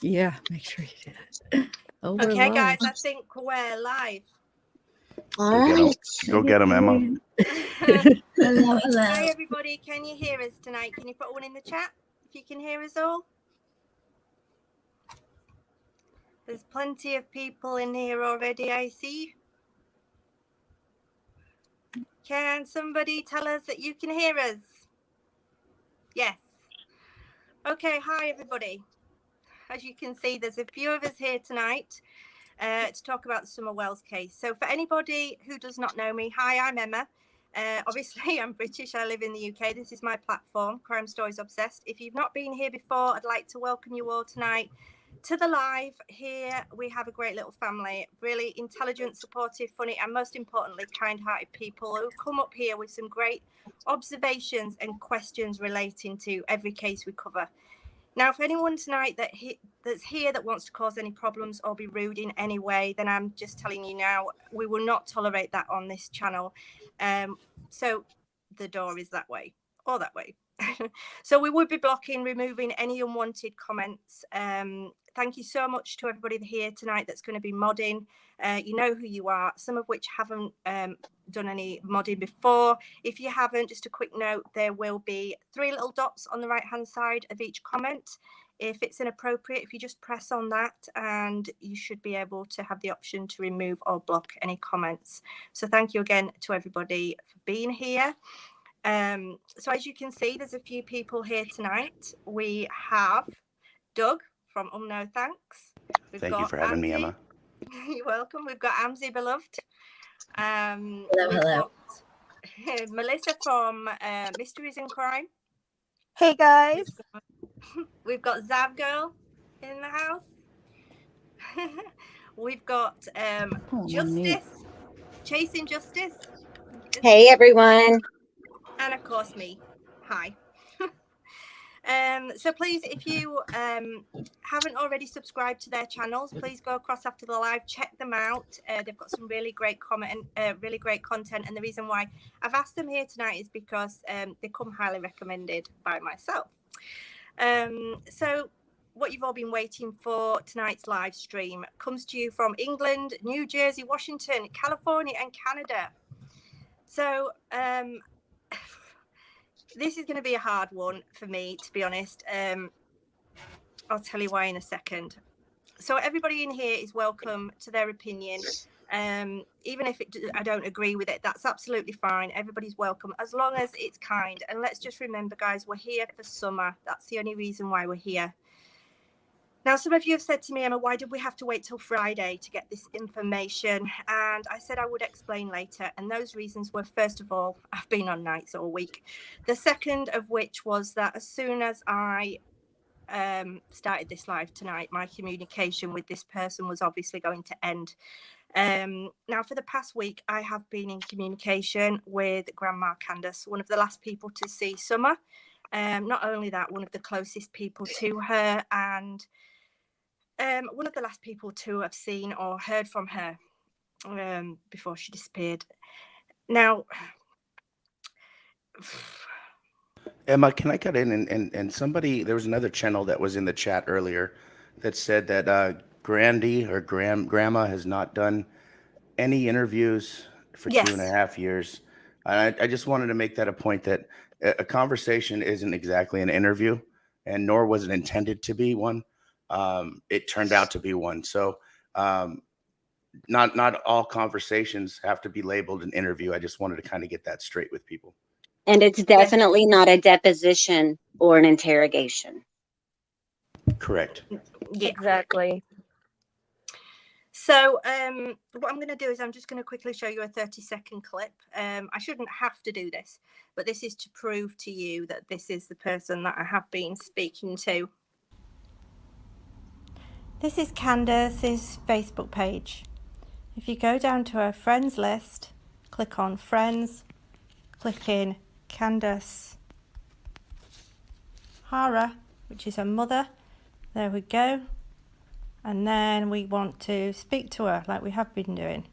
Yeah, make sure you do that. Oh, we're Okay, live. guys, I think we're live. All right. Go get them, Emma. Hello, hello. Hi, everybody. Can you hear us tonight? Can you put one in the chat if you can hear us all? There's plenty of people in here already, I see. Can somebody tell us that you can hear us? Yes. Okay, hi, everybody. As you can see, there's a few of us here tonight to talk about the Summer Wells case. So for anybody who does not know me, hi, I'm Emma. Obviously, I'm British. I live in the UK. This is my platform, Crime Stories Obsessed. If you've not been here before, I'd like to welcome you all tonight to the live. Here we have a great little family, really intelligent, supportive, funny, and most importantly, kind-hearted people who come up here with some great observations and questions relating to every case we cover. Now, for anyone tonight that's here that wants to cause any problems or be rude in any way, then I'm just telling you now, we will not tolerate that on this channel. So the door is that way or that way. So we would be blocking, removing any unwanted comments. Thank you so much to everybody here tonight that's going to be modding. You know who you are, some of which haven't done any modding before. If you haven't, just a quick note, there will be 3 little dots on the right hand side of each comment. If it's inappropriate, if you just press on that, and you should be able to have the option to remove or block any comments. So thank you again to everybody for being here. So as you can see, there's a few people here tonight. We have Doug from No Thanks. Thank you for having me, Emma. You're welcome. We've got Amzi Beloved. Hello. Got Melissa from Mysteries in Crime. Hey guys. We've got Zav Girl in the house. We've got Justice, Chasing Justice. Hey, everyone. And of course me. Hi. So please, if you haven't already subscribed to their channels, please go across after the live, check them out. They've got some really great content, and the reason why I've asked them here tonight is because they come highly recommended by myself. So what you've all been waiting for, tonight's live stream, comes to you from England, New Jersey, Washington, California, and Canada. So this is going to be a hard one for me, to be honest. I'll tell you why in a second. So everybody in here is welcome to their opinion. Even if I don't agree with it, that's absolutely fine. Everybody's welcome, as long as it's kind. And let's just remember, guys, we're here for summer. That's the only reason why we're here. Now, some of you have said to me, Emma, why did we have to wait till Friday to get this information? And I said I would explain later. And those reasons were, first of all, I've been on nights all week. The second of which was that as soon as I started this live tonight, my communication with this person was obviously going to end. Now, for the past week, I have been in communication with Grandma Candace, one of the last people to see Summer. Not only that, one of the closest people to her, and one of the last people to have seen or heard from her before she disappeared. Now, Emma, can I cut in and somebody, there was another channel that was in the chat earlier that said that Grandy or Grandma has not done any interviews for yes. 2.5 years. And I just wanted to make that a point that a conversation isn't exactly an interview, and nor was it intended to be one. It turned out to be one. So not all conversations have to be labeled an interview. I just wanted to kind of get that straight with people. And it's definitely not a deposition or an interrogation. Correct. Yeah. Exactly. So what I'm going to do is I'm just going to quickly show you a 30-second clip. I shouldn't have to do this, but this is to prove to you that this is the person that I have been speaking to. This is Candace's Facebook page. If you go down to her friends list, click on friends, click in Candace Hara, which is her mother. There we go. And then we want to speak to her like we have been doing.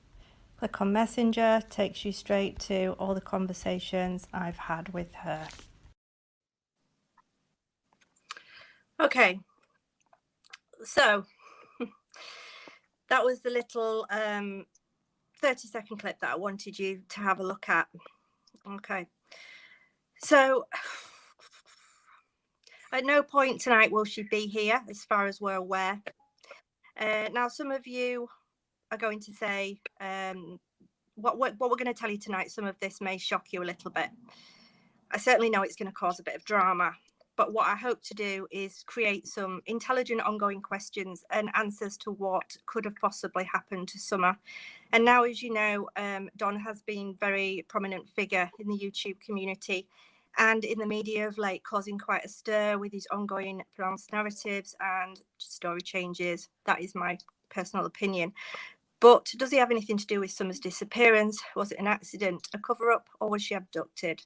Click on Messenger, takes you straight to all the conversations I've had with her. Okay. So that was the little 30-second clip that I wanted you to have a look at. Okay. So at no point tonight will she be here, as far as we're aware. Now, some of you are going to say, what we're going to tell you tonight, some of this may shock you a little bit. I certainly know it's going to cause a bit of drama, but what I hope to do is create some intelligent ongoing questions and answers to what could have possibly happened to Summer. And now, as you know, Don has been a very prominent figure in the YouTube community and in the media of late, causing quite a stir with his ongoing pronounced narratives and story changes. That is my personal opinion. But does he have anything to do with Summer's disappearance? Was it an accident, a cover-up, or was she abducted?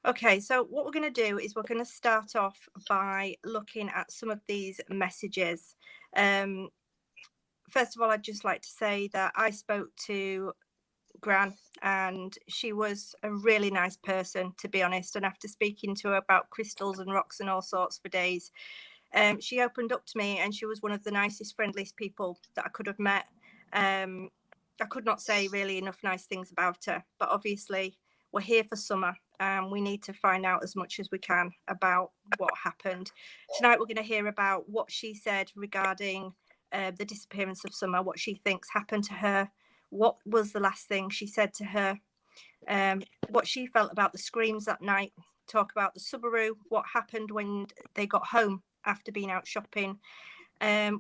Okay, so what we're going to do is we're going to start off by looking at some of these messages. First of all, I'd just like to say that I spoke to Gran, and she was a really nice person, to be honest. And after speaking to her about crystals and rocks and all sorts for days, she opened up to me, and she was one of the nicest, friendliest people that I could have met. I could not say really enough nice things about her, but obviously we're here for Summer, and we need to find out as much as we can about what happened. Tonight we're going to hear about what she said regarding the disappearance of Summer, what she thinks happened to her, what was the last thing she said to her, what she felt about the screams that night, talk about the Subaru, what happened when they got home after being out shopping,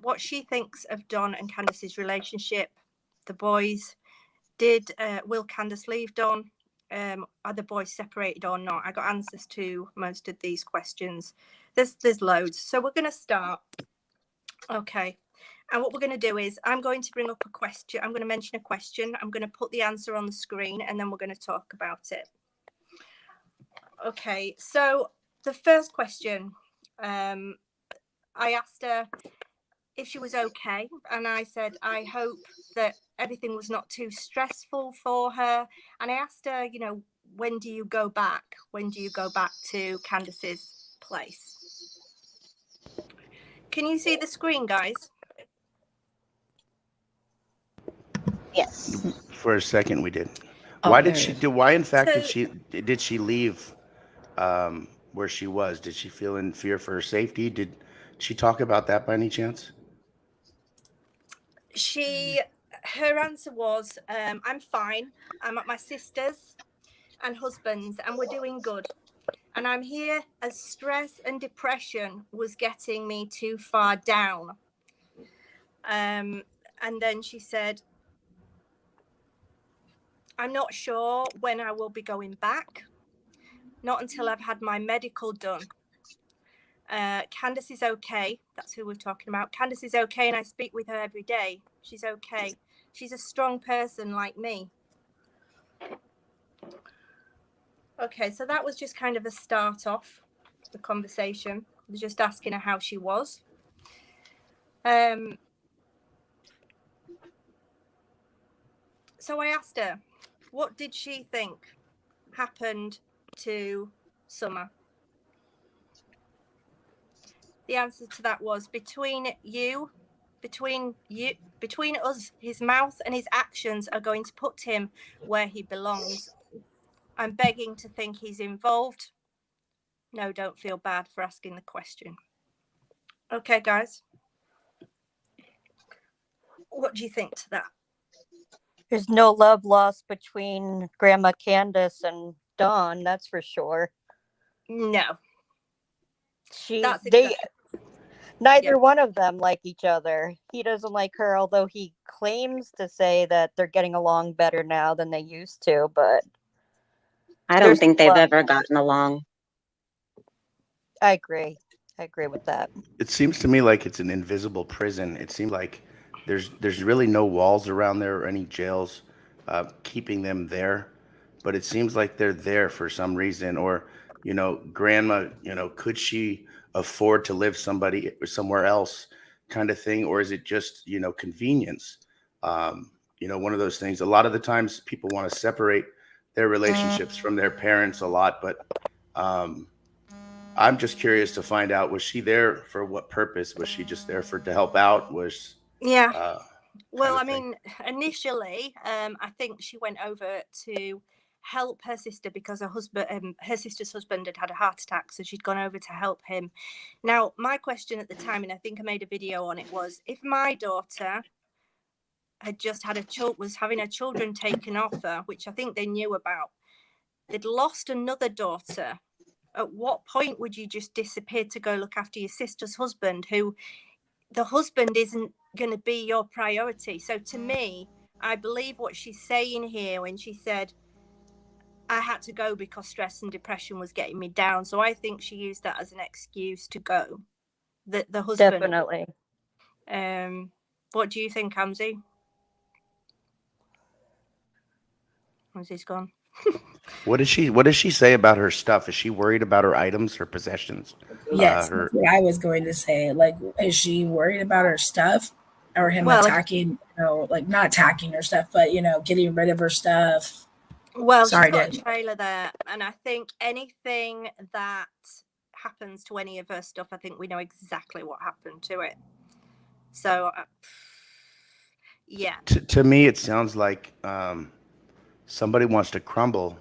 what she thinks of Don and Candace's relationship, the boys. Will Candace leave Don? Are the boys separated or not? I got answers to most of these questions. There's loads. So we're going to start. Okay. And what we're going to do is I'm going to bring up a question. I'm going to mention a question. I'm going to put the answer on the screen, and then we're going to talk about it. Okay. So the first question, I asked her if she was okay, and I said I hope that everything was not too stressful for her. And I asked her, you know, when do you go back? When do you go back to Candace's place? Can you see the screen, guys? Yes. For a second, we did. Oh, Why there did it she is. do? Why, in fact, So- did she leave where she was? Did she feel in fear for her safety? Did she talk about that by any chance? Her answer was, I'm fine. I'm at my sister's and husband's, and we're doing good. And I'm here as stress and depression was getting me too far down. And then she said, I'm not sure when I will be going back. Not until I've had my medical done. Candace is okay. That's who we're talking about. Candace is okay, and I speak with her every day. She's okay. She's a strong person like me. Okay, so that was just kind of a start off the conversation. I was just asking her how she was. So I asked her, what did she think happened to Summer? The answer to that was between us, his mouth and his actions are going to put him where he belongs. I'm begging to think he's involved. No, don't feel bad for asking the question. Okay, guys. What do you think to that? There's no love lost between Grandma Candace and Dawn, that's for sure. No. Neither Yeah. one of them like each other. He doesn't like her, although he claims to say that they're getting along better now than they used to, but I don't think they've love. ever gotten along. I agree with that. It seems to me like it's an invisible prison. It seems like there's really no walls around there or any jails keeping them there, but it seems like they're there for some reason. Or, you know, grandma, you know, could she afford to live somewhere else, kind of thing, or is it just, you know, convenience? You know, one of those things. A lot of the times, people want to separate their relationships from their parents a lot, but I'm just curious to find out, was she there for what purpose? Was she just there to help out? Was Yeah. kind Well, of I thing? mean, initially, I think she went over to help her sister because her sister's husband had a heart attack, so she'd gone over to help him. Now, my question at the time, and I think I made a video on it, was if my daughter had just had was having her children taken off her, which I think they knew about, they'd lost another daughter. At what point would you just disappear to go look after your sister's husband, who the husband isn't going to be your priority? So to me, I believe what she's saying here when she said, I had to go because stress and depression was getting me down. So I think she used that as an excuse to go. The husband. Definitely. What do you think, Hamzy? Hamzy's gone. What does she say about her stuff? Is she worried about her items, her possessions? Yes, that's what I was going to say. Like, is she worried about her stuff or him attacking, like not attacking her stuff, but, getting rid of her stuff? Well, she's got a trailer there. And I think anything that happens to any of her stuff, I think we know exactly what happened to it. So, yeah. To me, it sounds like somebody wants to crumble.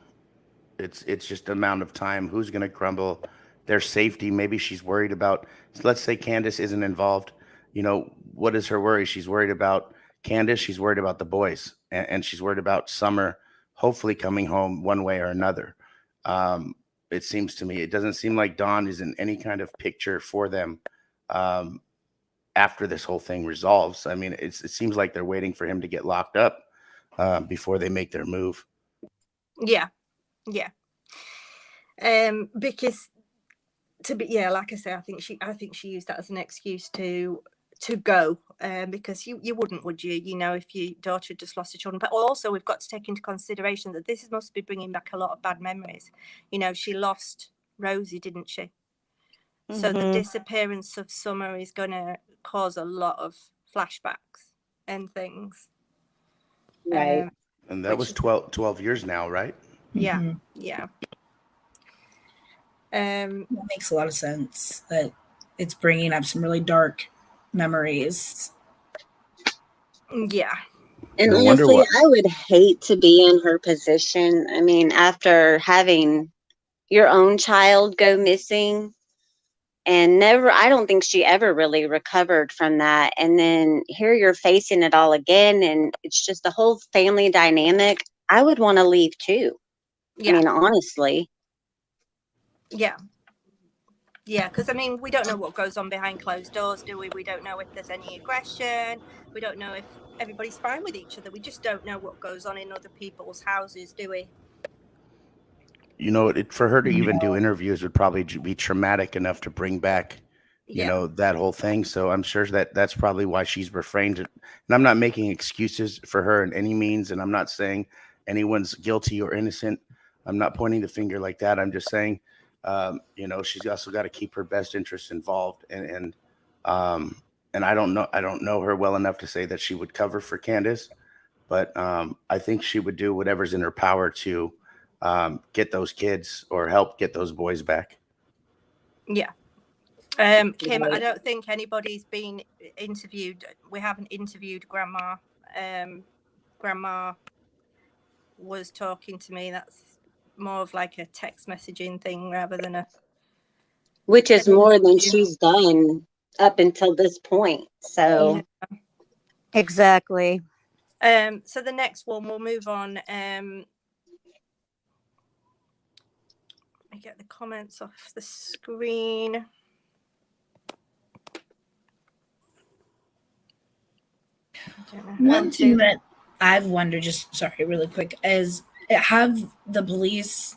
It's just the amount of time. Who's going to crumble? Their safety. Maybe she's worried about. Let's say Candace isn't involved. What is her worry? She's worried about Candace. She's worried about the boys, and she's worried about Summer hopefully coming home one way or another. It seems to me. It doesn't seem like Dawn is in any kind of picture for them after this whole thing resolves. I mean, it seems like they're waiting for him to get locked up before they make their move. Yeah. Because like I say, I think she used that as an excuse to go, because you wouldn't, would you? If your daughter had just lost her children. But also, we've got to take into consideration that this must be bringing back a lot of bad memories. She lost Rosie, didn't she? Mm-hmm. So the disappearance of Summer is going to cause a lot of flashbacks and things. Right. And that was 12 years now, right? Yeah. Mm-hmm. Yeah. That makes a lot of sense, that it's bringing up some really dark memories. Yeah. And honestly, I would hate to be in her position. I mean, after having your own child go missing and I don't think she ever really recovered from that. And then here you're facing it all again. And it's just the whole family dynamic. I would want to leave too. Yeah. I mean, honestly. Yeah. Yeah, because I mean, we don't know what goes on behind closed doors, do we? We don't know if there's any aggression. We don't know if everybody's fine with each other. We just don't know what goes on in other people's houses, do we? For her to even do interviews would probably be traumatic enough to bring back, that whole thing. So I'm sure that's probably why she's refrained. And I'm not making excuses for her in any means. And I'm not saying anyone's guilty or innocent. I'm not pointing the finger like that. I'm just saying, she's also got to keep her best interests involved. And I don't know her well enough to say that she would cover for Candace, but I think she would do whatever's in her power to get those kids or help get those boys back. Yeah. Kim, I don't think anybody's been interviewed. We haven't interviewed Grandma. Grandma was talking to me. That's more of like a text messaging thing rather than which is more than she's done up until this point. So yeah. Exactly. So the next one, we'll move on. I get the comments off the screen. One thing that I've wondered, really quick, is have the police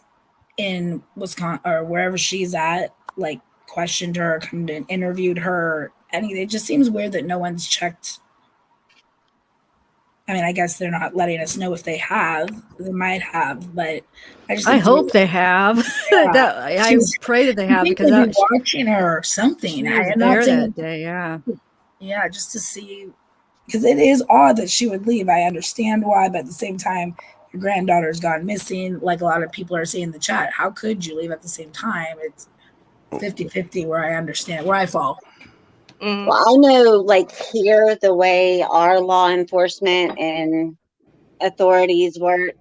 in Wisconsin or wherever she's at, like, questioned her, come and interviewed her? It just seems weird that no one's checked. I mean, I guess they're not letting us know if they have. They might have, but I hope they have. Yeah. I pray that they have, because I was watching her or something. She was there that day, yeah, just to see, because it is odd that she would leave. I understand why, but at the same time, your granddaughter's gone missing. Like a lot of people are saying in the chat, how could you leave at the same time? 50-50 where I understand, where I fall. Well, I know, like, here, the way our law enforcement and authorities work,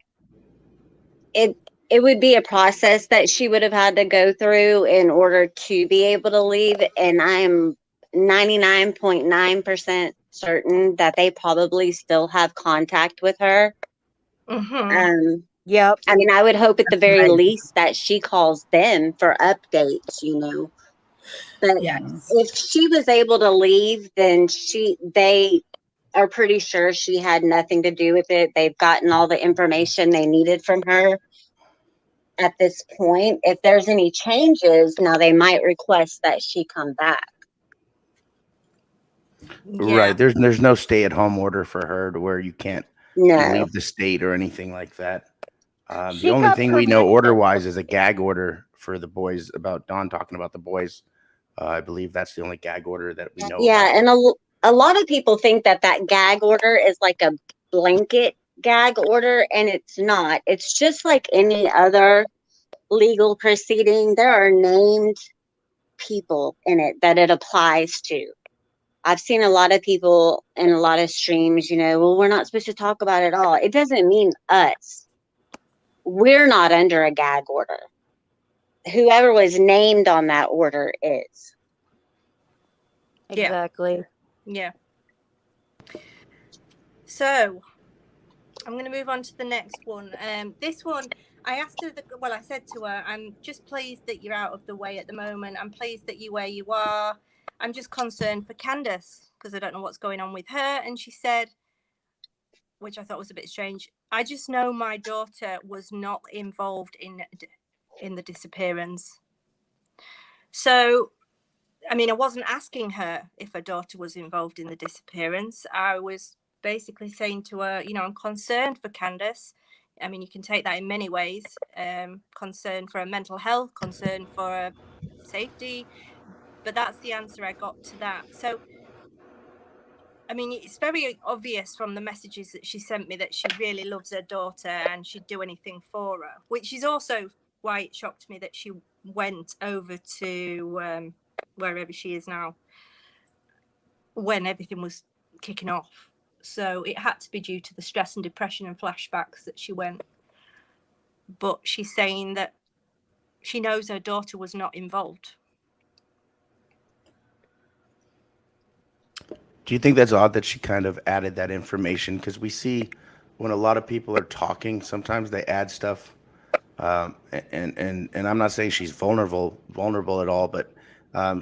it would be a process that she would have had to go through in order to be able to leave. And I am 99.9% certain that they probably still have contact with her. Yep. I mean, I would hope at the very least that she calls them for updates, you know. But if she was able to leave, then they are pretty sure she had nothing to do with it. They've gotten all the information they needed from her at this point. If there's any changes, now they might request that she come back. Right. There's no stay-at-home order for her to where you can't leave the state or anything like that. The only thing we know order-wise is a gag order for the boys, about Dawn talking about the boys. I believe that's the only gag order that we know about. Yeah, and a lot of people think that gag order is like a blanket gag order, and it's not. It's just like any other legal proceeding. There are named people in it that it applies to. I've seen a lot of people in a lot of streams, you know, well, we're not supposed to talk about it all. It doesn't mean us. We're not under a gag order. Whoever was named on that order is. Exactly. Yeah. So I'm going to move on to the next one. This one, I asked her, I said to her, I'm just pleased that you're out of the way at the moment. I'm pleased that you're where you are. I'm just concerned for Candace because I don't know what's going on with her. And she said, which I thought was a bit strange, I just know my daughter was not involved in the disappearance. So, I mean, I wasn't asking her if her daughter was involved in the disappearance. I was basically saying to her, you know, I'm concerned for Candace. I mean, you can take that in many ways. Concern for her mental health, concern for her safety. But that's the answer I got to that. So, I mean, it's very obvious from the messages that she sent me that she really loves her daughter and she'd do anything for her, which is also why it shocked me that she went over to wherever she is now when everything was kicking off. So it had to be due to the stress and depression and flashbacks that she went. But she's saying that she knows her daughter was not involved. Do you think that's odd that she kind of added that information? Because we see when a lot of people are talking, sometimes they add stuff. And I'm not saying she's vulnerable at all, but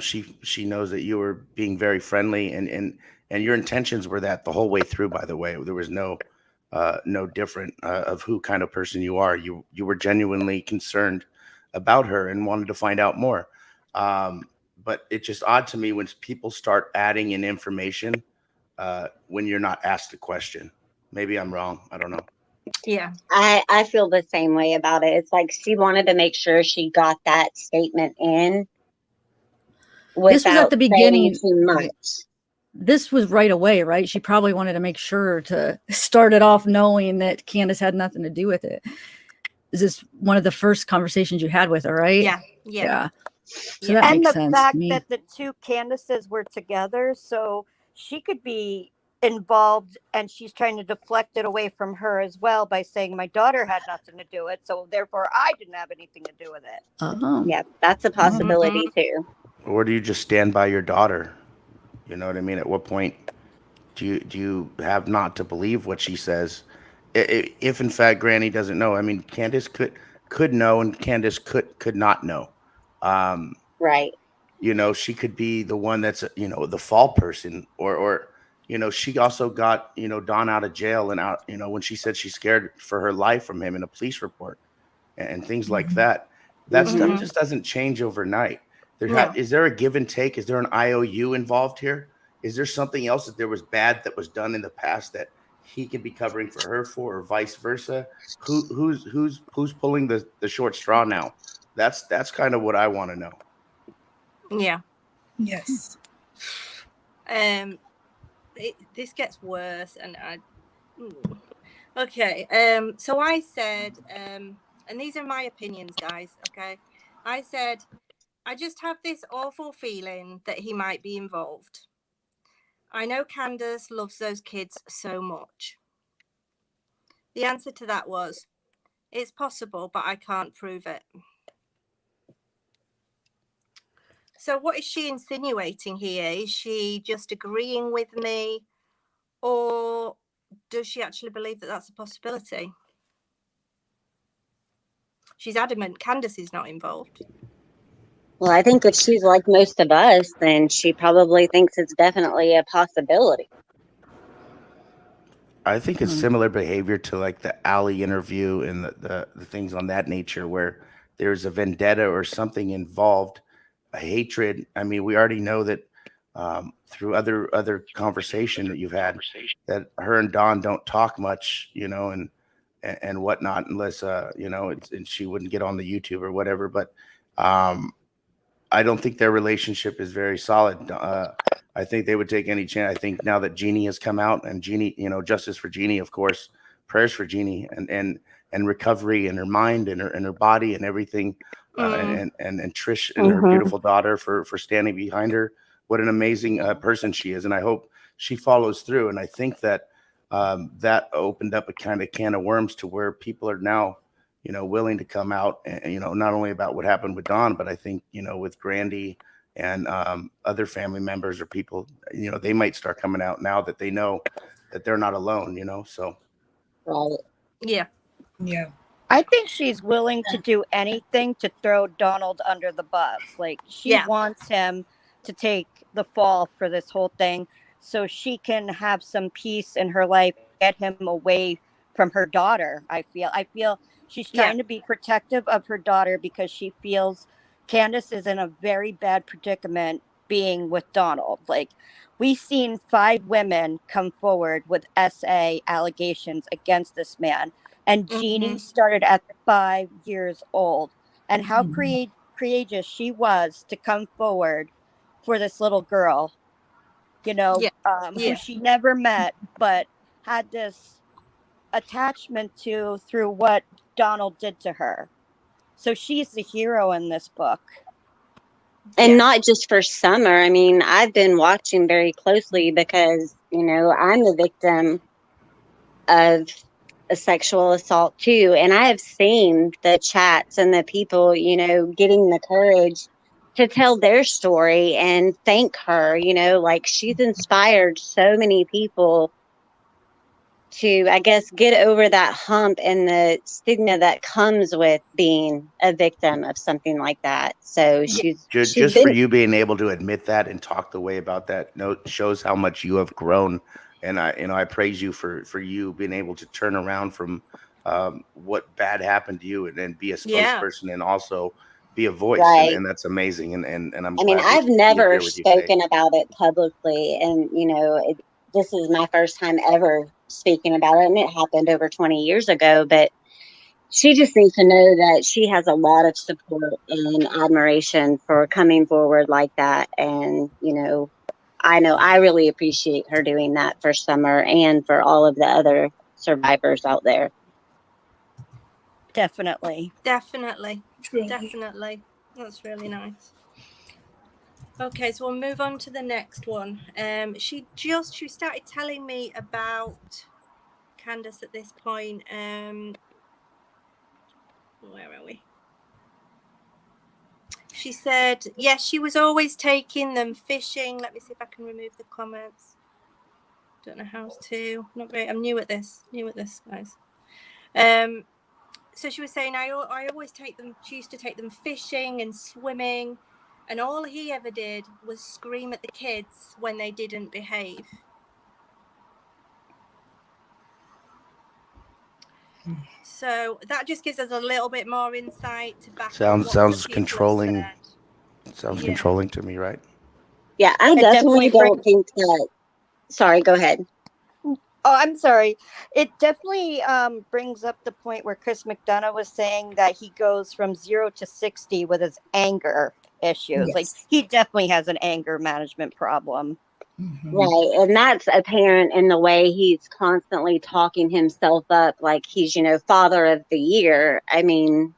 she knows that you were being very friendly, and your intentions were that the whole way through. By the way, there was no different of who kind of person you are. You were genuinely concerned about her and wanted to find out more. But it's just odd to me when people start adding in information when you're not asked a question. Maybe I'm wrong. I don't know. Yeah. I feel the same way about it. It's like she wanted to make sure she got that statement in without this was at the beginning too much. This was right away, right? She probably wanted to make sure to start it off knowing that Candace had nothing to do with it. Is this one of the first conversations you had with her, right? Yeah. So that and makes the sense fact to me. that the two Candaces were together, so she could be involved, and she's trying to deflect it away from her as well by saying my daughter had nothing to do with it, so therefore I didn't have anything to do with it. Yeah, that's a possibility too. Or do you just stand by your daughter? You know what I mean? At what point do you have not to believe what she says? If in fact Granny doesn't know, I mean, Candace could know, and Candace could not know. Right. You know, she could be the one that's, you know, the fall person, or you know, she also got, you know, Dawn out of jail and out, you know, when she said she's scared for her life from him in a police report and things like that. That stuff just doesn't change overnight. Is there a give and take? Is there an IOU involved here? Is there something else that there was bad that was done in the past that he could be covering for her for, or vice versa? Who's pulling the short straw now? That's kind of what I want to know. Yeah. Yes. This gets worse, and okay. So I said, and these are my opinions, guys. Okay, I said I just have this awful feeling that he might be involved. I know Candace loves those kids so much. The answer to that was, it's possible, but I can't prove it. So what is she insinuating here? Is she just agreeing with me, or does she actually believe that that's a possibility? She's adamant Candace is not involved. Well, I think if she's like most of us, then she probably thinks it's definitely a possibility. I think it's similar behavior to like the Alley interview and the things on that nature where there's a vendetta or something involved, a hatred. I mean, we already know that through other conversation that you've had that her and Don don't talk much, and whatnot, unless and she wouldn't get on the YouTube or whatever. But I don't think their relationship is very solid. I think they would take any chance. I think now that Jeannie has come out, and Jeannie, justice for Jeannie, of course, prayers for Jeannie, and recovery in her mind and her body and everything, and Trish and her beautiful daughter for standing behind her. What an amazing person she is, and I hope she follows through. And I think that that opened up a kind of can of worms to where people are now, willing to come out and, not only about what happened with Don, but I think, with Grandy and other family members or people, they might start coming out now that they know that they're not alone, so. Right. Yeah. Yeah. I think she's willing to do anything to throw Donald under the bus. Like, she wants him to take the fall for this whole thing so she can have some peace in her life, get him away from her daughter. I feel she's trying to be protective of her daughter because she feels Candace is in a very bad predicament being with Donald. Like, we've seen 5 women come forward with SA allegations against this man. And Jeannie started at 5 years old. And how courageous she was to come forward for this little girl, who she never met, but had this attachment to through what Donald did to her. So she's the hero in this book. And not just for Summer. I mean, I've been watching very closely because, I'm the victim of a sexual assault too. And I have seen the chats and the people, getting the courage to tell their story and thank her, like she's inspired so many people to, I guess, get over that hump and the stigma that comes with being a victim of something like that. So she's just for you being able to admit that and talk the way about that shows how much you have grown. And I praise you for you being able to turn around from what bad happened to you and be a spokesperson and also be a voice. Right. And that's amazing. And I'm I mean, I've never spoken about it publicly. And, this is my first time ever speaking about it. And it happened over 20 years ago. But she just needs to know that she has a lot of support and admiration for coming forward like that. And, I know I really appreciate her doing that for Summer and for all of the other survivors out there. Definitely. That's really nice. Okay, so we'll move on to the next one. She started telling me about Candace at this point. Where are we? She said, yes, she was always taking them fishing. Let me see if I can remove the comments. Don't know how to. Not very. I'm new at this, guys. So she was saying, I always take them. She used to take them fishing and swimming, and all he ever did was scream at the kids when they didn't behave. So that just gives us a little bit more insight to back. Sounds controlling. Sounds controlling to me, right? Yeah, I definitely don't think that. Sorry, go ahead. Oh, I'm sorry. It definitely brings up the point where Chris McDonough was saying that he goes from 0 to 60 with his anger issues. Yes. Like, he definitely has an anger management problem. Right. And that's apparent in the way he's constantly talking himself up like he's, father of the year. I mean,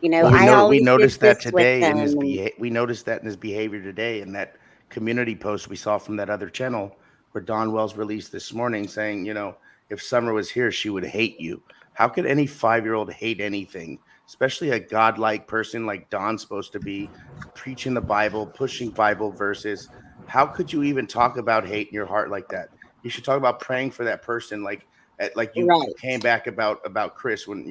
You know, Well, we noticed that this with today in his them. we noticed that in his behavior today in that community post we saw from that other channel where Don Wells released this morning saying, you know, if Summer was here, she would hate you. How could any 5-year-old hate anything, especially a godlike person like Don's supposed to be, preaching the Bible, pushing Bible verses? How could you even talk about hate in your heart like that? You should talk about praying for that person, like you Right. came back about Chris when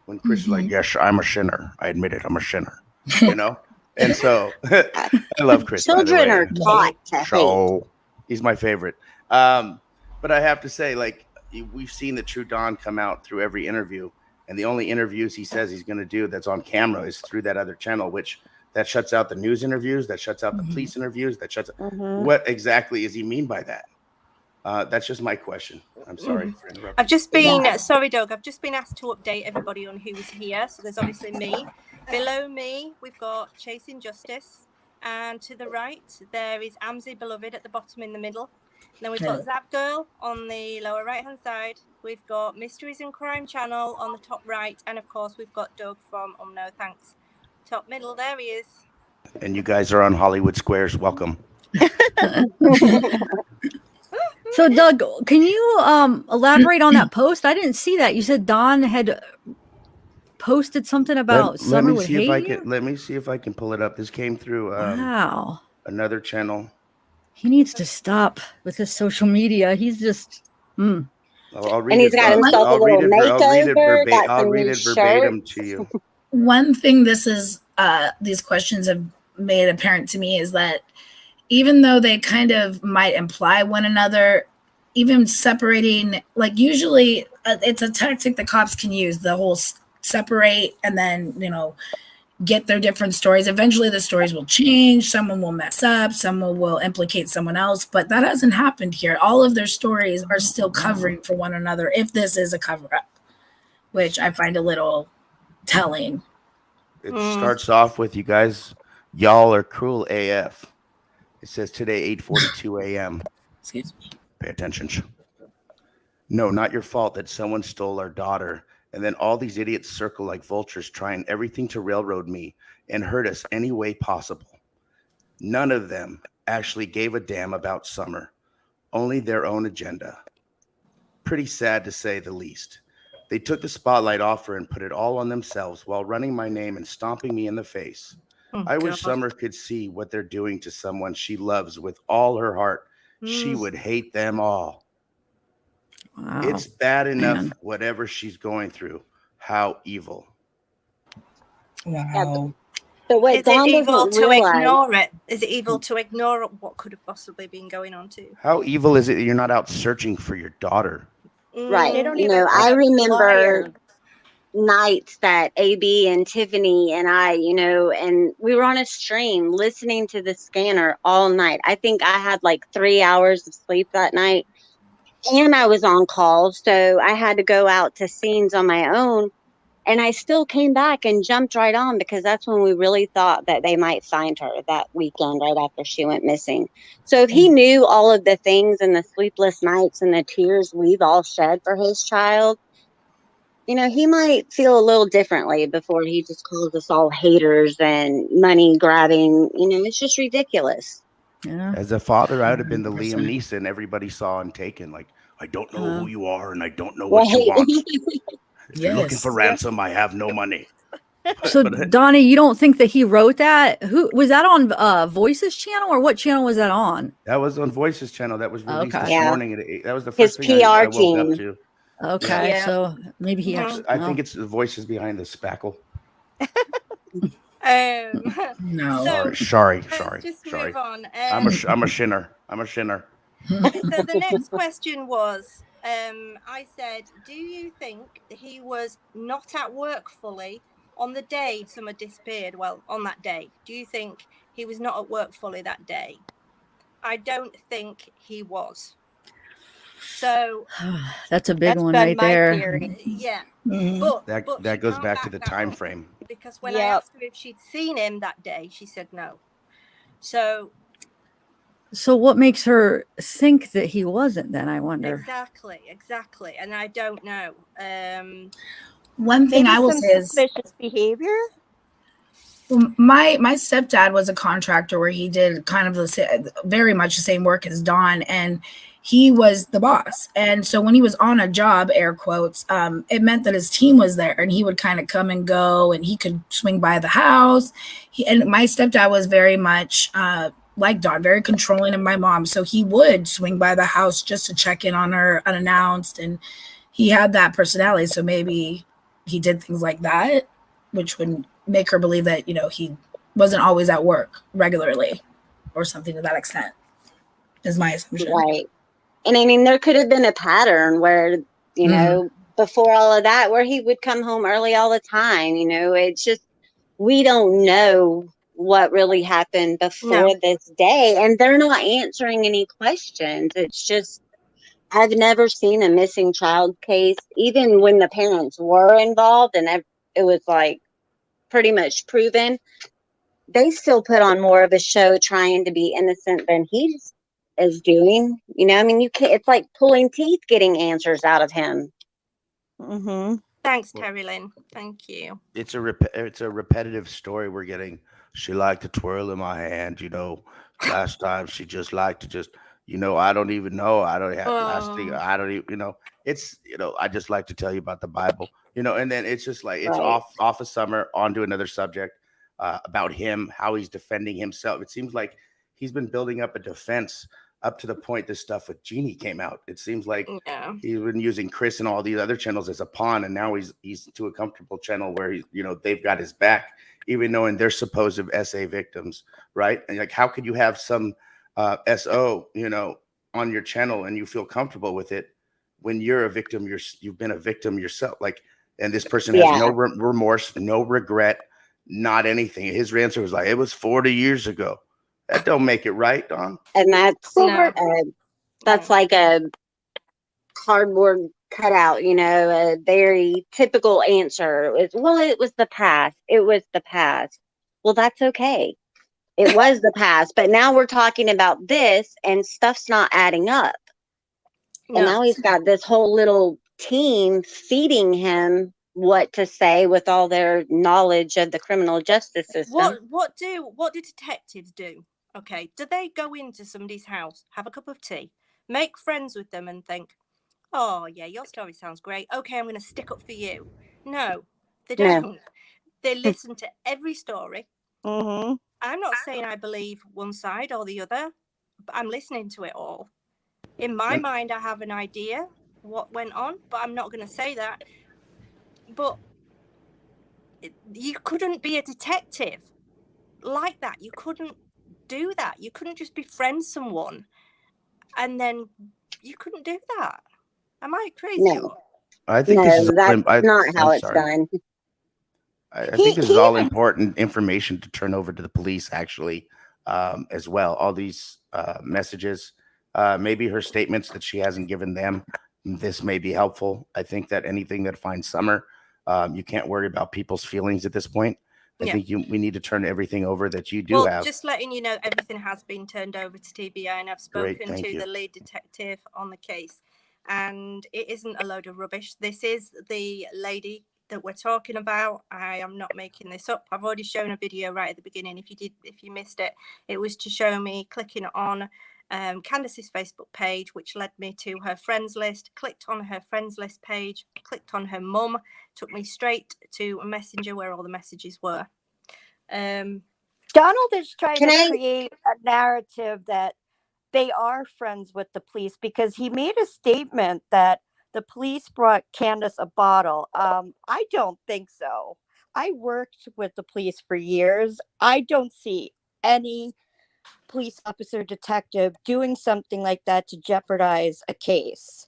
when Chris is like, yes, I'm a sinner. I admit it, I'm a sinner. You know, and so I love Chris. Children by are the way. taught to hate. So he's my favorite. But I have to say, like, we've seen the true Don come out through every interview, and the only interviews he says he's going to do that's on camera is through that other channel, which that shuts out the news interviews, that shuts out the police interviews, that shuts. What exactly does he mean by that? That's just my question. I'm sorry for interrupting. I've just been, sorry, Doug, I've just been asked to update everybody on who's here. So there's obviously me. Below me, we've got Chasing Justice. And to the right, there is Amzi Beloved at the bottom in the middle. And then we've got Zap Girl on the lower right-hand side. We've got Mysteries and Crime Channel on the top right. And, of course, we've got Doug from No Thanks. Top middle, there he is. And you guys are on Hollywood Squares. Welcome. So, Doug, can you elaborate on that post? I didn't see that. You said Don had posted something about Summer would hate you? Let me see if I can pull it up. This came through wow. Another channel. He needs to stop with his social media. He's just... I'll read and he's got himself a little makeover. I'll read it verbatim to you. One thing these questions have made apparent to me is that even though they kind of might imply one another, even separating, like usually it's a tactic the cops can use, the whole separate and then, get their different stories. Eventually the stories will change. Someone will mess up. Someone will implicate someone else, but that hasn't happened here. All of their stories are still covering for one another if this is a cover up, which I find a little telling. It starts off with, you guys, y'all are cruel AF. It says today, 8:42 a.m. Excuse me. Pay attention. No, not your fault that someone stole our daughter. And then all these idiots circle like vultures, trying everything to railroad me and hurt us any way possible. None of them actually gave a damn about Summer, only their own agenda. Pretty sad to say the least. They took the spotlight off her and put it all on themselves while running my name and stomping me in the face. I wish Summer could see what they're doing to someone she loves with all her heart. She would hate them all. Wow. It's bad enough, whatever she's going through. How evil. Wow. So what Is it evil to ignore it? Is it evil to ignore what could have possibly been going on too? How evil is it that you're not out searching for your daughter? Right. I remember nights that AB and Tiffany and I, and we were on a stream listening to the scanner all night. I think I had like 3 hours of sleep that night. And I was on call, so I had to go out to scenes on my own. And I still came back and jumped right on because that's when we really thought that they might find her that weekend right after she went missing. So if he knew all of the things and the sleepless nights and the tears we've all shed for his child, he might feel a little differently before he just calls us all haters and money grabbing. It's just ridiculous. Yeah. As a father, I would have been the Liam Neeson everybody saw in Taken. Like, I don't know who you are and I don't know what you want. If you're looking for ransom, I have no money. So, Donnie, you don't think that he wrote that? Who was that on Voices channel, or what channel was that on? That was on Voices channel. That was released this morning at 8. That was the his first thing I woke team. up to. Okay, so maybe he actually... I think it's the voices behind the spackle. No. Sorry. Just move on. I'm a shinner. So the next question was, I said, do you think he was not at work fully on the day Summer disappeared? Well, on that day, do you think he was not at work fully that day? I don't think he was. So that's a big one right there. Theory. Yeah. Mm-hmm. But that goes back to the time frame. Because when I asked her if she'd seen him that day, she said no. So what makes her think that he wasn't then, I wonder? Exactly. And I don't know. One thing Maybe I will some say is suspicious behavior. My stepdad was a contractor where he did kind of very much the same work as Don, and he was the boss. And so when he was on a job, air quotes, it meant that his team was there, and he would kind of come and go, and he could swing by the house. And my stepdad was very much like Don, very controlling of my mom. So he would swing by the house just to check in on her unannounced, and he had that personality. So maybe he did things like that, which would make her believe that, he wasn't always at work regularly or something to that extent, is my assumption. Right. And I mean, there could have been a pattern where, before all of that, where he would come home early all the time. It's just, we don't know what really happened before this day. And they're not answering any questions. It's just, I've never seen a missing child case, even when the parents were involved and it was like pretty much proven, they still put on more of a show trying to be innocent than he is doing. I mean, you can't, it's like pulling teeth getting answers out of him. Mm-hmm. Thanks, Terry Lynn. Thank you. It's a repetitive story we're getting. She liked to twirl in my hand, last time she just liked to just, I don't even know. I don't have last thing. I don't even, it's, I just like to tell you about the Bible, and then it's just like, it's Right. off of Summer onto another subject about him, how he's defending himself. It seems like he's been building up a defense up to the point this stuff with Jeannie came out. It seems like he's been using Chris and all these other channels as a pawn, and now he's to a comfortable channel where they've got his back, even knowing they're supposed SA victims, right? And like, how could you have some SO, on your channel and you feel comfortable with it when you're a victim? You've been a victim yourself, like, and this person has no remorse, no regret, not anything. His answer was like, it was 40 years ago. That don't make it right, Don. And that's like a cardboard cutout, a very typical answer. It was the past. It was the past. Well, that's okay. It was the past, but now we're talking about this and stuff's not adding up. No. And now he's got this whole little team feeding him what to say with all their knowledge of the criminal justice system. What do detectives do? Okay, do they go into somebody's house, have a cup of tea, make friends with them and think, oh yeah, your story sounds great, okay, I'm going to stick up for you? No, they don't. No. They listen to every story. Mm-hmm. I'm not saying I believe one side or the other, but I'm listening to it all. In my mind, I have an idea what went on, but I'm not going to say that. But you couldn't be a detective like that. You couldn't do that. You couldn't just befriend someone and then you couldn't do that. Am I crazy? No, I think that's not how it's done. I think this is all important information to turn over to the police, actually, as well. All these messages, maybe her statements that she hasn't given them, this may be helpful. I think that anything that finds Summer, you can't worry about people's feelings at this point. I think we need to turn everything over that you do have. Just letting you know, everything has been turned over to TBI, and I've spoken to the lead detective on the case, and it isn't a load of rubbish. This is the lady that we're talking about. I am not making this up. I've already shown a video right at the beginning. If you missed it, it was to show me clicking on Candace's Facebook page, which led me to her friends list. Clicked on her friends list page, clicked on her mum, took me straight to a messenger where all the messages were. Donald is trying to create a narrative that they are friends with the police, because he made a statement that the police brought Candace a bottle. I don't think so. I worked with the police for years. I don't see any police officer, detective doing something like that to jeopardize a case.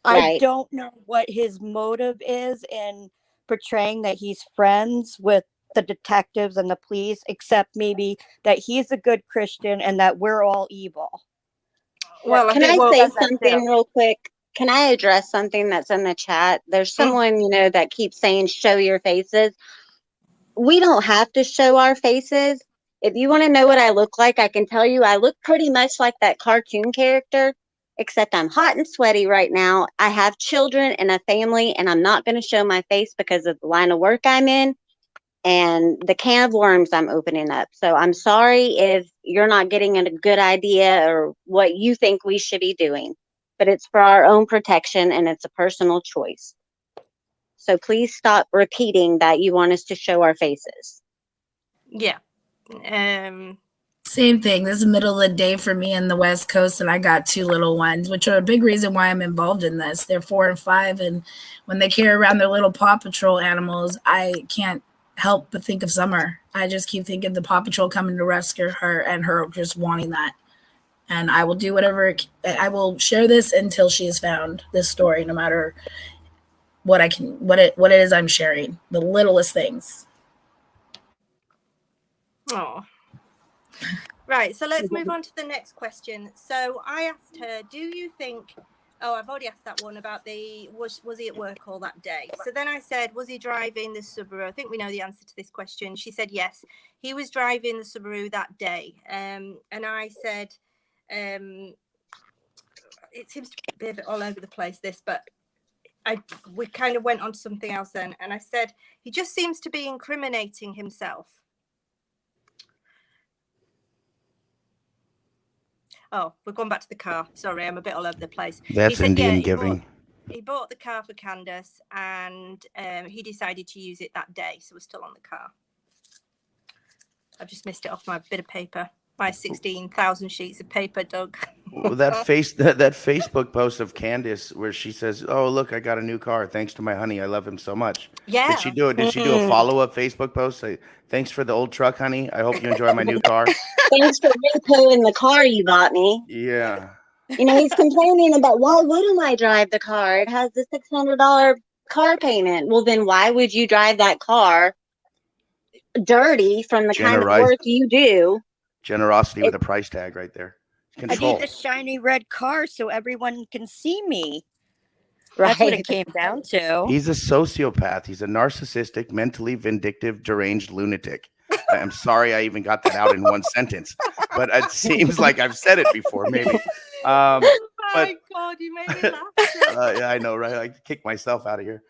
Right. I don't know what his motive is in portraying that he's friends with the detectives and the police, except maybe that he's a good Christian and that we're all evil. Well, can I say something real quick? Can I address something that's in the chat? There's someone, that keeps saying, show your faces. We don't have to show our faces. If you want to know what I look like, I can tell you I look pretty much like that cartoon character, except I'm hot and sweaty right now. I have children and a family, and I'm not going to show my face because of the line of work I'm in. and the can of worms I'm opening up. So I'm sorry if you're not getting a good idea or what you think we should be doing, but it's for our own protection and it's a personal choice. So please stop repeating that you want us to show our faces. Yeah. Same thing. This is middle of the day for me in the West Coast, and I got 2 little ones, which are a big reason why I'm involved in this. They're 4 and 5, and when they carry around their little Paw Patrol animals, I can't help but think of Summer. I just keep thinking the Paw Patrol coming to rescue her and her just wanting that. And I will do whatever. I will share this until she is found, this story, no matter what it is I'm sharing, the littlest things. Oh. Right, so let's move on to the next question. So I asked her, do you think, I've already asked that one about was he at work all that day? So then I said, was he driving the Subaru? I think we know the answer to this question. She said, yes, he was driving the Subaru that day. And I said, it seems to be a bit all over the place, this, but we kind of went on to something else then. And I said, he just seems to be incriminating himself. Oh, we're going back to the car. Sorry, I'm a bit all over the place. That's Indian giving. He bought the car for Candace, and he decided to use it that day, so we're still on the car. I've just missed it off my bit of paper. My 16,000 sheets of paper, Doug. that Facebook post of Candace where she says, "Oh, look, I got a new car. Thanks to my honey. I love him so much." Yeah. Did she do it? Did she do a follow-up Facebook post? Say, "Thanks for the old truck, honey. I hope you enjoy my new car." Thanks for repoing the car you bought me. Yeah. You know, he's complaining about, why wouldn't I drive the car? It has the $600 car payment. Well, then why would you drive that car dirty from the kind of work you do? Generosity with a price tag right there. Control. I need the shiny red car so everyone can see me. Right. That's what it came down to. He's a sociopath. He's a narcissistic, mentally vindictive, deranged lunatic. I'm sorry I even got that out in one sentence, but it seems like I've said it before, maybe. Oh my God, you made me laugh. Yeah, I know, right? I kicked myself out of here.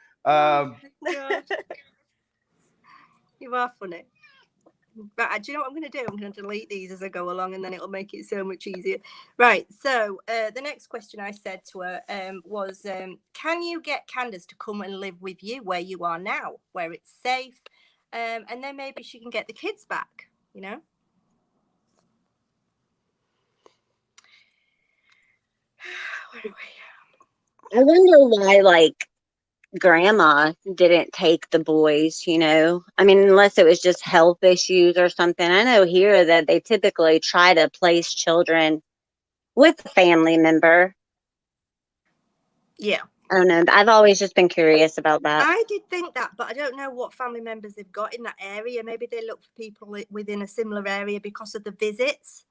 You are funny. But do you know what I'm going to do? I'm going to delete these as I go along, and then it'll make it so much easier. Right. So the next question I said to her was, can you get Candace to come and live with you where you are now, where it's safe? And then maybe she can get the kids back, you know? Where are we? I wonder why, Grandma didn't take the boys, you know? I mean, unless it was just health issues or something. I know here that they typically try to place children with a family member. Yeah. I don't know. I've always just been curious about that. I did think that, but I don't know what family members they've got in that area. Maybe they look for people within a similar area because of the visits,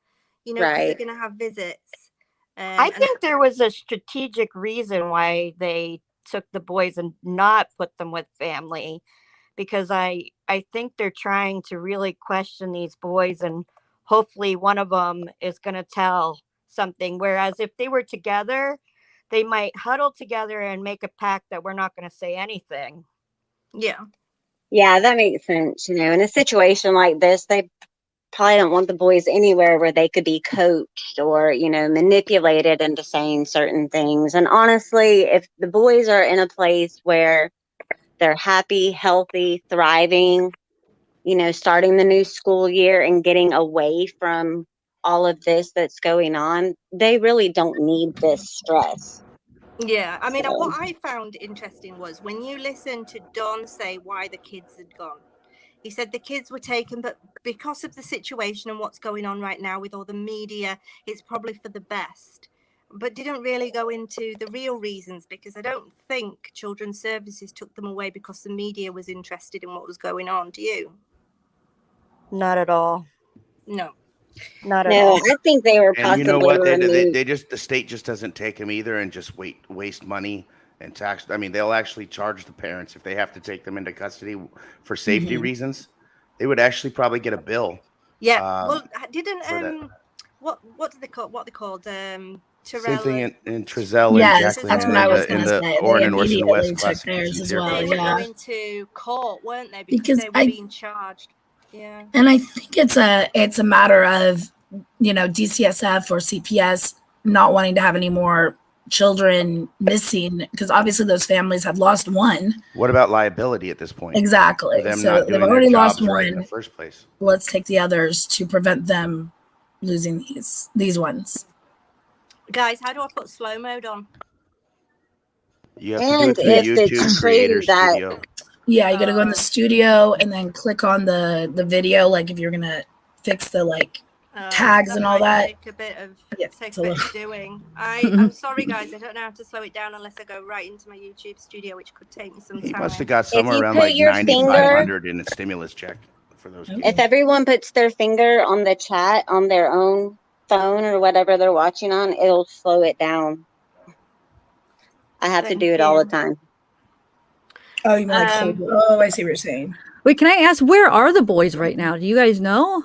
you know, because they're going to have visits. I think there was a strategic reason why they took the boys and not put them with family, because I think they're trying to really question these boys, and hopefully one of them is going to tell something. Whereas if they were together, they might huddle together and make a pact that we're not going to say anything. Yeah. Yeah, that makes sense. You know, in a situation like this, they probably don't want the boys anywhere where they could be coached or, you know, manipulated into saying certain things. And honestly, if the boys are in a place where they're happy, healthy, thriving, you know, starting the new school year and getting away from all of this that's going on, they really don't need this stress. Yeah, I mean, what I found interesting was when you listen to Don say why the kids had gone. He said the kids were taken, but because of the situation and what's going on right now with all the media, it's probably for the best. But didn't really go into the real reasons, because I don't think Children's Services took them away because the media was interested in what was going on. Do you? Not at all. No. Not at all. I think they were possibly. And you know what? The state just doesn't take them either, and just waste money and tax. I mean, they'll actually charge the parents if they have to take them into custody for safety reasons. They would actually probably get a bill. Yeah. Well, didn't what do they call? What are they called? Same thing in Trezell yes, and Jacqueline that's what I was in going to the say. Orin They and Orson immediately West took classification theirs as zero well. They collection. were going to court, weren't they? Because they were being charged. Yeah. And I think it's a matter of, DCSF or CPS not wanting to have any more children missing, because obviously those families have lost one. What about liability at this point? Exactly. For them So not they've doing already their lost jobs one. right in the first place. Let's take the others to prevent them losing these ones. Guys, how do I put slow mode on? You have to do it through YouTube Creator Studio. Yeah, you got to go in the studio and then click on the video, like if you're going to fix the tags and all that. Take a bit of doing. I'm sorry, guys. I don't know how to slow it down unless I go right into my YouTube studio, which could take me some time. He must have got somewhere around 9,500 in a stimulus check for those people. If everyone puts their finger on the chat on their own phone or whatever they're watching on, it'll slow it down. I have to do it all the time. Oh, you mean I see what you're saying. Wait, can I ask, where are the boys right now? Do you guys know?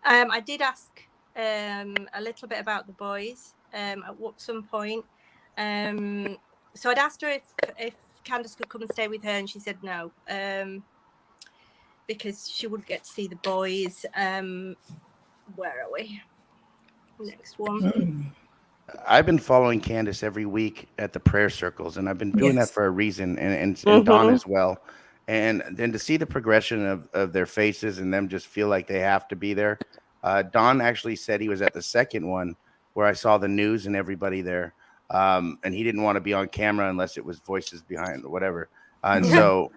I did ask a little bit about the boys at some point. So I'd asked her if Candace could come and stay with her, and she said no, because she wouldn't get to see the boys. Where are we? Next one. I've been following Candace every week at the prayer circles, and I've been doing that for a reason, and Dawn as well. And then to see the progression of their faces and them just feel like they have to be there. Don actually said he was at the second one where I saw the news and everybody there. And he didn't want to be on camera unless it was voices behind or whatever. And so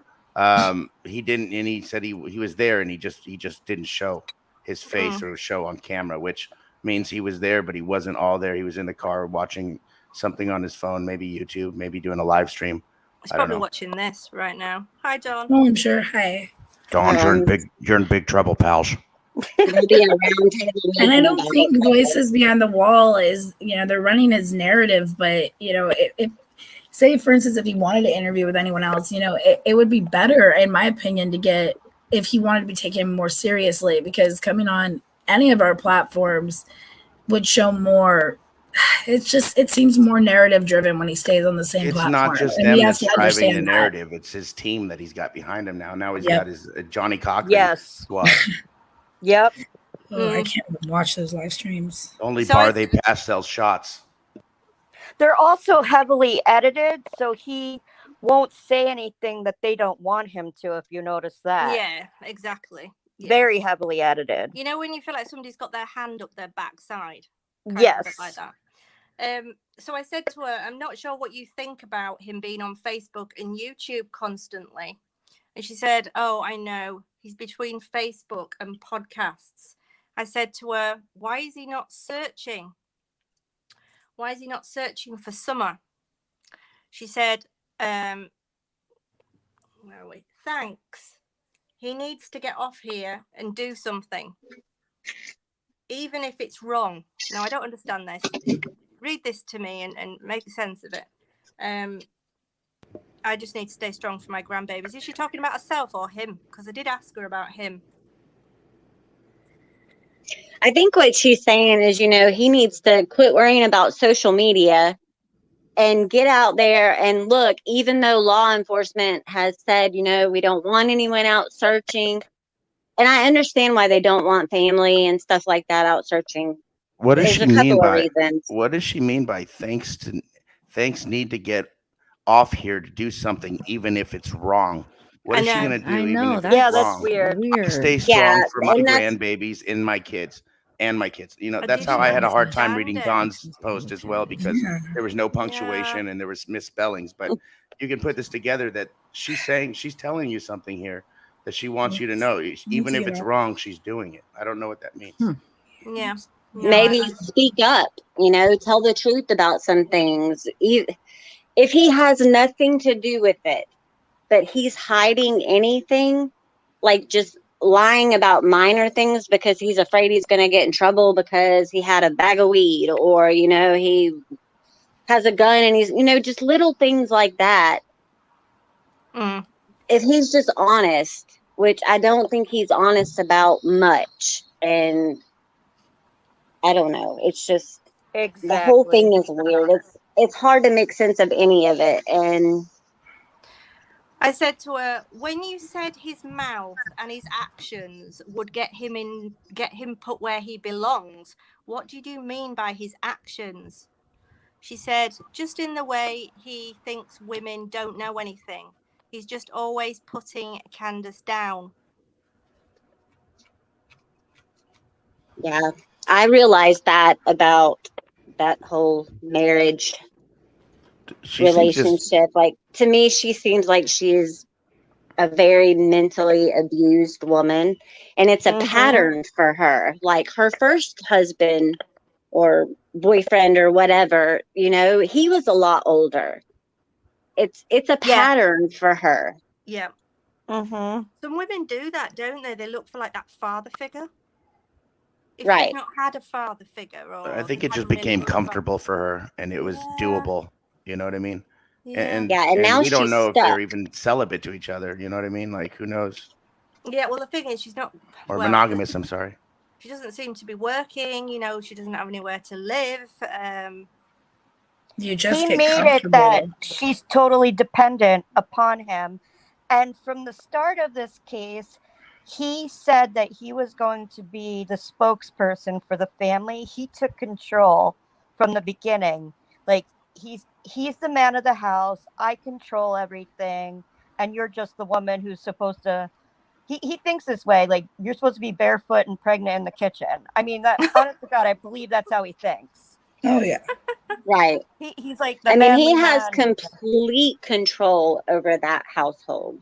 he didn't, and he said he was there and he just didn't show his face or show on camera, which means he was there, but he wasn't all there. He was in the car watching something on his phone, maybe YouTube, maybe doing a live stream. He's probably watching this right now. Hi, Dawn. Oh, I'm sure. Hi. Dawn, you're in big trouble, pals. And I don't think Voices Behind the Wall is, they're running his narrative, but if say, for instance, if he wanted to interview with anyone else, it would be better, in my opinion, to get, if he wanted to be taken more seriously, because coming on any of our platforms would show more. It seems more narrative driven when he stays on the same platform. It's not just them that's driving the narrative. It's his team that he's got behind him now. Now he's got his Johnny Cochran squad. Yep. Oh, I can't even watch those live streams. Only bar they pass sells shots. They're also heavily edited, so he won't say anything that they don't want him to, if you notice that. Yeah, exactly. Yeah. Very heavily edited. You know when you feel like somebody's got their hand up their backside? Yes. Like that. So I said to her, I'm not sure what you think about him being on Facebook and YouTube constantly. And she said, oh, I know. He's between Facebook and podcasts. I said to her, why is he not searching? Why is he not searching for Summer? She said, where are we? Thanks. He needs to get off here and do something. Even if it's wrong. Now, I don't understand this. Read this to me and make sense of it. I just need to stay strong for my grandbabies. Is she talking about herself or him? Because I did ask her about him. I think what she's saying is, he needs to quit worrying about social media and get out there and look, even though law enforcement has said, we don't want anyone out searching. And I understand why they don't want family and stuff like that out searching. What does she mean by what does she mean by thanks need to get off here to do something even if it's wrong? What is she gonna do even if it's wrong? That's weird. Stay strong for my grandbabies and my kids. That's how I had a hard time reading Dawn's post as well, because there was no punctuation and there was misspellings. But you can put this together that she's telling you something here that she wants you to know. Even if it's wrong, she's doing it. I don't know what that means. Yeah. Maybe speak up, tell the truth about some things. If he has nothing to do with it, but he's hiding anything, like just lying about minor things because he's afraid he's going to get in trouble because he had a bag of weed, or, he has a gun and he's, just little things like that. If he's just honest, which I don't think he's honest about much, and I don't know. It's just, Exactly. The whole thing is weird. It's hard to make sense of any of it. And I said to her, when you said his mouth and his actions would get him put where he belongs, what did you mean by his actions? She said, just in the way he thinks women don't know anything. He's just always putting Candace down. yeah, I realized that about that whole marriage relationship. Like, to me, she seems like she's a very mentally abused woman, and it's a pattern for her. Like, her first husband or boyfriend or whatever, he was a lot older. It's a pattern for her. Yeah. Some women do that, don't they? They look for like that father figure. If they've not had a father figure, or I think it just became comfortable for her, and it was doable. You know what I mean? And now we don't know stuck. if they're even celibate to each other. You know what I mean? Like, who knows? Yeah. Well, the thing is, she's not monogamous. I'm sorry. She doesn't seem to be working. She doesn't have anywhere to live. You just he made it that she's totally dependent upon him, and from the start of this case, he said that he was going to be the spokesperson for the family. He took control from the beginning. Like, he's the man of the house. I control everything, and you're just the woman who's supposed to. He thinks this way. Like, you're supposed to be barefoot and pregnant in the kitchen. I mean, that honest to God, I believe that's how he thinks. Oh yeah, right. He's like. He has complete control over that household.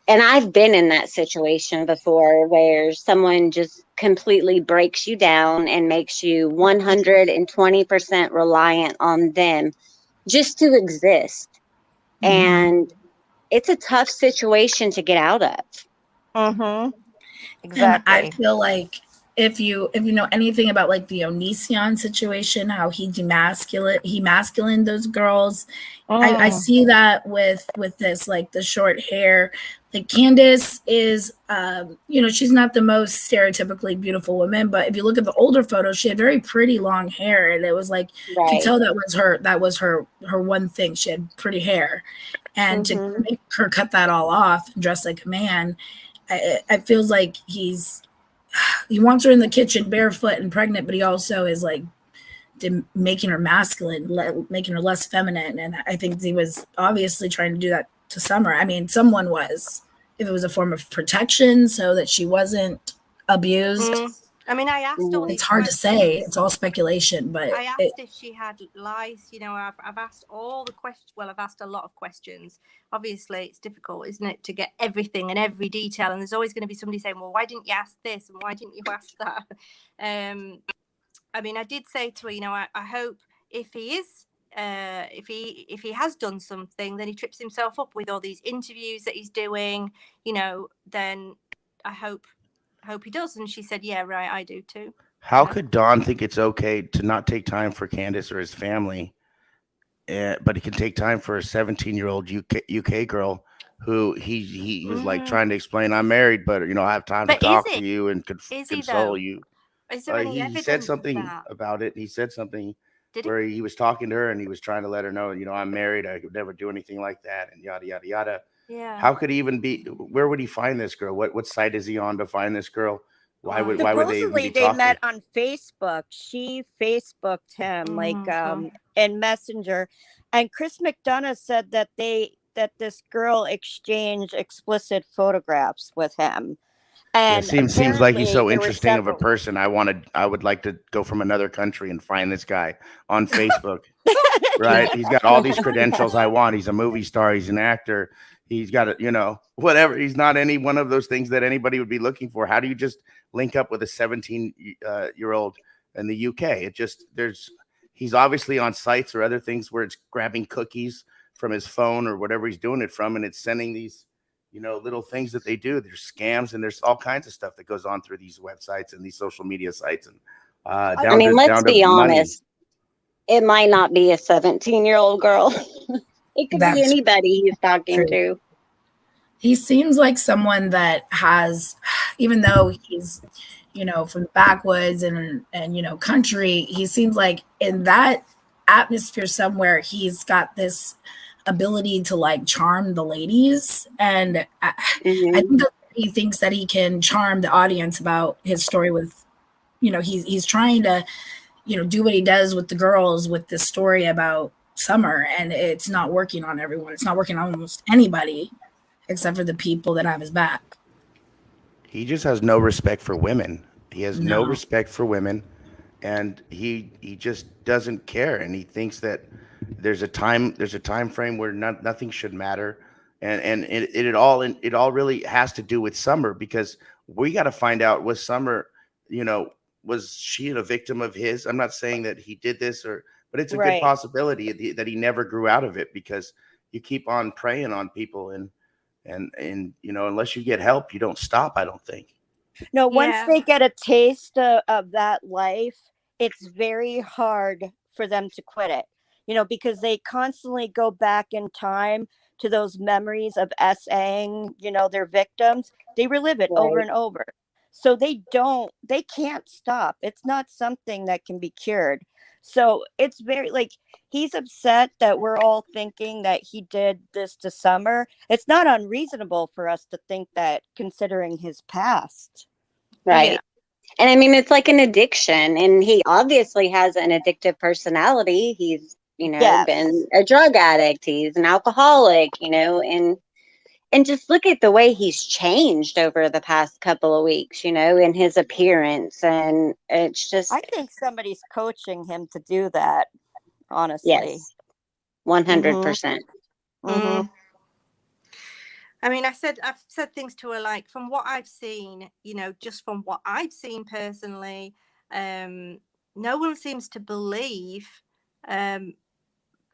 And I've been in that situation before where someone just completely breaks you down and makes you 120% reliant on them just to exist. And it's a tough situation to get out of. Exactly. And I feel like if you know anything about like the Onision situation, how he masculined those girls, I see that with this, like the short hair. Like, Candace is, she's not the most stereotypically beautiful woman, but if you look at the older photos, she had very pretty long hair, and it was like you could tell that was her one thing. She had pretty hair, and to make her cut that all off and dress like a man, it feels like he wants her in the kitchen barefoot and pregnant, but he also is like making her masculine, making her less feminine. And I think he was obviously trying to do that to Summer. I mean, someone was, if it was a form of protection so that she wasn't abused. I mean, I asked all these it's hard questions. To say. It's all speculation, but I asked if she had lice. I've asked all the questions. Well, I've asked a lot of questions. Obviously, it's difficult, isn't it, to get everything and every detail. And there's always going to be somebody saying, well, why didn't you ask this? And why didn't you ask that? I mean, I did say to her, I hope if he is, if he has done something, then he trips himself up with all these interviews that he's doing, then I hope he does. And she said, yeah, right, I do too. How could Don think it's okay to not take time for Candace or his family, but he can take time for a 17-year-old UK girl who he was like trying to explain, I'm married, but I have time to talk to you and console you. Is there any evidence? He said something about it. He said something where he was talking to her and he was trying to let her know, I'm married. I could never do anything like that, and yada yada yada. Yeah. How could he even be? Where would he find this girl? What site is he on to find this girl? Why would they even be talking? They met on Facebook. She Facebooked him in Messenger, and Chris McDonough said that this girl exchanged explicit photographs with him. And it seems like he's so interesting of a person. I would like to go from another country and find this guy on Facebook. Right? He's got all these credentials I want. He's a movie star. He's an actor. He's got whatever. He's not any one of those things that anybody would be looking for. How do you just link up with a 17-year-old in the UK? He's obviously on sites or other things where it's grabbing cookies from his phone or whatever he's doing it from, and it's sending these, little things that they do. There's scams and there's all kinds of stuff that goes on through these websites and these social media sites. And let's be honest. It might not be a 17-year-old girl. It could be anybody he's talking to. He seems like someone that has, even though he's from the backwoods and country. He seems like in that atmosphere somewhere, he's got this ability to like charm the ladies, and I think that he thinks that he can charm the audience about his story with, he's trying to, do what he does with the girls with this story about Summer, and it's not working on everyone. It's not working on almost anybody except for the people that have his back. He just has no respect for women. He has no respect for women, and he just doesn't care, and he thinks that there's a time frame where nothing should matter, and it all really has to do with Summer, because we got to find out, was Summer, was she a victim of his? I'm not saying that he did this, but it's a good possibility that he never grew out of it, because you keep on preying on people, and unless you get help, you don't stop, I don't think. No, once they get a taste of that life, it's very hard for them to quit it, because they constantly go back in time to those memories of SAing, their victims. They relive it over and over. So they can't stop. It's not something that can be cured. So it's very he's upset that we're all thinking that he did this to Summer. It's not unreasonable for us to think that, considering his past. Right. Yeah. And I mean, it's like an addiction, and he obviously has an addictive personality. He's, been a drug addict. He's an alcoholic, and just look at the way he's changed over the past couple of weeks, in his appearance. And it's just, I think somebody's coaching him to do that, honestly. Yes, 100%. Mm-hmm. I mean, I've said things to her like, from what I've seen, just from what I've seen personally, no one seems to believe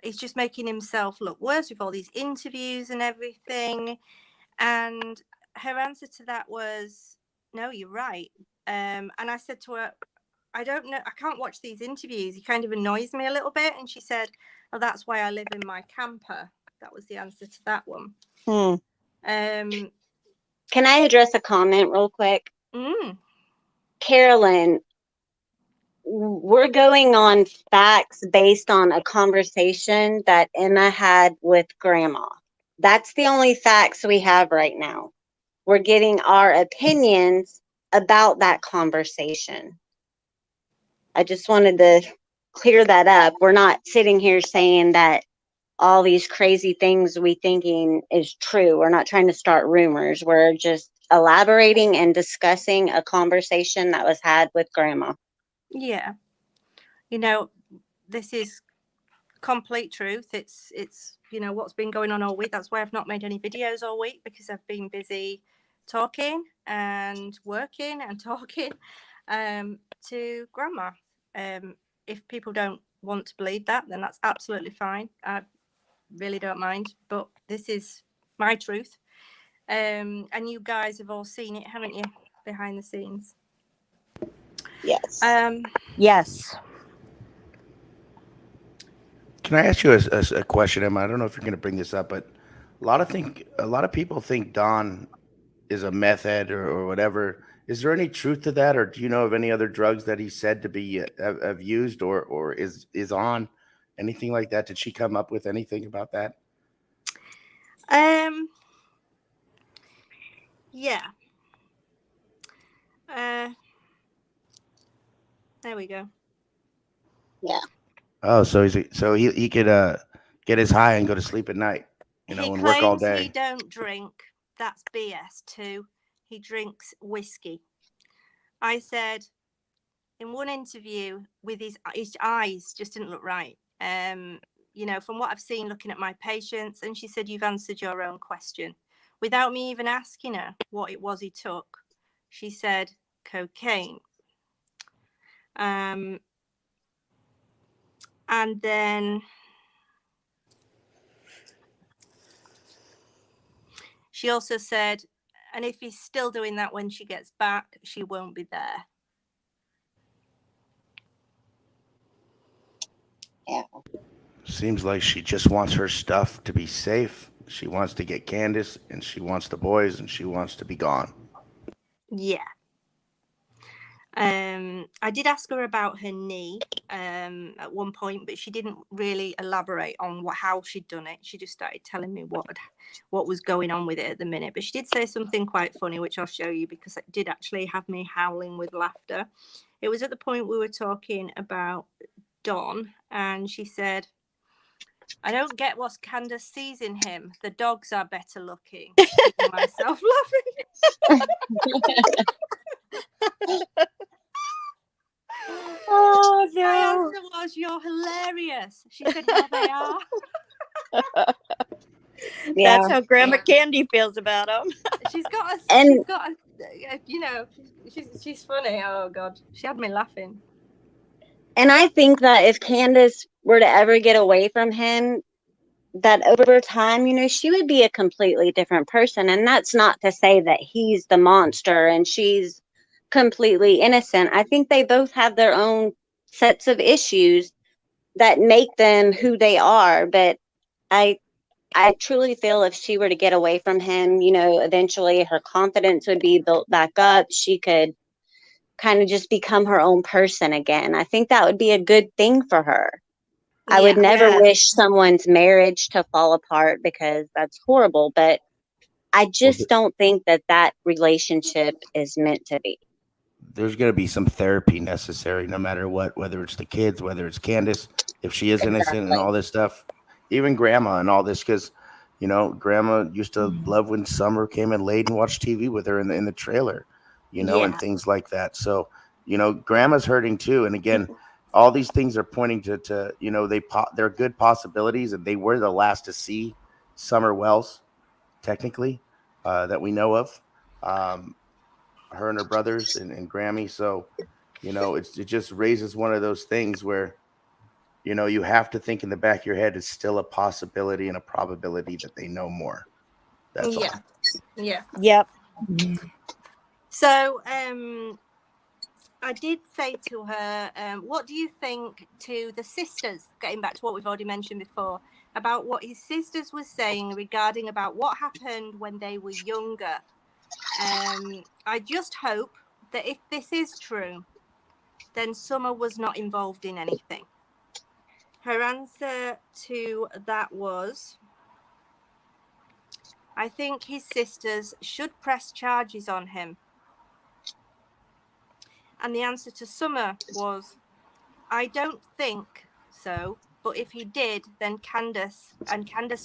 he's just making himself look worse with all these interviews and everything. And her answer to that was, no, you're right. And I said to her, I don't know, I can't watch these interviews. He kind of annoys me a little bit. And she said, oh, that's why I live in my camper. That was the answer to that one. Can I address a comment real quick? Carolyn, we're going on facts based on a conversation that Emma had with Grandma. That's the only facts we have right now. We're getting our opinions about that conversation. I just wanted to clear that up. We're not sitting here saying that all these crazy things we thinking is true. We're not trying to start rumors. We're just elaborating and discussing a conversation that was had with Grandma. Yeah. This is complete truth. It's what's been going on all week. That's why I've not made any videos all week, because I've been busy talking and working and talking to Grandma. If people don't want to believe that, then that's absolutely fine. I really don't mind, but this is my truth. And you guys have all seen it, haven't you, behind the scenes? Yes. Yes. Can I ask you a question, Emma? I don't know if you're going to bring this up, but a lot of people think Don is a meth head or whatever. Is there any truth to that, or do you know of any other drugs that he's said to be have used or is on? Anything like that? Did she come up with anything about that? Yeah. There we go. Yeah. Oh, so he could get his high and go to sleep at night, and work all day. He don't drink. That's BS too. He drinks whiskey. I said in one interview, with his eyes just didn't look right. From what I've seen looking at my patients, and she said, you've answered your own question without me even asking her what it was he took. She said cocaine. And then she also said, and if he's still doing that when she gets back, she won't be there. Yeah. Seems like she just wants her stuff to be safe. She wants to get Candace, and she wants the boys, and she wants to be gone. Yeah. I did ask her about her knee at one point, but she didn't really elaborate on how she'd done it. She just started telling me what was going on with it at the minute. But she did say something quite funny, which I'll show you, because it did actually have me howling with laughter. It was at the point we were talking about Don, and she said, "I don't get what Candace sees in him. The dogs are better looking." Myself laughing. Oh no! My answer was, "You're hilarious." She said, "Well, they are." Yeah. That's how Grandma Candy feels about him. She's got you know, she's funny. Oh God, she had me laughing. And I think that if Candace were to ever get away from him, that over time, you know, she would be a completely different person. And that's not to say that he's the monster and she's completely innocent. I think they both have their own sets of issues that make them who they are. But I truly feel if she were to get away from him, you know, eventually her confidence would be built back up. She could kind of just become her own person again. I think that would be a good thing for her. I would never wish someone's marriage to fall apart because that's horrible, but I just don't think that relationship is meant to be. There's going to be some therapy necessary no matter what, whether it's the kids, whether it's Candace, if she is innocent and all this stuff, even Grandma and all this, because, you know, Grandma used to love when Summer came and laid and watched TV with her in the trailer, you know, and things like that. So, you know, Grandma's hurting too. And again, all these things are pointing to you know, they're good possibilities, and they were the last to see Summer Wells, technically, that we know of. Her and her brothers and Grammy. So, you know, it just raises one of those things where, you know, you have to think in the back of your head, it's still a possibility and a probability that they know more. That's all. Yeah. Yep. So, I did say to her, what do you think to the sisters, getting back to what we've already mentioned before, about what his sisters were saying regarding about what happened when they were younger? I just hope that if this is true, then Summer was not involved in anything. Her answer to that was, "I think his sisters should press charges on him." And the answer to Summer was, "I don't think so, but if he did, then Candace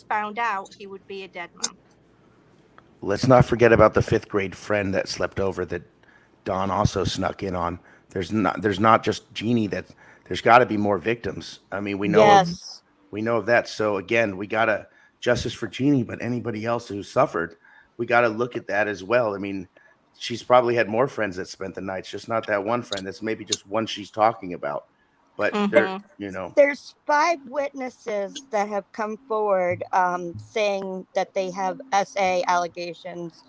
found out, he would be a dead man." Let's not forget about the 5th grade friend that slept over that Don also snuck in on. There's not just Jeannie. There's got to be more victims. I mean, we know of that. So again, we gotta justice for Jeannie, but anybody else who suffered, we gotta look at that as well. I mean, she's probably had more friends that spent the nights, just not that one friend. That's maybe just one she's talking about. But you know, there's 5 witnesses that have come forward saying that they have SA allegations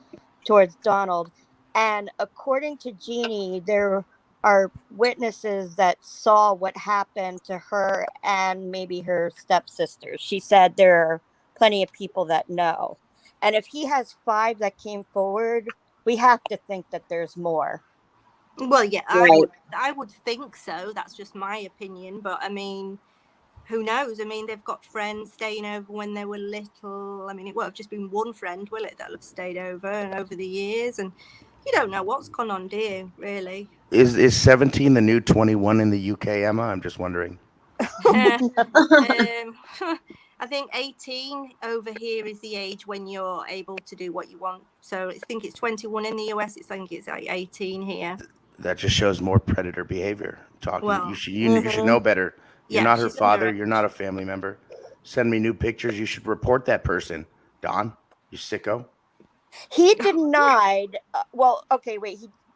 towards Donald. And according to Jeannie, there are witnesses that saw what happened to her and maybe her stepsisters. She said there are plenty of people that know. And if he has 5 that came forward, we have to think that there's more. Well, yeah, I would think so. That's just my opinion. But I mean, who knows? I mean, they've got friends staying over when they were little. I mean, it won't have just been one friend, will it, that'll have stayed over and over the years? And you don't know what's gone on, do you, really? Is 17 the new 21 in the UK, Emma? I'm just wondering. I think 18 over here is the age when you're able to do what you want. So I think it's 21 in the US. I think it's like 18 here. That just shows more predator behavior. You should know better. You're not her father. You're not a family member. Send me new pictures. You should report that person. Don, you sicko. He denied.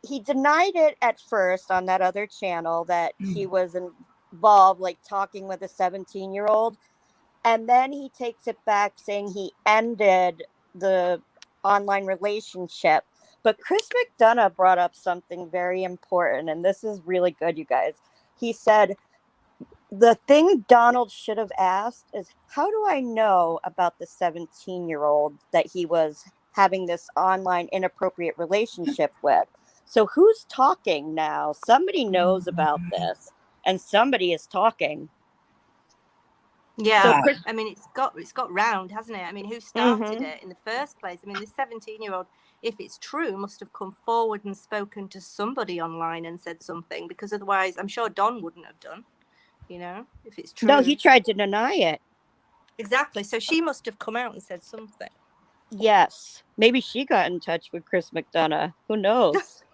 He denied it at first on that other channel that he was involved, like talking with a 17-year-old. And then he takes it back saying he ended the online relationship. But Chris McDonough brought up something very important, and this is really good, you guys. He said, the thing Donald should have asked is, how do I know about the 17-year-old that he was having this online inappropriate relationship with? So who's talking now? Somebody knows about this, and somebody is talking. Yeah, so I mean, it's got round, hasn't it? I mean, who started it in the first place? I mean, this 17-year-old, if it's true, must have come forward and spoken to somebody online and said something, because otherwise, I'm sure Don wouldn't have done. You know, if it's true. No, he tried to deny it. Exactly. So she must have come out and said something. Yes, maybe she got in touch with Chris McDonough. Who knows?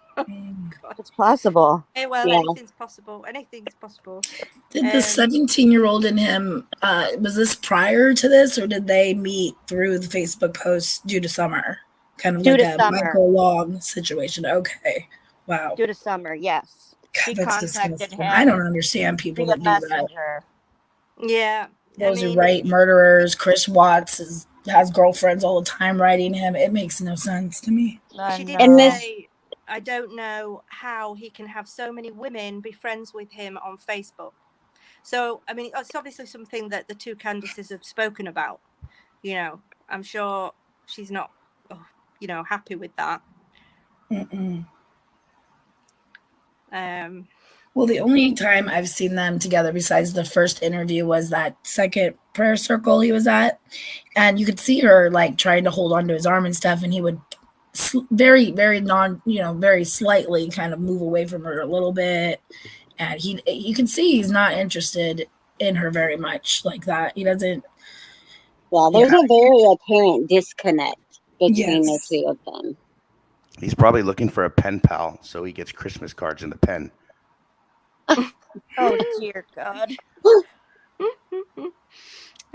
It's possible. Hey, well, anything's possible. Anything's possible. Did the 17-year-old and him, was this prior to this, or did they meet through the Facebook post due to summer? Kind of like a Michael Long situation. Okay. Wow. Due to summer, yes. She contacted him. I don't understand people that do that. Yeah. Those are murderers. Chris Watts has girlfriends all the time writing him. It makes no sense to me. She did say, I don't know how he can have so many women be friends with him on Facebook. So, I mean, it's obviously something that the two Candaces have spoken about. You know, I'm sure she's not, happy with that. Well, the only time I've seen them together besides the first interview was that second prayer circle he was at. And you could see her like trying to hold onto his arm and stuff. And he would very, very very slightly kind of move away from her a little bit. And you can see he's not interested in her very much like that. He doesn't. Well, there's a very apparent disconnect between the two of them. He's probably looking for a pen pal, so he gets Christmas cards in the pen. Oh dear God.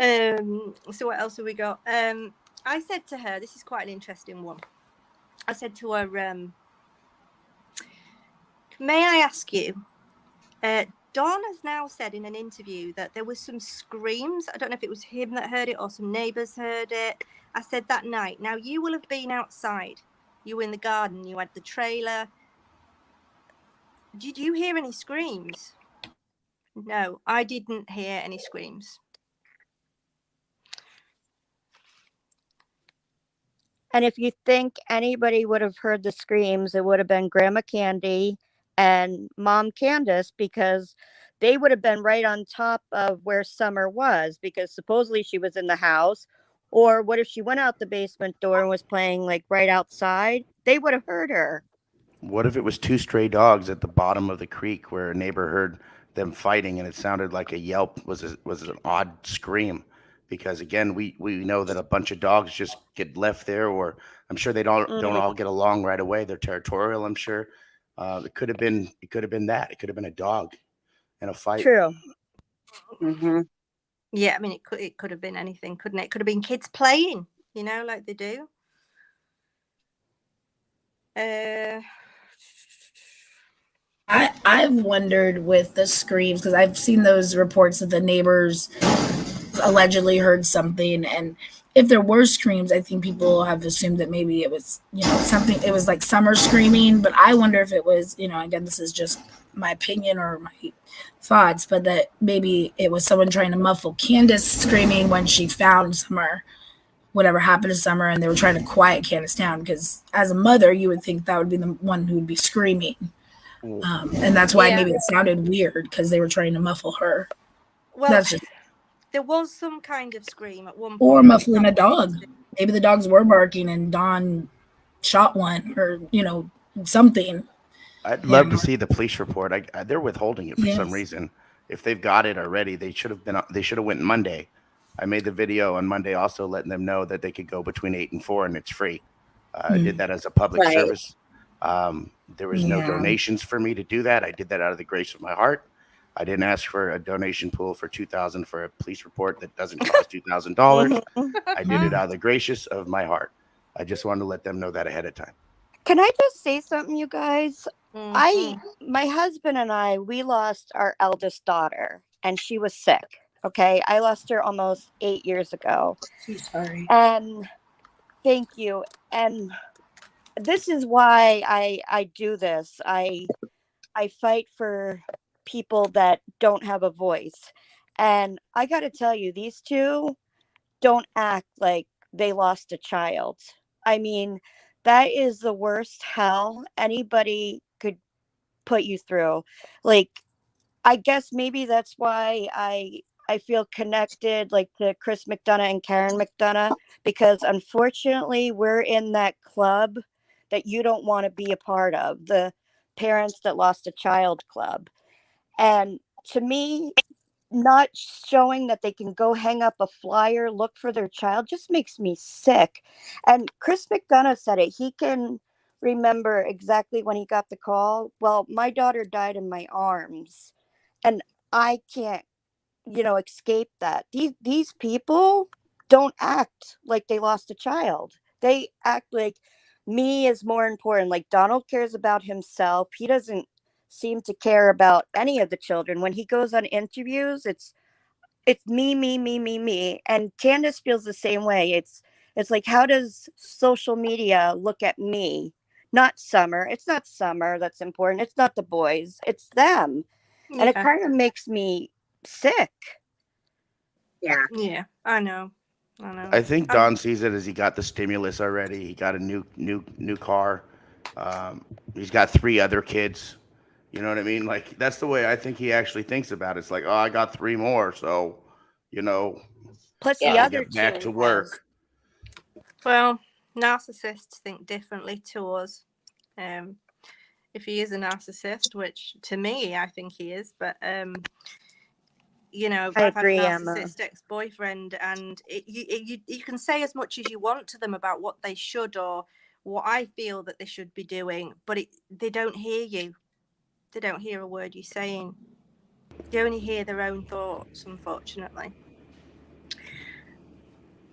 So what else have we got? I said to her, this is quite an interesting one. I said to her, may I ask you, Don has now said in an interview that there was some screams. I don't know if it was him that heard it or some neighbours heard it. I said that night. Now, you will have been outside. You were in the garden. You had the trailer. Did you hear any screams? No, I didn't hear any screams. And if you think anybody would have heard the screams, it would have been Grandma Candy and Mom Candace, because they would have been right on top of where Summer was, because supposedly she was in the house. Or what if she went out the basement door and was playing like right outside? They would have heard her. What if it was two stray dogs at the bottom of the creek where a neighbor heard them fighting and it sounded like a yelp was an odd scream? Because again, we know that a bunch of dogs just get left there, or I'm sure they don't all get along right away. They're territorial, I'm sure. It could have been that. It could have been a dog in a fight. True. Mm-hmm. Yeah, I mean, it could have been anything, couldn't it? It could have been kids playing, like they do. I've wondered with the screams, because I've seen those reports that the neighbors allegedly heard something, and if there were screams, I think people have assumed that maybe it was something, it was like Summer screaming. But I wonder if it was, again, this is just my opinion or my thoughts, but that maybe it was someone trying to muffle Candace screaming when she found Summer, whatever happened to Summer, and they were trying to quiet Candace down, because as a mother you would think that would be the one who would be screaming. And that's why maybe it sounded weird, because they were trying to muffle her. Well, there was some kind of scream at one point. Or muffling a dog. Maybe the dogs were barking and Don shot one, or, something. I'd love to see the police report. They're withholding it for some reason. If they've got it already, they should have went Monday. I made the video on Monday also letting them know that they could go between 8 and 4 and it's free. I did that as a public service. There was no donations for me to do that. I did that out of the grace of my heart. I didn't ask for a donation pool for $2,000 for a police report that doesn't cost $2,000. I did it out of the gracious of my heart. I just wanted to let them know that ahead of time. Can I just say something, you guys? My husband and I, we lost our eldest daughter, and she was sick. Okay, I lost her almost 8 years ago. So sorry. And thank you. And this is why I do this. I fight for people that don't have a voice. And I got to tell you, these two don't act like they lost a child. I mean, That is the worst hell anybody could put you through. Like, I guess maybe that's why I feel connected, like, to Chris McDonough and Karen McDonough, because unfortunately we're in that club that you don't want to be a part of, the parents that lost a child club. And to me, not showing that they can go hang up a flyer, look for their child, just makes me sick. And Chris McDonough said it. He can remember exactly when he got the call. Well, my daughter died in my arms, and I can't, escape that. These people don't act like they lost a child. They act like me is more important. Like, Donald cares about himself. He doesn't seem to care about any of the children. When he goes on interviews, it's me, me, me, me, me. And Candace feels the same way. It's like, how does social media look at me? Not Summer. It's not Summer that's important. It's not the boys. It's them. Yeah. And it kind of makes me sick. Yeah, I know. I think Don sees it as he got the stimulus already. He got a new car. He's got 3 other kids. You know what I mean? Like, that's the way I think he actually thinks about it. It's like, oh, I got 3 more, so Plus the other get back to work. Well, narcissists think differently to us. If he is a narcissist, which to me I think he is, but I've agree, had a narcissist ex-boyfriend, and you can say as much as you want to them about what they should or what I feel that they should be doing, but they don't hear you. They don't hear a word you're saying. They only hear their own thoughts, unfortunately.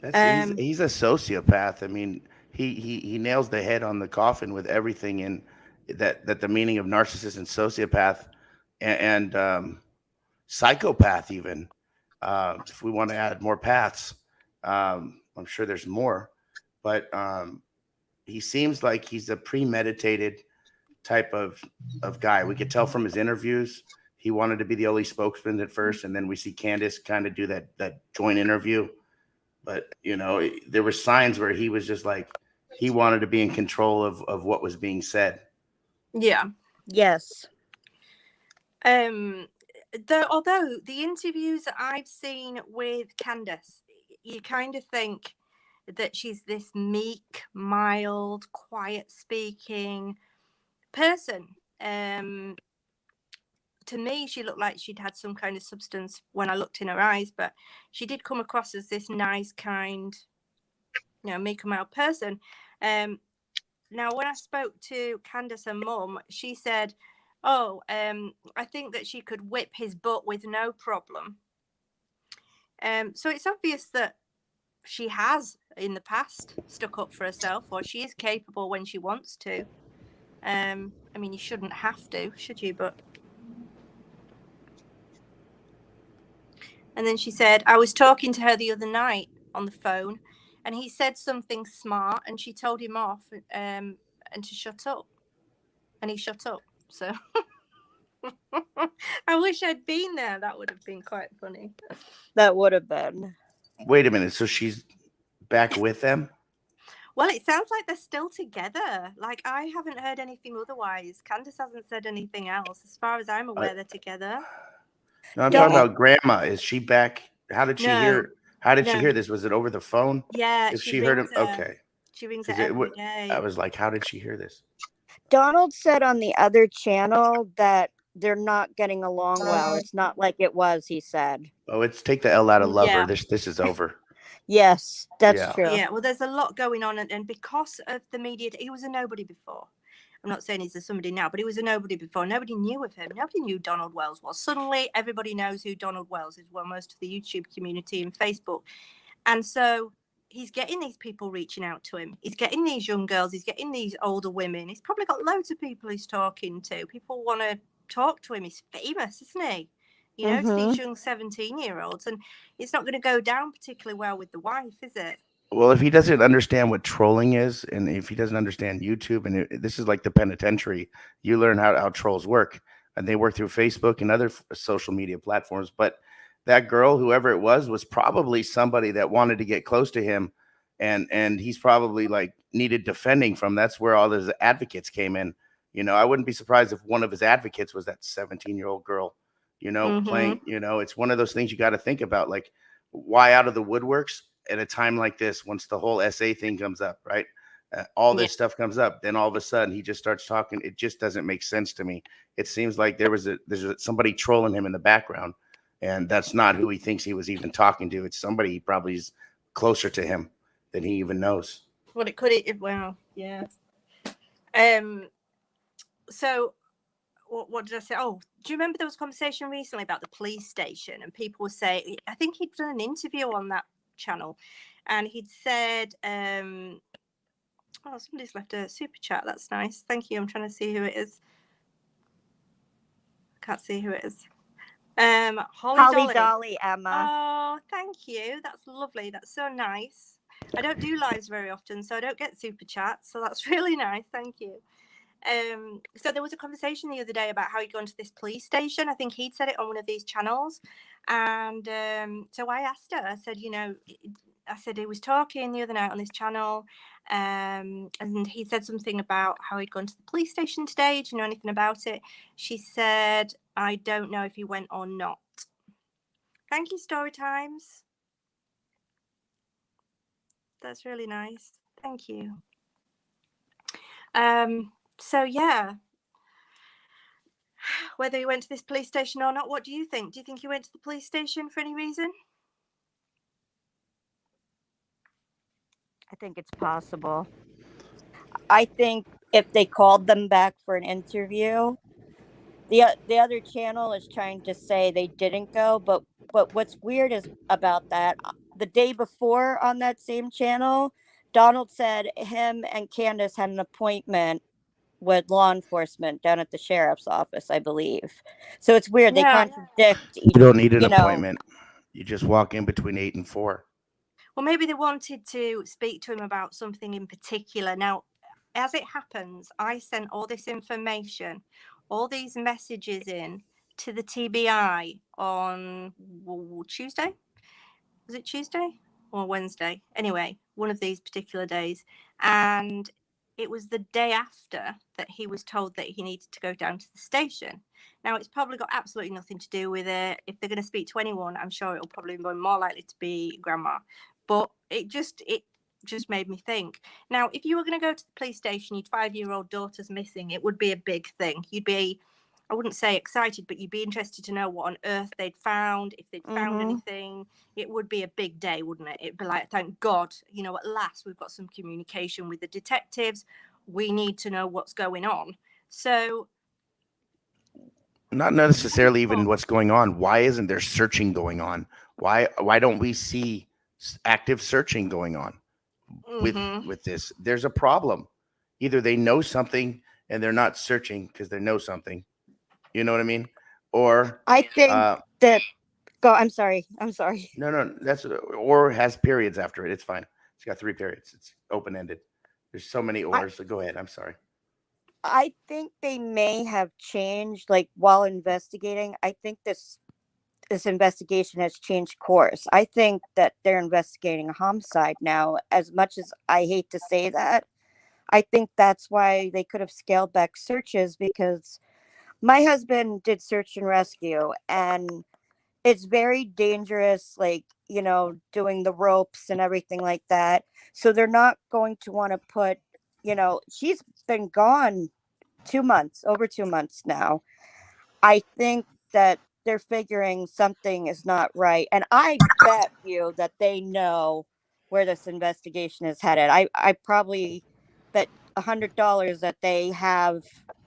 He's a sociopath. I mean, he nails the head on the coffin with everything in that the meaning of narcissist and sociopath and psychopath even. If we want to add more paths, I'm sure there's more, but he seems like he's a premeditated type of guy. We could tell from his interviews he wanted to be the only spokesman at first, and then we see Candace kind of do that joint interview. But there were signs where he was just like he wanted to be in control of what was being said. Yeah. Yes. Although the interviews that I've seen with Candace, you kind of think that she's this meek, mild, quiet-speaking person. To me, she looked like she'd had some kind of substance when I looked in her eyes, but she did come across as this nice, kind, meek and mild person. Now, when I spoke to Candace and Mum, she said, I think that she could whip his butt with no problem. So it's obvious that she has, in the past, stuck up for herself, or she is capable when she wants to. I mean, you shouldn't have to, should you? But. And then she said, I was talking to her the other night on the phone, and he said something smart, and she told him off and to shut up. And he shut up. So I wish I'd been there. That would have been quite funny. That would have been. Wait a minute. So she's back with them? Well, it sounds like they're still together. Like, I haven't heard anything otherwise. Candace hasn't said anything else. As far as I'm aware, they're together. No, I'm talking about Grandma. Is she back? How did she hear? How did she hear this? Was it over the phone? Yeah. If she heard him, okay. She rings her every day. I was like, how did she hear this? Donald said on the other channel that they're not getting along well. It's not like it was, he said. Oh, it's take the L out of lover. Yeah. This is over. Yes, that's true. Yeah, well, there's a lot going on, and because of the media, he was a nobody before. I'm not saying he's a somebody now, but he was a nobody before. Nobody knew of him. Nobody knew who Donald Wells was. Suddenly, everybody knows who Donald Wells is. Well, most of the YouTube community and Facebook. And so he's getting these people reaching out to him. He's getting these young girls. He's getting these older women. He's probably got loads of people he's talking to. People want to talk to him. He's famous, isn't he? To these young 17-year-olds. And it's not going to go down particularly well with the wife, is it? Well, if he doesn't understand what trolling is, and if he doesn't understand YouTube, and this is like the penitentiary, you learn how trolls work, and they work through Facebook and other social media platforms. But that girl, whoever it was probably somebody that wanted to get close to him and he's probably like needed defending from. That's where all his advocates came in. I wouldn't be surprised if one of his advocates was that 17-year-old girl, playing. It's one of those things you got to think about, like why out of the woodworks at a time like this, once the whole SA thing comes up, right? All this stuff comes up, then all of a sudden he just starts talking. It just doesn't make sense to me. It seems like there's somebody trolling him in the background, and that's not who he thinks he was even talking to. It's somebody probably is closer to him than he even knows. Well, it could. Well, yeah. So what did I say? Oh, do you remember there was a conversation recently about the police station, and people were saying, I think he'd done an interview on that channel, and he'd said, oh, somebody's left a super chat. That's nice. Thank you. I'm trying to see who it is. I can't see who it is. Holly Dolly, Emma. Oh, thank you. That's lovely. That's so nice. I don't do lives very often, so I don't get super chats. So that's really nice. Thank you. So there was a conversation the other day about how he'd gone to this police station. I think he'd said it on one of these channels. And so I asked her, I said, he was talking the other night on this channel, and he said something about how he'd gone to the police station today. Do you know anything about it? She said, I don't know if he went or not. Thank you, Story Times. That's really nice. Thank you. So yeah, whether he went to this police station or not, what do you think? Do you think he went to the police station for any reason? I think it's possible. I think if they called them back for an interview, the other channel is trying to say they didn't go, but what's weird is about that, the day before on that same channel, Donald said him and Candace had an appointment with law enforcement down at the sheriff's office, I believe. So it's weird. They contradict. You don't need an appointment. You just walk in between 8 and 4. Well, maybe they wanted to speak to him about something in particular. Now, as it happens, I sent all this information, all these messages in to the TBI on Tuesday. Was it Tuesday or Wednesday? Anyway, one of these particular days. And it was the day after that he was told that he needed to go down to the station. Now, it's probably got absolutely nothing to do with it. If they're going to speak to anyone, I'm sure it'll probably be more likely to be Grandma. But it just made me think. Now, if you were going to go to the police station, your 5-year-old daughter's missing, it would be a big thing. You'd be, I wouldn't say excited, but you'd be interested to know what on earth they'd found, if they'd found anything. It would be a big day, wouldn't it? It'd be like, thank God, at last we've got some communication with the detectives. We need to know what's going on. So, not necessarily even what's going on. Why isn't there searching going on? Why don't we see active searching going on with this? There's a problem. Either they know something and they're not searching because they know something. You know what I mean? Or I think that. Go. I'm sorry. No. That's or has periods after it. It's fine. It's got 3 periods. It's open ended. There's so many ors. So go ahead. I'm sorry. I think they may have changed, like while investigating. I think this investigation has changed course. I think that they're investigating a homicide now. As much as I hate to say that, I think that's why they could have scaled back searches, because my husband did search and rescue, and it's very dangerous, like, doing the ropes and everything like that. So they're not going to want to put, she's been gone 2 months, over 2 months now. I think that they're figuring something is not right. And I bet you that they know where this investigation is headed. I probably bet $100 that they have,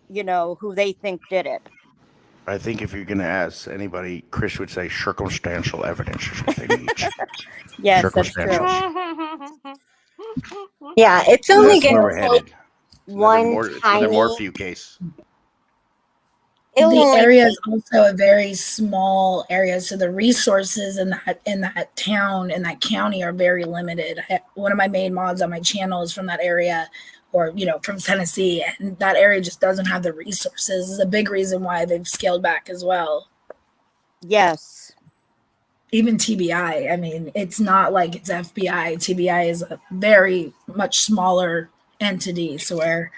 who they think did it. I think if you're going to ask anybody, Chris would say circumstantial evidence is what they need. Yes, that's true. Yeah, it's only going to take one tiny Morphew case. The area is also a very small area, so the resources in that town, in that county, are very limited. One of my main mods on my channel is from that area, or from Tennessee, and that area just doesn't have the resources. This is a big reason why they've scaled back as well. Yes. even TBI. I mean, it's not like it's FBI. TBI is a very much smaller entity, so where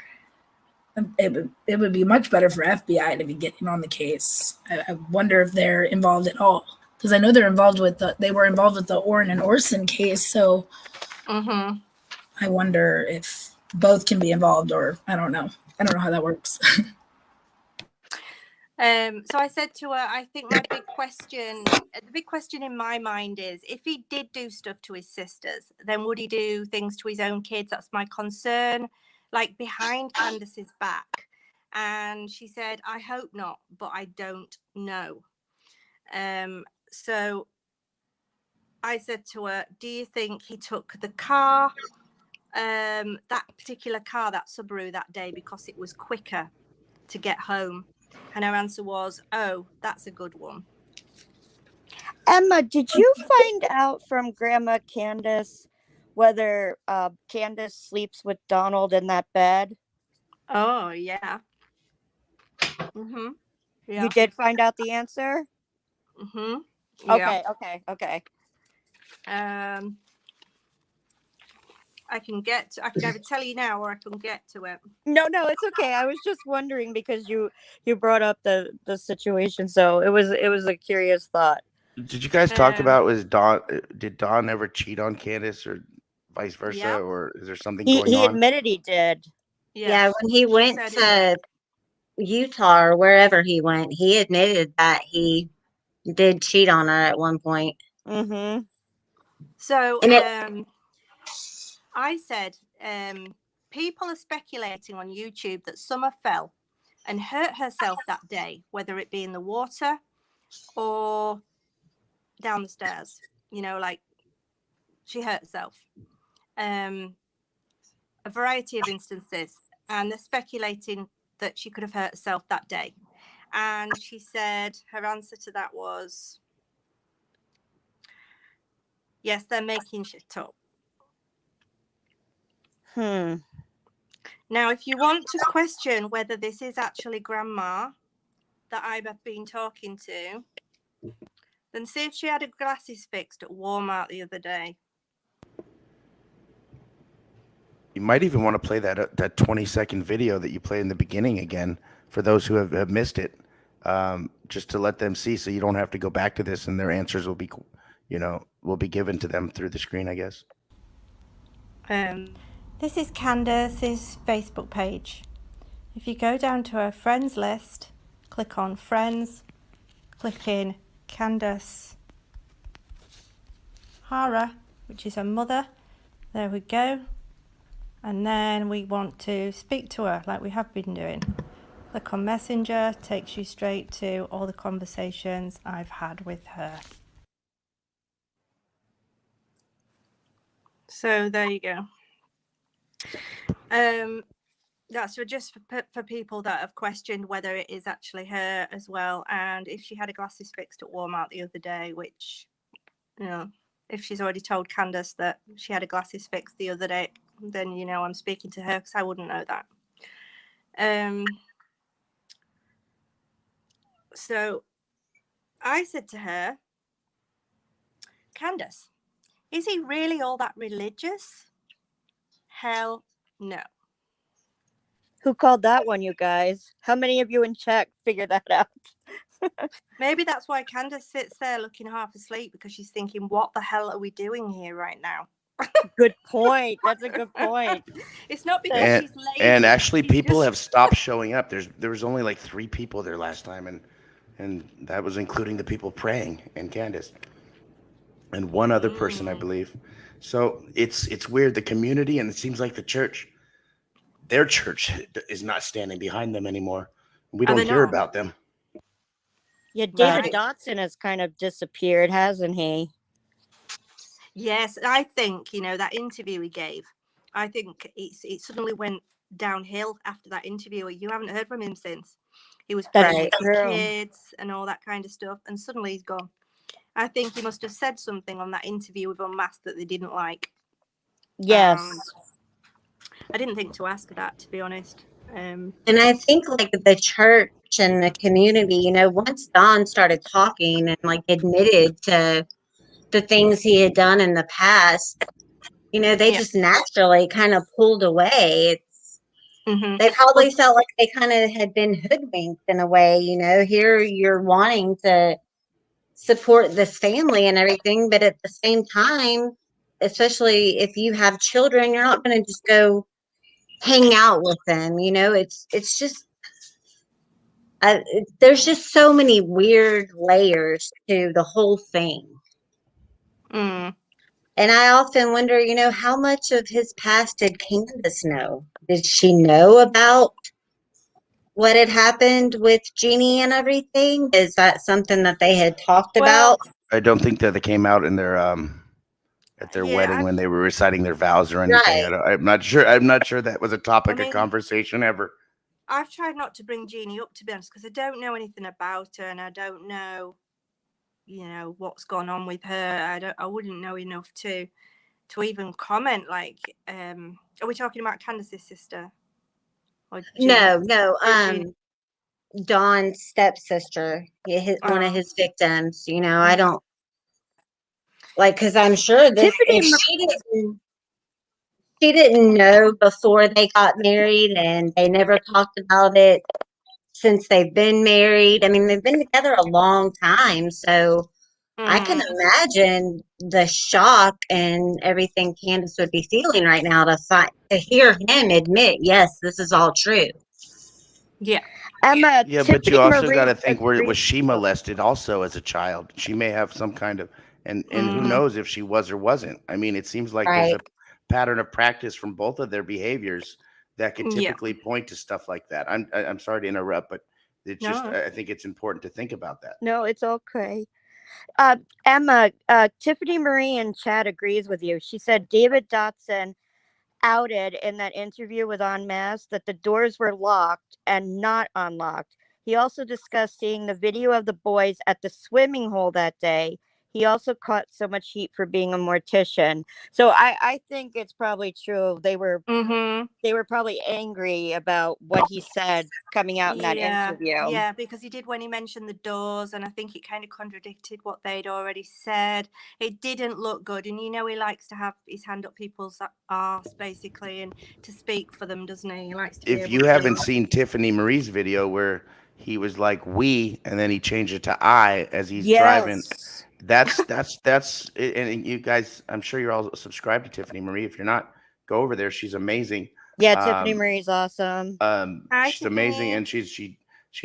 it would be much better for FBI to be getting on the case. I wonder if they're involved at all, because I know they were involved with the Orrin and Orson case. So I wonder if both can be involved, or I don't know. I don't know how that works. So I said to her, I think the big question in my mind is, if he did do stuff to his sisters, then would he do things to his own kids? That's my concern, like behind Candace's back. And she said, I hope not, but I don't know. So I said to her, do you think he took the car, that particular car, that Subaru, that day because it was quicker to get home? And her answer was, oh, that's a good one. Emma, did you find out from Grandma Candace whether Candace sleeps with Donald in that bed? Oh, yeah. Yeah. You did find out the answer? Yeah. Okay. I can either tell you now or I can get to it. No, it's okay. I was just wondering because you brought up the situation, so it was a curious thought. Did you guys talk about did Don ever cheat on Candace or vice versa, or is there something going on? He admitted he did. Yeah, when he went to Utah or wherever he went, he admitted that he did cheat on her at one point. So I said, people are speculating on YouTube that Summer fell and hurt herself that day, whether it be in the water or down the stairs, like she hurt herself. A variety of instances, and they're speculating that she could have hurt herself that day. And she said her answer to that was, yes, they're making shit up. Now, if you want to question whether this is actually Grandma that I've been talking to, then see if she had her glasses fixed at Walmart the other day. You might even want to play that 20-second video that you played in the beginning again for those who have missed it, just to let them see, so you don't have to go back to this, and their answers will be, will be given to them through the screen, I guess. This is Candace's Facebook page. If you go down to her friends list, click on friends, click in Candace Hara, which is her mother. There we go. And then we want to speak to her like we have been doing. Click on Messenger, takes you straight to all the conversations I've had with her. So there you go. That's for people that have questioned whether it is actually her as well, and if she had her glasses fixed at Walmart the other day, which, if she's already told Candace that she had her glasses fixed the other day, then I'm speaking to her, because I wouldn't know that. So I said to her, Candace, is he really all that religious? Hell no. Who called that one, you guys? How many of you in chat figured that out? Maybe that's why Candace sits there looking half asleep, because she's thinking, what the hell are we doing here right now? Good point. That's a good point. It's not because she's lazy. And actually, people have stopped showing up. There was only like 3 people there last time, and that was including the people praying and Candace and one other person, I believe. So it's weird. The community, and it seems like their church is not standing behind them anymore. We don't hear about them. Yeah, David Dotson has kind of disappeared, hasn't he? Yes, I think, that interview he gave, I think it suddenly went downhill after that interview. You haven't heard from him since. He was praying for kids and all that kind of stuff, and suddenly he's gone. I think he must have said something on that interview with Unmasked that they didn't like. Yes. I didn't think to ask that, to be honest. And I think like the church and the community, once Don started talking and like admitted to the things he had done in the past, you know, they just naturally kind of pulled away. They probably felt like they kind of had been hoodwinked in a way, you know. Here you're wanting to support this family and everything, but at the same time, especially if you have children, you're not going to just go hang out with them, you know. It's just there's just so many weird layers to the whole thing. And I often wonder, you know, how much of his past did Candace know? Did she know about what had happened with Jeannie and everything? Is that something that they had talked about? I don't think that they came out in their at their wedding when they were reciting their vows or anything. Right. I'm not sure. I'm not sure that was a topic of conversation ever. I've tried not to bring Jeannie up, to be honest, because I don't know anything about her, and I don't know, you know, what's gone on with her. I wouldn't know enough to even comment. Like, are we talking about Candace's sister? Or No, Dawn's stepsister, one of his victims. You know, I don't like, because I'm sure that she didn't know before they got married, and they never talked about it since they've been married. I mean, they've been together a long time, so I can imagine the shock and everything Candace would be feeling right now to hear him admit, yes, this is all true. Yeah. Emma, yeah, but you also got to think, was she molested also as a child? She may have some kind of, and who knows if she was or wasn't. I mean, it seems like there's a pattern of practice from both of their behaviors that could typically point to stuff like that. I'm sorry to interrupt, but it's just I think it's important to think about that. No, it's okay. Emma, Tiffany Marie in chat agrees with you. She said David Dotson outed in that interview with Unmasked that the doors were locked and not unlocked. He also discussed seeing the video of the boys at the swimming hole that day. He also caught so much heat for being a mortician. So I think it's probably true. They were probably angry about what he said coming out in that interview. Yeah, because he did when he mentioned the doors, and I think it kind of contradicted what they'd already said. It didn't look good, and you know he likes to have his hand up people's arse, basically, and to speak for them, doesn't he? He likes to. If you haven't seen Tiffany Marie's video where he was like "we" and then he changed it to "I" as he's driving. That's and you guys, I'm sure you're all subscribed to Tiffany Marie. If you're not, go over there. She's amazing. Yeah, Tiffany Marie's awesome. She's amazing, and she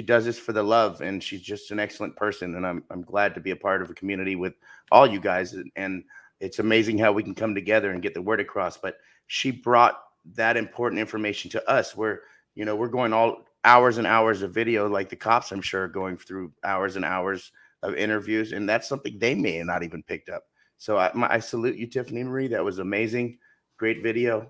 does this for the love, and she's just an excellent person. And I'm glad to be a part of a community with all you guys. And it's amazing how we can come together and get the word across. But she brought that important information to us, where we're going all hours and hours of video, like the cops, I'm sure, are going through hours and hours of interviews, and that's something they may have not even picked up. So I salute you, Tiffany Marie. That was amazing, great video.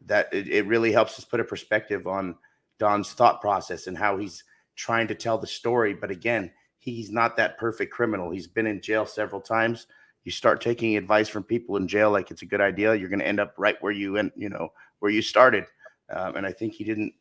That it really helps us put a perspective on Don's thought process and how he's trying to tell the story. But again, he's not that perfect criminal. He's been in jail several times. You start taking advice from people in jail like it's a good idea, you're going to end up right where where you started. And I think he didn't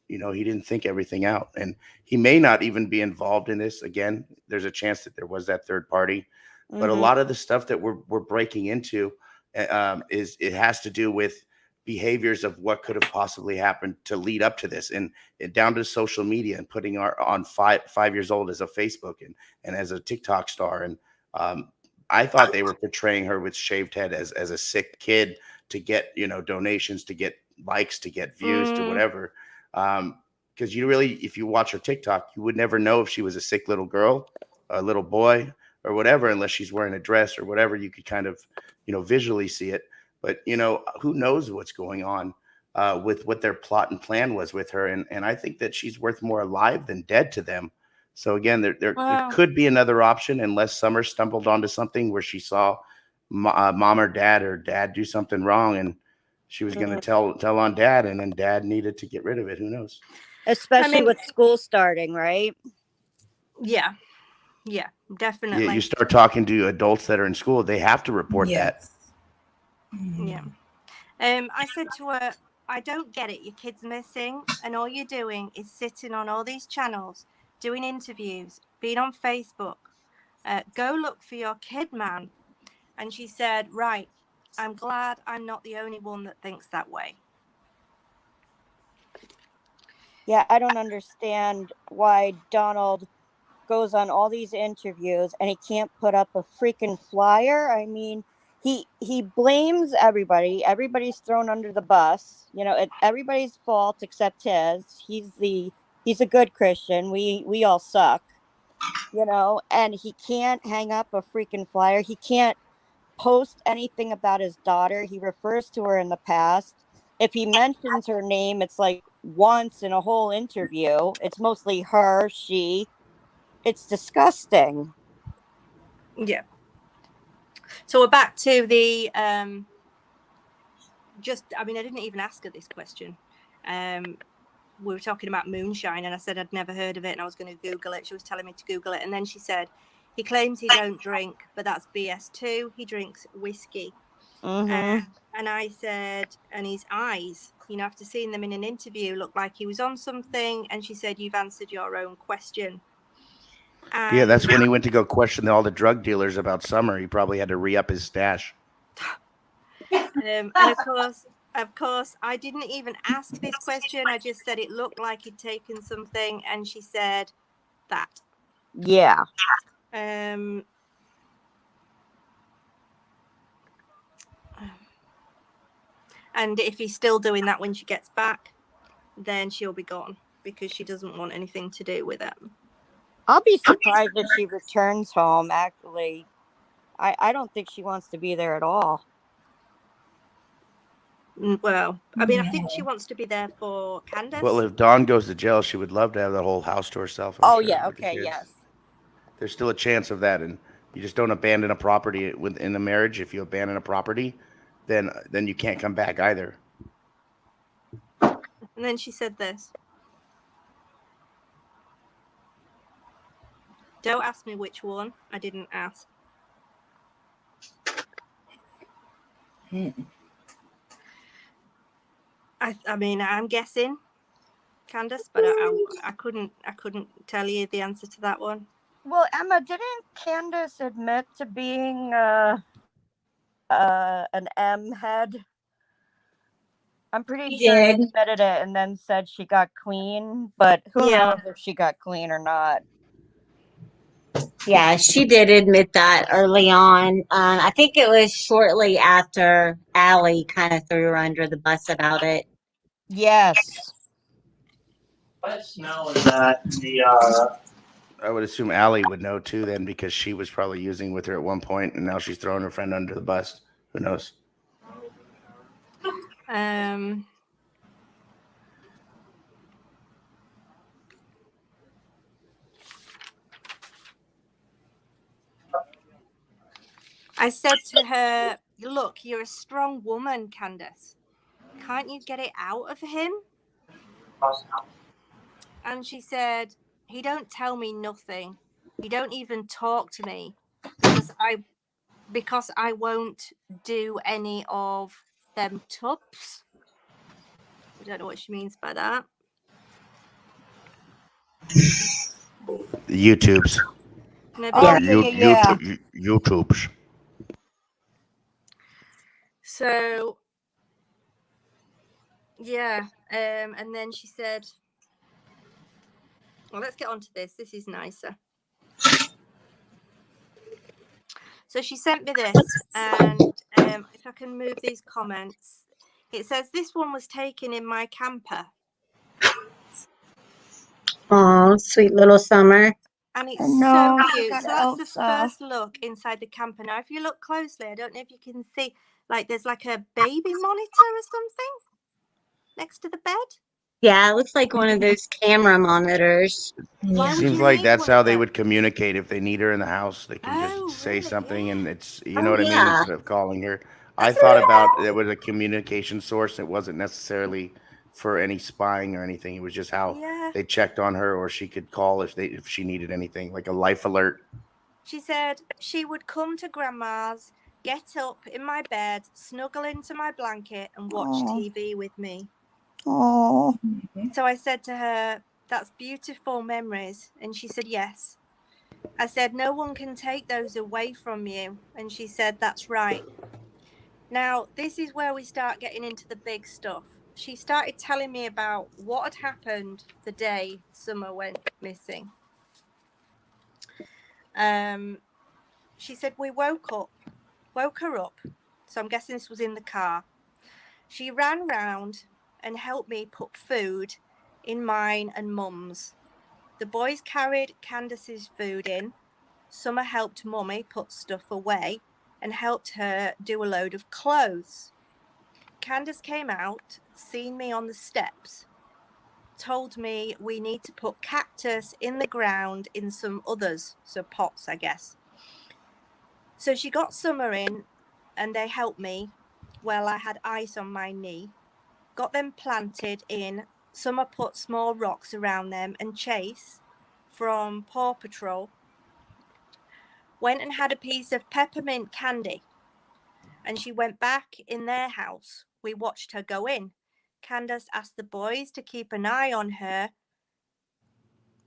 think everything out, and he may not even be involved in this. Again, there's a chance that there was that third party, but a lot of the stuff that we're breaking into it has to do with behaviors of what could have possibly happened to lead up to this, and down to social media, and putting on 5 years old as a Facebook and as a TikTok star. And I thought they were portraying her with shaved head as a sick kid to get donations, to get likes, to get views, to whatever. Because if you watch her TikTok, you would never know if she was a sick little girl, a little boy, or whatever, unless she's wearing a dress or whatever. You could kind of visually see it. But who knows what's going on with what their plot and plan was with her. And I think that she's worth more alive than dead to them. So again, there could be another option, unless Summer stumbled onto something where she saw mom or dad do something wrong, and she was going to tell on dad, and then dad needed to get rid of it. Who knows? Especially with school starting, right? Yeah, definitely. Yeah, you start talking to adults that are in school, they have to report that. Yeah. I said to her, I don't get it. Your kid's missing, and all you're doing is sitting on all these channels, doing interviews, being on Facebook. Go look for your kid, man. And she said, right, I'm glad I'm not the only one that thinks that way. Yeah, I don't understand why Donald goes on all these interviews and he can't put up a freaking flyer. I mean, he blames everybody. Everybody's thrown under the bus. You know, everybody's fault except his. He's a good Christian. We all suck. You know, and he can't hang up a freaking flyer. He can't post anything about his daughter. He refers to her in the past. If he mentions her name, it's like once in a whole interview. It's mostly her, she. It's disgusting. Yeah. So we're back to the I didn't even ask her this question. We were talking about moonshine and I said I'd never heard of it and I was going to Google it. She was telling me to Google it, and then she said he claims he don't drink, but that's BS too. He drinks whiskey. Mm-hmm. And I said, and his eyes, you know, after seeing them in an interview, looked like he was on something. And she said, you've answered your own question. And yeah, that's when he went to go question all the drug dealers about Summer. He probably had to re-up his stash. And of course, I didn't even ask this question. I just said it looked like he'd taken something, and she said that. Yeah. And if he's still doing that when she gets back, then she'll be gone because she doesn't want anything to do with it. I'll be surprised if she returns home, actually. I don't think she wants to be there at all. Well, I mean, I think she wants to be there for Candace. Well, if Dawn goes to jail, she would love to have that whole house to herself. I'm sure, yeah, okay, yes. There's still a chance of that, and you just don't abandon a property within a marriage. If you abandon a property, then you can't come back either. And then she said this. Don't ask me which one. I didn't ask. I mean, I'm guessing Candace, but I couldn't tell you the answer to that one. Well, Emma, didn't Candace admit to being an M head? I'm pretty sure she admitted it and then said she got clean, but who knows if she got clean or not. Yeah, she did admit that early on. I think it was shortly after Allie kind of threw her under the bus about it. Yes. Let's know that I would assume Allie would know too then, because she was probably using with her at one point, and now she's throwing her friend under the bus. Who knows? I said to her, look, you're a strong woman, Candace. Can't you get it out of him? And she said, he don't tell me nothing. He don't even talk to me because I won't do any of them tubs. I don't know what she means by that. YouTubes. YouTubes. So, yeah. And then she said, well, let's get on to this. This is nicer. So she sent me this, and if I can move these comments, it says this one was taken in my camper. Oh, sweet little Summer. And it's so cute. So that's the first look inside the camper. Now, if you look closely, I don't know if you can see, like there's like a baby monitor or something next to the bed. Yeah, it looks like one of those camera monitors. Seems like that's how they would communicate. If they need her in the house, they can just say something, and it's, you know what I mean, instead of calling her. I thought about it was a communication source. It wasn't necessarily for any spying or anything. It was just how they checked on her, or she could call if she needed anything, like a life alert. She said she would come to Grandma's, get up in my bed, snuggle into my blanket, and watch TV with me. Oh. So I said to her, that's beautiful memories. And she said, yes. I said, no one can take those away from you. And she said, that's right. Now, this is where we start getting into the big stuff. She started telling me about what had happened the day Summer went missing. She said, we woke her up. So I'm guessing this was in the car. She ran round and helped me put food in mine and Mum's. The boys carried Candace's food in. Summer helped Mummy put stuff away and helped her do a load of clothes. Candace came out, seen me on the steps, told me we need to put cactus in the ground in some others, so pots, I guess. So she got Summer in and they helped me. Well, I had ice on my knee. Got them planted in. Summer put small rocks around them, and Chase from Paw Patrol went and had a piece of peppermint candy, and she went back in their house. We watched her go in. Candace asked the boys to keep an eye on her.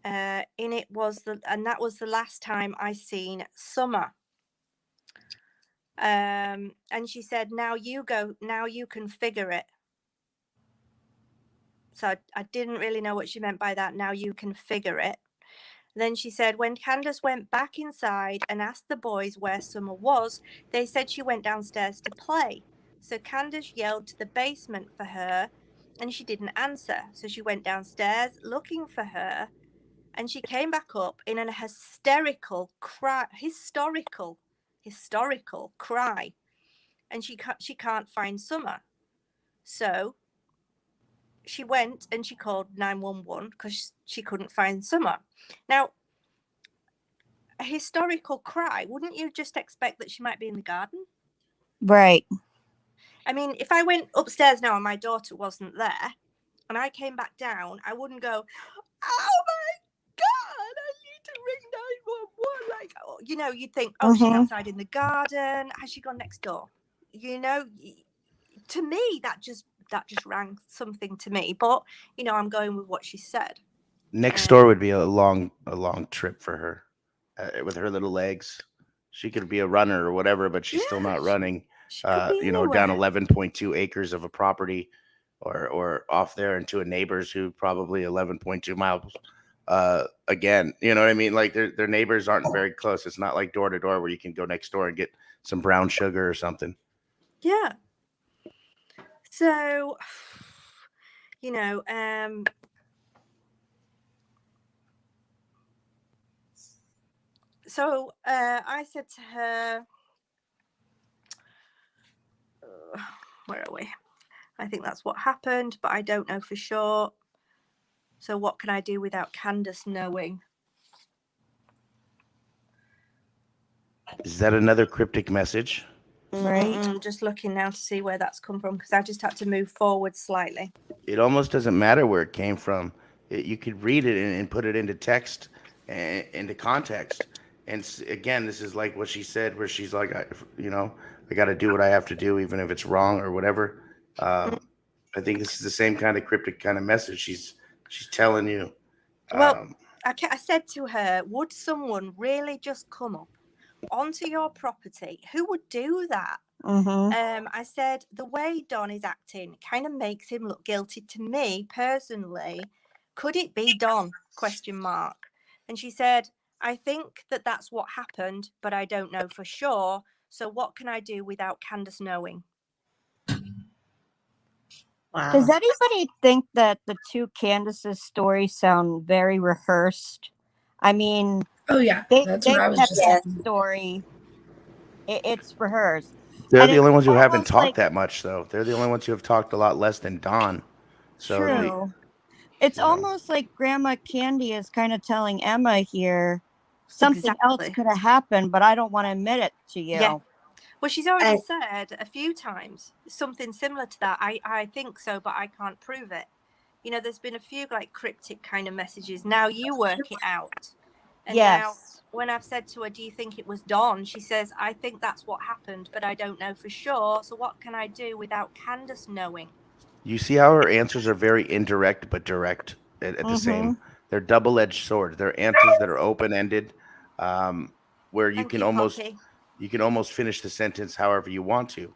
And that was the last time I seen Summer. And she said, now you go, now you can figure it. So I didn't really know what she meant by that. Now you can figure it. Then she said, when Candace went back inside and asked the boys where Summer was, they said she went downstairs to play. So Candace yelled to the basement for her and she didn't answer. So she went downstairs looking for her and she came back up in an hysterical cry. And she can't find Summer. So she went and she called 911 because she couldn't find Summer. Now, a historical cry, wouldn't you just expect that she might be in the garden? Right. I mean, if I went upstairs now and my daughter wasn't there and I came back down, I wouldn't go, oh my God, I need to ring 911. Like, you know, you'd think, oh, she's outside in the garden. Has she gone next door? You know, to me, that just rang something to me. But, you know, I'm going with what she said. Next door would be a long trip for her with her little legs. She could be a runner or whatever, but she's still not running, you know, down 11.2 acres of a property or off there into a neighbor's who probably 11.2 miles. Again, you know what I mean? Like their neighbors aren't very close. It's not like door to door where you can go next door and get some brown sugar or something. Yeah. So, you know, so I said to her, where are we? I think that's what happened, but I don't know for sure. So what can I do without Candace knowing? Is that another cryptic message? Right. I'm just looking now to see where that's come from because I just had to move forward slightly. It almost doesn't matter where it came from. You could read it and put it into text and into context. And again, this is like what she said, where she's like, I got to do what I have to do, even if it's wrong or whatever. I think this is the same kind of cryptic kind of message she's telling you. Well, I said to her, would someone really just come up onto your property? Who would do that? I said, the way Don is acting kind of makes him look guilty to me personally. Could it be Don? ? And she said, I think that's what happened, but I don't know for sure. So what can I do without Candace knowing? Wow. Does anybody think that the two Candace's stories sound very rehearsed? I mean, oh yeah, that's what I was just saying. That story, it's rehearsed. They're the only ones who haven't talked that much, though. They're the only ones who have talked a lot less than Don. So true. It's almost like Grandma Candy is kind of telling Emma here, something else could have happened, but I don't want to admit it to you. Yeah. Well, she's already said a few times something similar to that. I think so, but I can't prove it. You know, there's been a few like cryptic kind of messages. Now you work it out. And now when I've said to her, do you think it was Don? She says, I think that's what happened, but I don't know for sure. So what can I do without Candace knowing? You see how her answers are very indirect but direct at the same. They're double-edged swords. They're answers that are open-ended, where you Thank can you, almost Poppy. you can almost finish the sentence however you want to.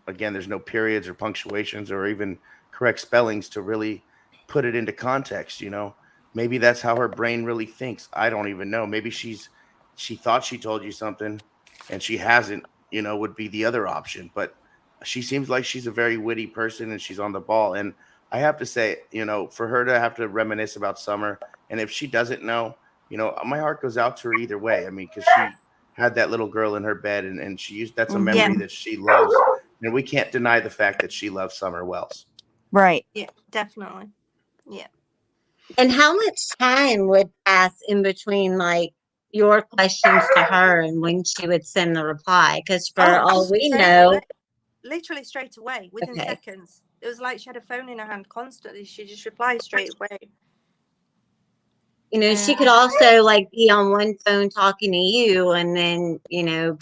Again, there's no periods or punctuations or even correct spellings to really put it into context. Maybe that's how her brain really thinks. I don't even know. Maybe she thought she told you something and she hasn't. Would be the other option. But she seems like she's a very witty person and she's on the ball. And I have to say, for her to have to reminisce about summer, and if she doesn't know, my heart goes out to her either way. I mean, because she had that little girl in her bed, and that's a memory that she loves, and we can't deny the fact that she loves Summer Wells. Right. Yeah, definitely. Yeah. And how much time would pass in between, like, your questions to her and when she would send the reply? Because for all we know, literally straight away, within seconds. It was like she had a phone in her hand constantly. She just replied straight away. She could also, like, be on one phone talking to you and then,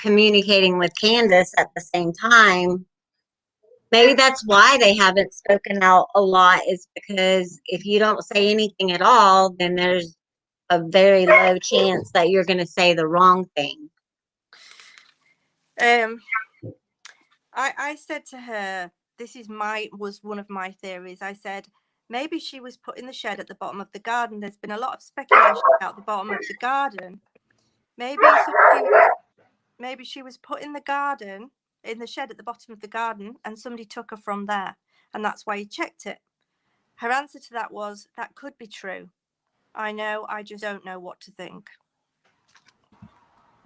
communicating with Candace at the same time. Maybe that's why they haven't spoken out a lot, is because if you don't say anything at all, then there's a very low chance that you're going to say the wrong thing. I said to her, this was one of my theories. I said, maybe she was put in the shed at the bottom of the garden. There's been a lot of speculation about the bottom of the garden. Maybe she was put in the garden, in the shed at the bottom of the garden, and somebody took her from there, and that's why he checked it. Her answer to that was, that could be true. I know, I just don't know what to think.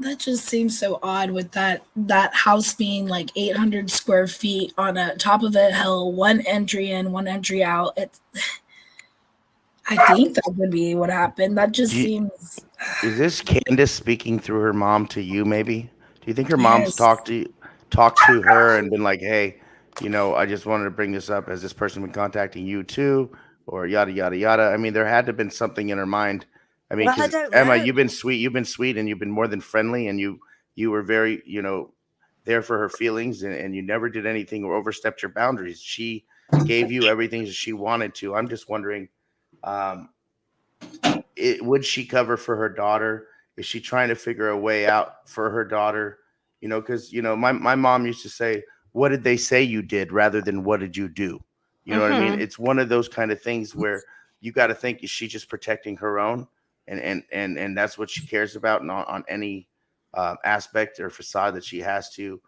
That just seems so odd with that house being like 800 square feet on a top of a hill, one entry in, one entry out. I think that would be what happened. That just seems. Is this Candace speaking through her mom to you? Maybe. Do you think her mom's talked to her and been like, "Hey, I just wanted to bring this up. Has this person been contacting you too, or yada yada yada?" I mean, there had to have been something in her mind. I mean, because Emma, you've been sweet, and you've been more than friendly, and you were very, there for her feelings, and you never did anything or overstepped your boundaries. She gave you everything that she wanted to. I'm just wondering, would she cover for her daughter? Is she trying to figure a way out for her daughter? Because my mom used to say, "What did they say you did?" rather than "What did you do?" You know what I mean? It's one of those kind of things where you got to think, is she just protecting her own, and that's what she cares about, and on any aspect or facade that she has to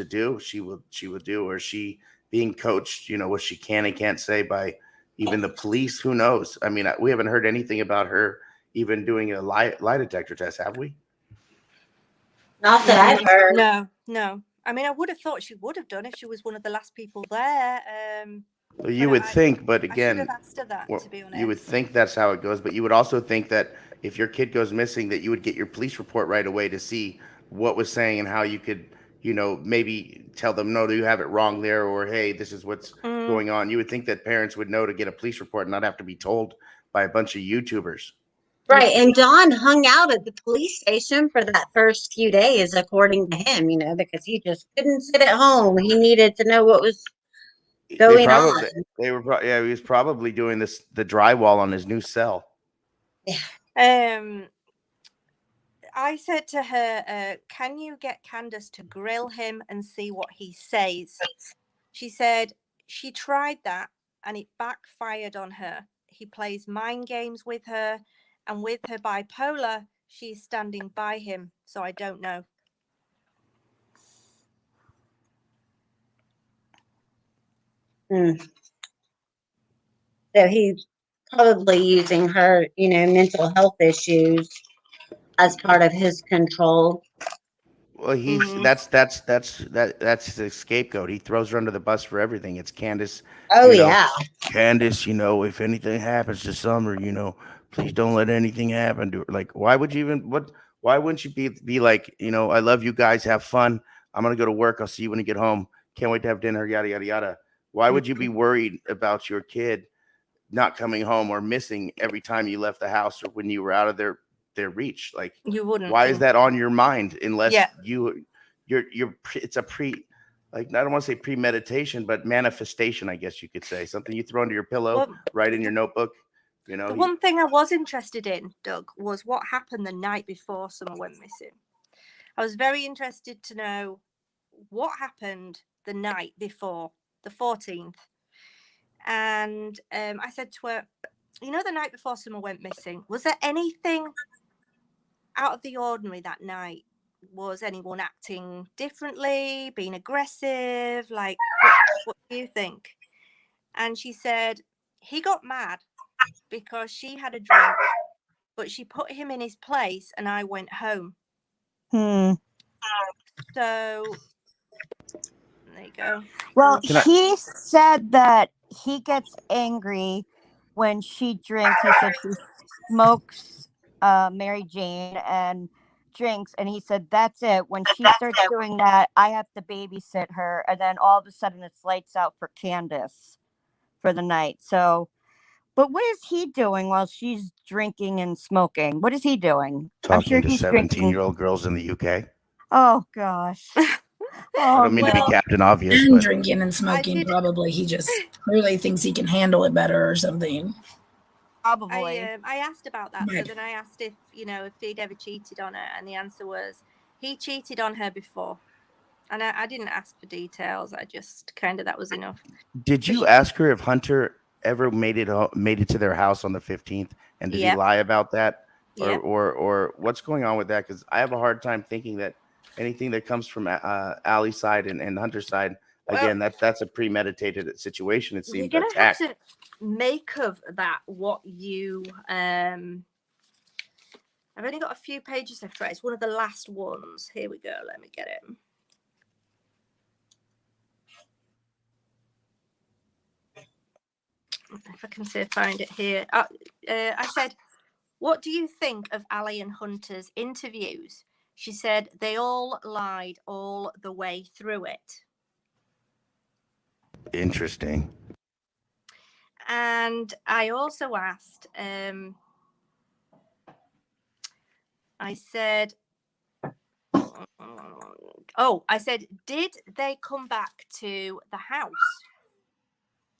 do, she will do. Or is she being coached? What she can and can't say by even the police? Who knows? I mean, we haven't heard anything about her even doing a lie detector test, have we? Not that I've heard. No. I mean, I would have thought she would have done if she was one of the last people there. Well, you would think, but again, I should have asked her that, to be honest. You would think that's how it goes, but you would also think that if your kid goes missing, that you would get your police report right away to see what was saying and how you could, maybe tell them, no, you have it wrong there, or hey, this is what's going on. You would think that parents would know to get a police report and not have to be told by a bunch of YouTubers. Right, and Don hung out at the police station for that first few days, according to him, because he just couldn't sit at home. He needed to know what was going on. He was probably doing the drywall on his new cell. I said to her, can you get Candace to grill him and see what he says? She said she tried that and it backfired on her. He plays mind games with her, and with her bipolar, she's standing by him. So I don't know. So he's probably using her, mental health issues as part of his control. Well, that's his scapegoat. He throws her under the bus for everything. It's Candace. Oh, yeah. Candace, if anything happens to Summer, please don't let anything happen to her. Like, why would you why wouldn't you be like, I love you guys, have fun. I'm gonna go to work. I'll see you when you get home. Can't wait to have dinner, yada yada yada. Why would you be worried about your kid not coming home or missing every time you left the house or when you were out of their reach? Like, you wouldn't. Why is that on your mind? Unless you're it's a I don't want to say premeditation, but manifestation, I guess you could say. Something you throw under your pillow, write in your notebook. You know, the one thing I was interested in, Doug, was what happened the night before Summer went missing. I was very interested to know what happened the night before, the 14th. And I said to her, you know, the night before Summer went missing, was there anything out of the ordinary that night? Was anyone acting differently, being aggressive? Like, what do you think? And she said, he got mad because she had a drink, but she put him in his place and I went home. So there you go. Well, he said that he gets angry when she drinks. He said she smokes Mary Jane and drinks, and he said that's it. When she starts doing that, I have to babysit her, and then all of a sudden it's lights out for Candace for the night. So, but what is he doing while she's drinking and smoking? What is he doing? Talking to 17-year-old girls in the UK. Oh gosh. I don't mean to be Captain Obvious, and but drinking and smoking. Probably he just really thinks he can handle it better or something. Probably. I asked about that. So then I asked if, you know, if he'd ever cheated on her, and the answer was he cheated on her before. And I didn't ask for details. I just kind of, that was enough. Did you ask her if Hunter ever made it to their house on the 15th, and did he lie about that, or what's going on with that? Because I have a hard time thinking that anything that comes from Allie's side and Hunter's side, again, that's a premeditated situation. It seems you're gonna have to make of that what you. I've only got a few pages left. Right, it's one of the last ones. Here we go. Let me get it. If I can find it here. I said, what do you think of Allie and Hunter's interviews? She said they all lied all the way through it. Interesting. And I also asked, I said, did they come back to the house?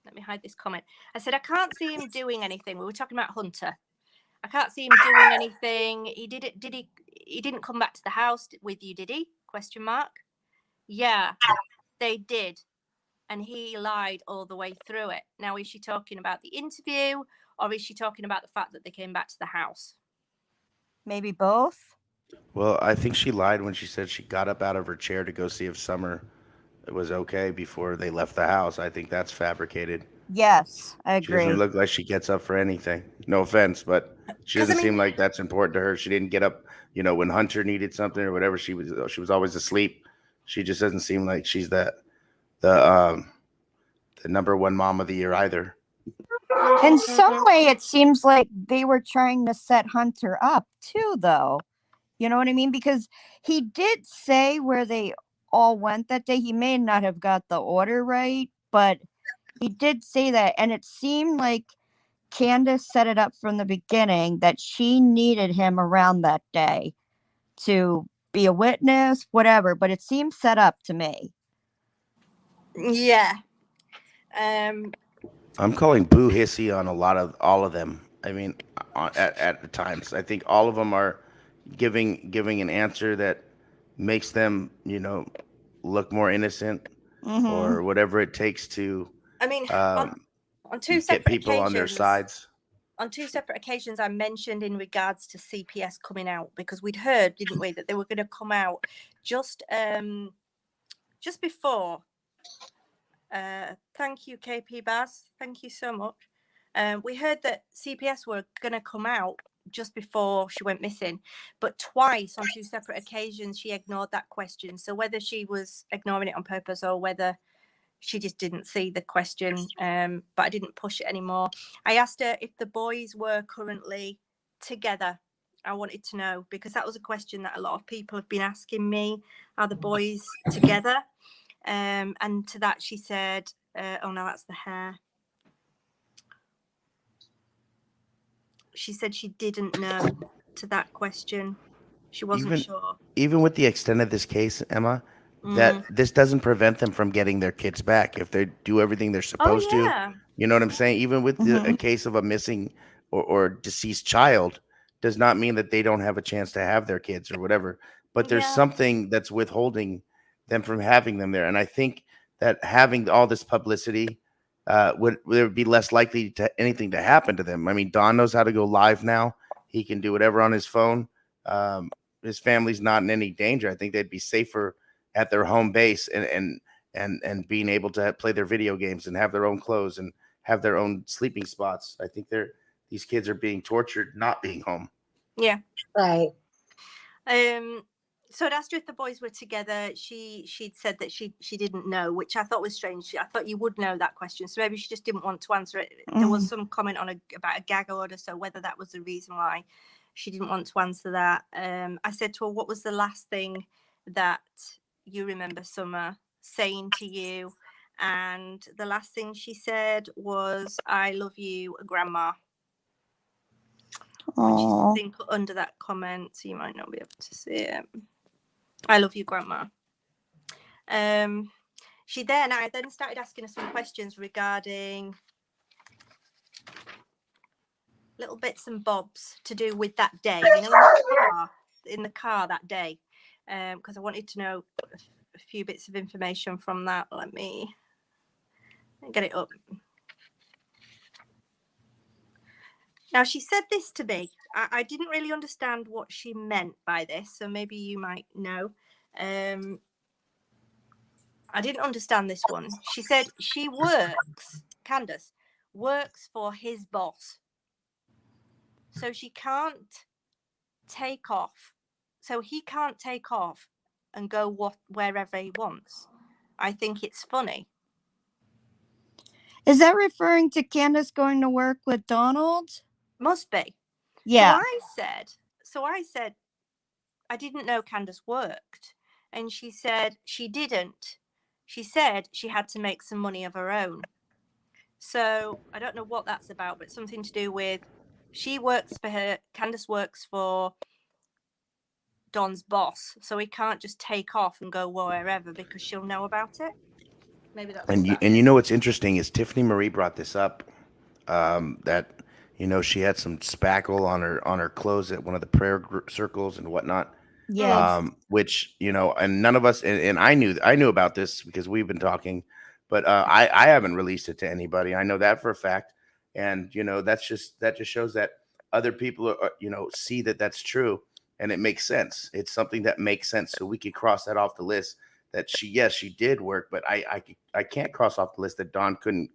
Let me hide this comment. I said, I can't see him doing anything. We were talking about Hunter. I can't see him doing anything. He didn't come back to the house with you, did he? ? Yeah, they did. And he lied all the way through it. Now, is she talking about the interview, or is she talking about the fact that they came back to the house? Maybe both. Well, I think she lied when she said she got up out of her chair to go see if Summer was okay before they left the house. I think that's fabricated. Yes, I agree. She doesn't look like she gets up for anything. No offense, but she doesn't seem like that's important to her. She didn't get up, you know, when Hunter needed something or whatever. She was always asleep. She just doesn't seem like she's the number one mom of the year either. In some way, it seems like they were trying to set Hunter up too, though. You know what I mean? Because he did say where they all went that day. He may not have got the order right, but he did say that. And it seemed like Candace set it up from the beginning that she needed him around that day to be a witness, whatever. But it seemed set up to me. Yeah. I'm calling boo hissy on all of them. I mean, at the times, I think all of them are giving an answer that makes them, you know, look more innocent, or whatever it takes to. I mean, on two separate people occasions, on their sides. On two separate occasions, I mentioned in regards to CPS coming out, because we'd heard, didn't we, that they were going to come out just before. Thank you, KP Baz. Thank you so much. We heard that CPS were going to come out just before she went missing, but twice on two separate occasions she ignored that question. So whether she was ignoring it on purpose or whether she just didn't see the question, but I didn't push it anymore. I asked her if the boys were currently together. I wanted to know, because that was a question that a lot of people have been asking me. Are the boys together? And to that she said, oh no, that's the hair. She said she didn't know to that question. She wasn't sure. Even with the extent of this case, Emma, that this doesn't prevent them from getting their kids back if they do everything they're supposed to. You know what I'm saying? Even with a case of a missing or deceased child does not mean that they don't have a chance to have their kids or whatever. But there's something that's withholding them from having them there. And I think that having all this publicity would be less likely to anything to happen to them. I mean, Don knows how to go live now. He can do whatever on his phone. His family's not in any danger. I think they'd be safer at their home base and being able to play their video games and have their own clothes and have their own sleeping spots. I think these kids are being tortured not being home. Yeah. Right. So I'd asked her if the boys were together. She'd said that she didn't know, which I thought was strange. I thought you would know that question, so maybe she just didn't want to answer it. There was some comment about a gag order, so whether that was the reason why she didn't want to answer that. I said to her, what was the last thing that you remember Summer saying to you? And the last thing she said was, I love you, Grandma. Which is, I think, under that comment, so you might not be able to see it. I love you, Grandma. I then started asking her some questions regarding little bits and bobs to do with that day, you know, in the car that day, because I wanted to know a few bits of information from that. Let me get it up. Now, she said this to me. I didn't really understand what she meant by this, so maybe you might know. I didn't understand this one. She said she works, Candace, works for his boss. So she can't take off. So he can't take off and go wherever he wants. I think it's funny. Is that referring to Candace going to work with Donald? Must be. Yeah. So I said, I didn't know Candace worked. And she said she didn't. She said she had to make some money of her own. So I don't know what that's about, but something to do with she works for her. Candace works for Don's boss. So he can't just take off and go wherever because she'll know about it. Maybe that's and you know what's interesting is Tiffany Marie brought this up, that she had some spackle on her clothes at one of the prayer circles and whatnot. Yes. Which and none of us and I knew about this because we've been talking, but I haven't released it to anybody. I know that for a fact, and that just shows that other people are, see that that's true, and it makes sense. It's something that makes sense, so we could cross that off the list. That she did work, but I can't cross off the list that Don couldn't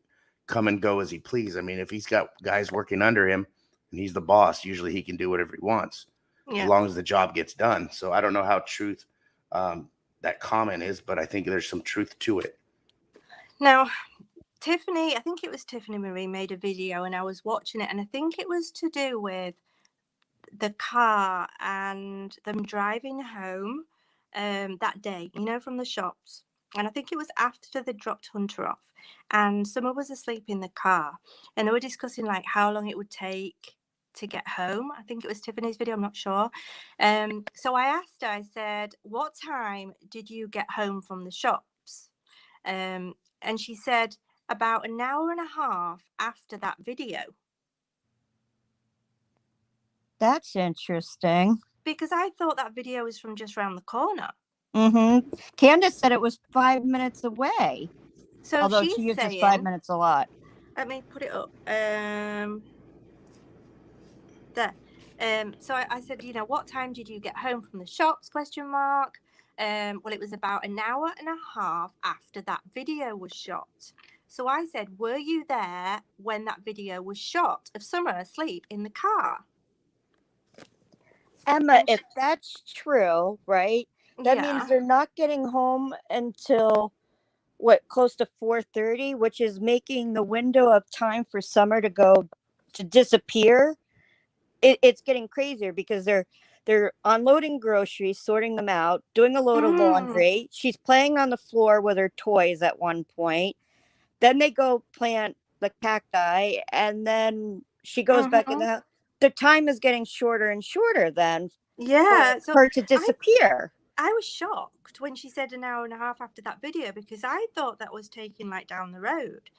come and go as he pleased. I mean, if he's got guys working under him and he's the boss, usually he can do whatever he wants, as long as the job gets done. So I don't know how truth that comment is, but I think there's some truth to it. Now, I think it was Tiffany Marie made a video and I was watching it, and I think it was to do with the car and them driving home that day, from the shops. And I think it was after they dropped Hunter off and Summer was asleep in the car, and they were discussing like how long it would take to get home. I think it was Tiffany's video, I'm not sure. So I asked her, I said, what time did you get home from the shops? And she said about an hour and a half after that video. That's interesting. Because I thought that video was from just around the corner. Mm-hmm. Candace said it was 5 minutes away. So although she uses 5 minutes a lot. Let me put it up. There. So I said, what time did you get home from the shops? ? Well, it was about an hour and a half after that video was shot. So I said, were you there when that video was shot of Summer asleep in the car? Emma, if that's true, right? That means they're not getting home until close to 4:30, which is making the window of time for Summer to disappear. It's getting crazier because they're unloading groceries, sorting them out, doing a load of laundry. She's playing on the floor with her toys at one point. Then they go plant the cacti, and then she goes back in the house. The time is getting shorter and shorter then for her to disappear. I was shocked when she said an hour and a half after that video, because I thought that was taking like down the road.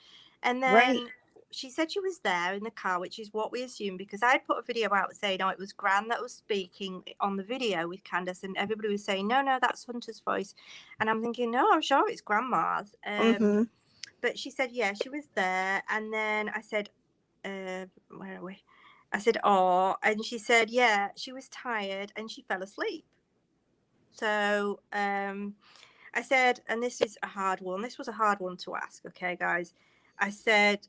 And then she said she was there in the car, which is what we assumed, because I put a video out saying, oh, it was Gran that was speaking on the video with Candace, and everybody was saying, no, that's Hunter's voice. And I'm thinking, no, I'm sure it's Grandma's. But she said, yeah, she was there. And then I said, where are we? I said, oh, and she said, yeah, she was tired and she fell asleep. So I said, and this is a hard one. This was a hard one to ask. Okay, guys. I said,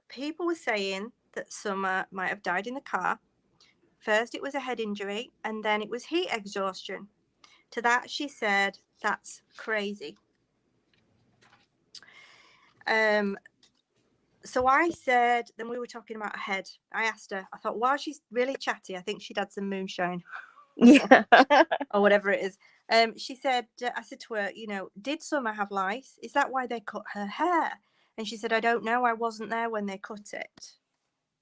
people were saying that Summer might have died in the car. First, it was a head injury, and then it was heat exhaustion. To that, she said, that's crazy. So I said, then we were talking about her head. I asked her, I thought, wow, she's really chatty. I think she'd had some moonshine. Yeah. Or whatever it is. She said, I said to her, you know, did Summer have lice? Is that why they cut her hair? And she said, I don't know. I wasn't there when they cut it.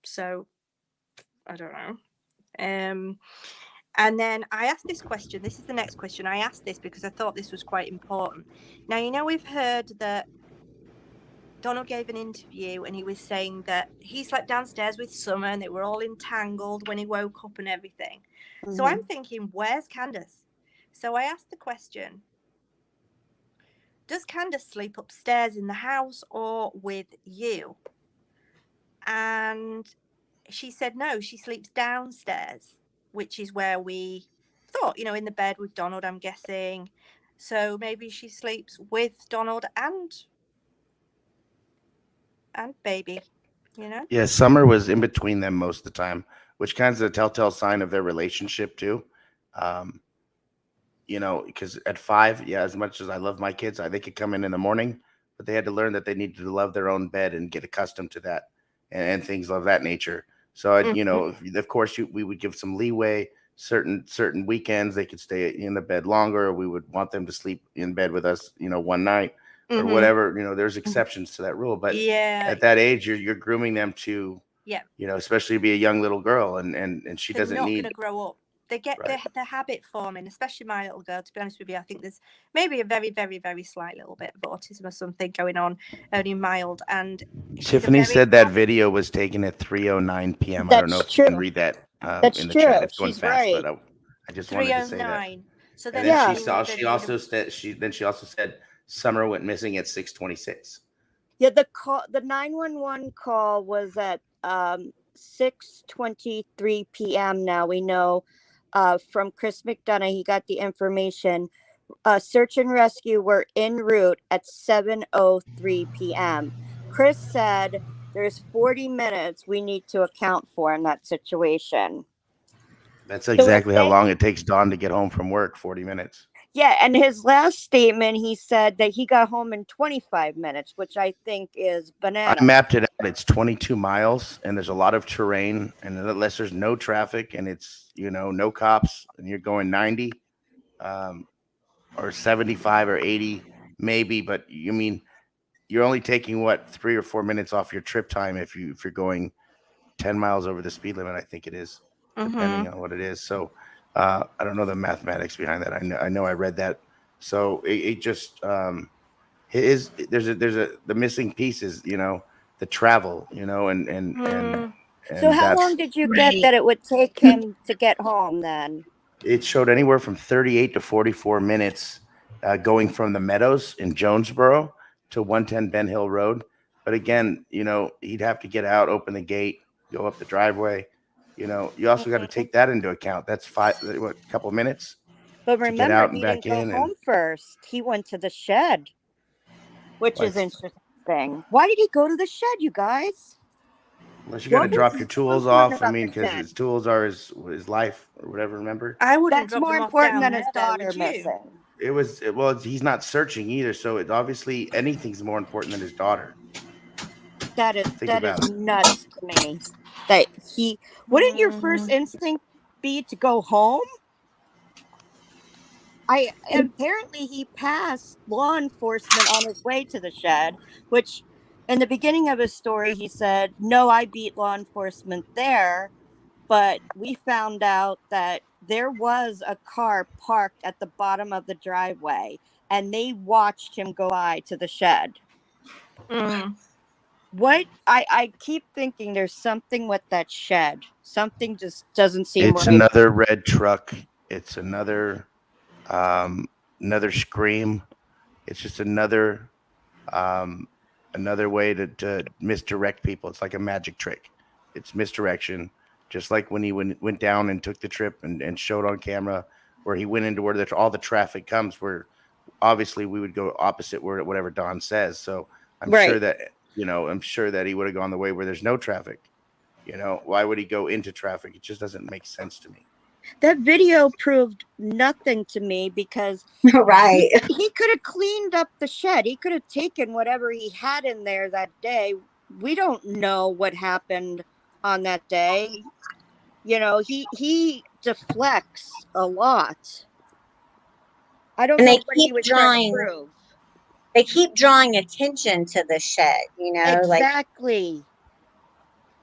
So I don't know. And then I asked this question. This is the next question. I asked this because I thought this was quite important. Now, you know, we've heard that Donald gave an interview and he was saying that he slept downstairs with Summer and they were all entangled when he woke up and everything. So I'm thinking, where's Candace? So I asked the question, does Candace sleep upstairs in the house or with you? And she said, no, she sleeps downstairs, which is where we thought, you know, in the bed with Donald, I'm guessing. So maybe she sleeps with Donald and baby, you know? Yeah, Summer was in between them most of the time, which kind of is a telltale sign of their relationship too. You know, because at 5, yeah, as much as I love my kids, they could come in the morning, but they had to learn that they needed to love their own bed and get accustomed to that and things of that nature. So, you know, of course, we would give some leeway. Certain weekends they could stay in the bed longer. We would want them to sleep in bed with us, you know, one night or whatever. You know, there's exceptions to that rule, but at that age, you're grooming them to, you know, especially be a young little girl, and she They're doesn't not need going to grow up. They get their habit forming, especially my little girl. To be honest with you, I think there's maybe a very, very, very slight little bit of autism or something going on, only mild. And Tiffany said that video was taken at 3:09 p.m. I don't know if you can read that in the chat. It's going fast, but I just wanted to say that. So then she also said Summer went missing at 6:26. Yeah, the 911 call was at 6:23 p.m. Now we know from Chris McDonough, he got the information. Search and rescue were en route at 7:03 p.m. Chris said there's 40 minutes we need to account for in that situation. That's exactly how long it takes Dawn to get home from work, 40 minutes. Yeah, and his last statement, he said that he got home in 25 minutes, which I think is bananas. I mapped it out. It's 22 miles, and there's a lot of terrain, and unless there's no traffic and it's, you know, no cops, and you're going 90 or 75 or 80 maybe, but you mean you're only taking, what, 3 or 4 minutes off your trip time if you're going 10 miles over the speed limit, I think it is, depending on what it is. So I don't know the mathematics behind that. I know I read that. So it just there's the missing pieces, you know, the travel, you know, and so how long did you get that it would take him to get home then? It showed anywhere from 38 to 44 minutes going from the Meadows in Jonesboro to 110 Ben Hill Road. But again, you know, he'd have to get out, open the gate, go up the driveway. You know, you also got to take that into account. That's a couple of minutes. But remember, he didn't go home first. He went to the shed, which is interesting. Why did he go to the shed, you guys? Unless you got to drop your tools off. I mean, because his tools are his life or whatever. Remember? I wouldn't. That's more important than his daughter missing. Well, he's not searching either. So it obviously anything's more important than his daughter. That is nuts to me. That wouldn't your first instinct be to go home? Apparently he passed law enforcement on his way to the shed, which in the beginning of his story, he said, no, I beat law enforcement there. But we found out that there was a car parked at the bottom of the driveway and they watched him go by to the shed. What I keep thinking there's something with that shed. Something just doesn't seem It's right. another red truck. It's another scream. It's just another way to misdirect people. It's like a magic trick. It's misdirection. Just like when he went down and took the trip and showed on camera where he went into where all the traffic comes, where obviously we would go opposite where whatever Don says. So I'm sure that he would have gone the way where there's no traffic. Why would he go into traffic? It just doesn't make sense to me. That video proved nothing to me because right. He could have cleaned up the shed. He could have taken whatever he had in there that day. We don't know what happened on that day. He deflects a lot. I don't know what he was trying to prove. They keep drawing attention to the shed, Exactly.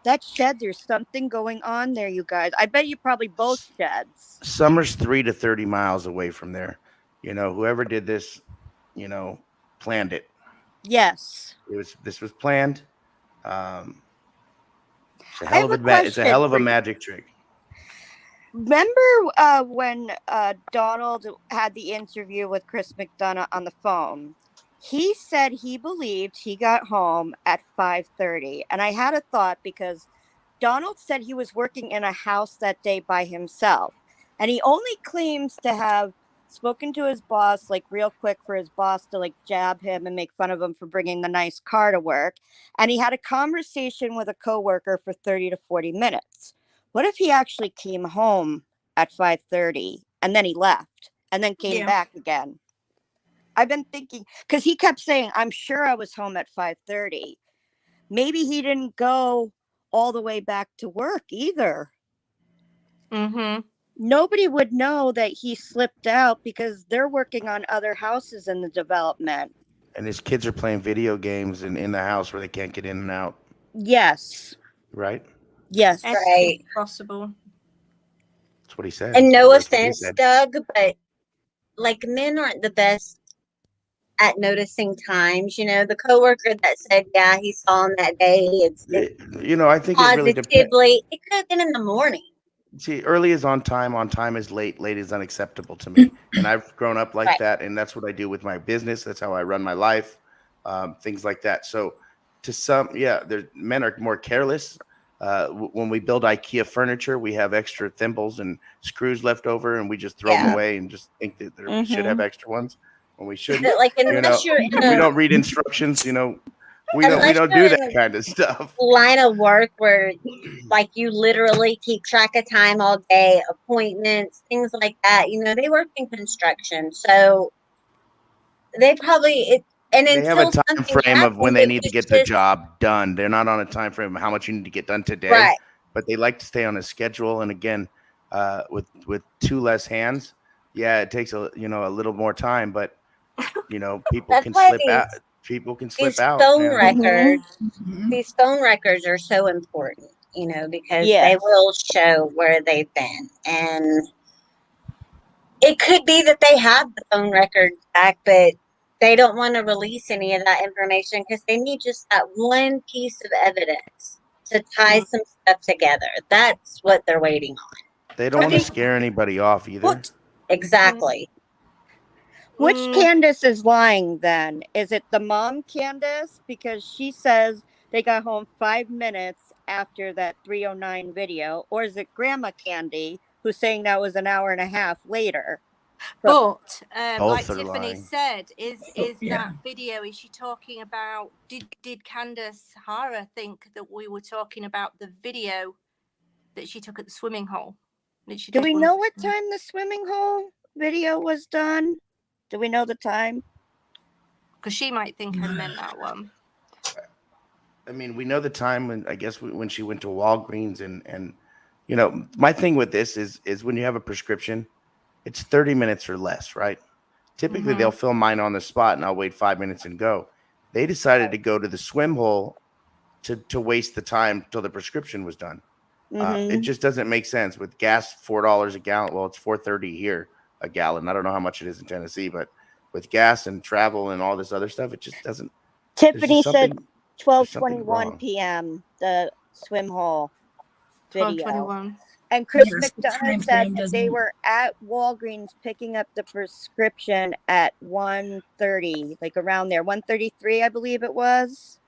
That shed, there's something going on there, you guys. I bet you probably both sheds. Summer's 3 to 30 miles away from there. Whoever did this, planned it. Yes. This was planned. It's a hell of a magic trick. Remember when Donald had the interview with Chris McDonough on the phone? He said he believed he got home at 5:30. And I had a thought because Donald said he was working in a house that day by himself. And he only claims to have spoken to his boss, like real quick for his boss to like jab him and make fun of him for bringing the nice car to work. And he had a conversation with a coworker for 30 to 40 minutes. What if he actually came home at 5:30 and then he left and then came back again? I've been thinking, because he kept saying, I'm sure I was home at 5:30. Maybe he didn't go all the way back to work either. Mm-hmm. Nobody would know that he slipped out because they're working on other houses in the development. And his kids are playing video games in the house where they can't get in and out. Yes. Right? Yes. Right. Possible. That's what he said. And no offense, Doug, but like men aren't the best at noticing times. The coworker that said, yeah, he saw him that day. I think it really depends. It could have been in the morning. See, early is on time is late is unacceptable to me. And I've grown up like that, and that's what I do with my business. That's how I run my life, things like that. So to some, men are more careless. When we build IKEA furniture, we have extra thimbles and screws left over, and we just throw them away and just think that we should have extra ones when we shouldn't. We don't read instructions, we don't do that kind of stuff. Line of work where like you literally keep track of time all day, appointments, things like that. They work in construction, so they probably they have a time frame of when they need to get the job done. They're not on a time frame of how much you need to get done today, right? But they like to stay on a schedule. And again, with two less hands, it takes a little more time, but people can slip out. People can slip out. These phone records are so important, because they will show where they've been. And it could be that they have the phone records back, but they don't want to release any of that information because they need just that one piece of evidence to tie some stuff together. That's what they're waiting on. They don't want to scare anybody off either. What? Exactly. Which Candace is lying then? Is it the mom Candace? Because she says they got home 5 minutes after that 3:09 video. Or is it Grandma Candy who's saying that was an hour and a half later? But like Tiffany said, is that video, is she talking about, did Candace Hara think that we were talking about the video that she took at the swimming hole? Do we know what time the swimming hole video was done? Do we know the time? Because she might think I meant that one. I mean, we know the time when she went to Walgreens and my thing with this is when you have a prescription, it's 30 minutes or less, right? Typically they'll film mine on the spot and I'll wait 5 minutes and go. They decided to go to the swim hole to waste the time till the prescription was done. It just doesn't make sense with gas, $4 a gallon. Well, it's $4.30 here a gallon. I don't know how much it is in Tennessee, but with gas and travel and all this other stuff, it just doesn't. Tiffany said 12:21 p.m. The swim hole video. 12:21. And Chris Yes, the McDonough time said frame that they doesn't. were at Walgreens picking up the prescription at 1:30, like around there, 1:33, I believe it was.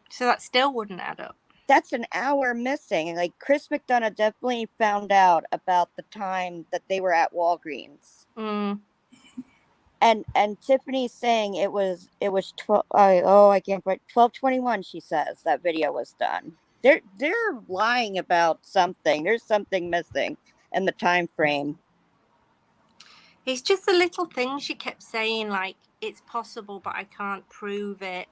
So that still wouldn't add up. That's an hour missing. And like Chris McDonough definitely found out about the time that they were at Walgreens. Mm. And Tiffany's saying it was 12. I can't quite 12:21. She says that video was done. They're lying about something. There's something missing in the time frame. It's just the little things she kept saying, like, it's possible, but I can't prove it.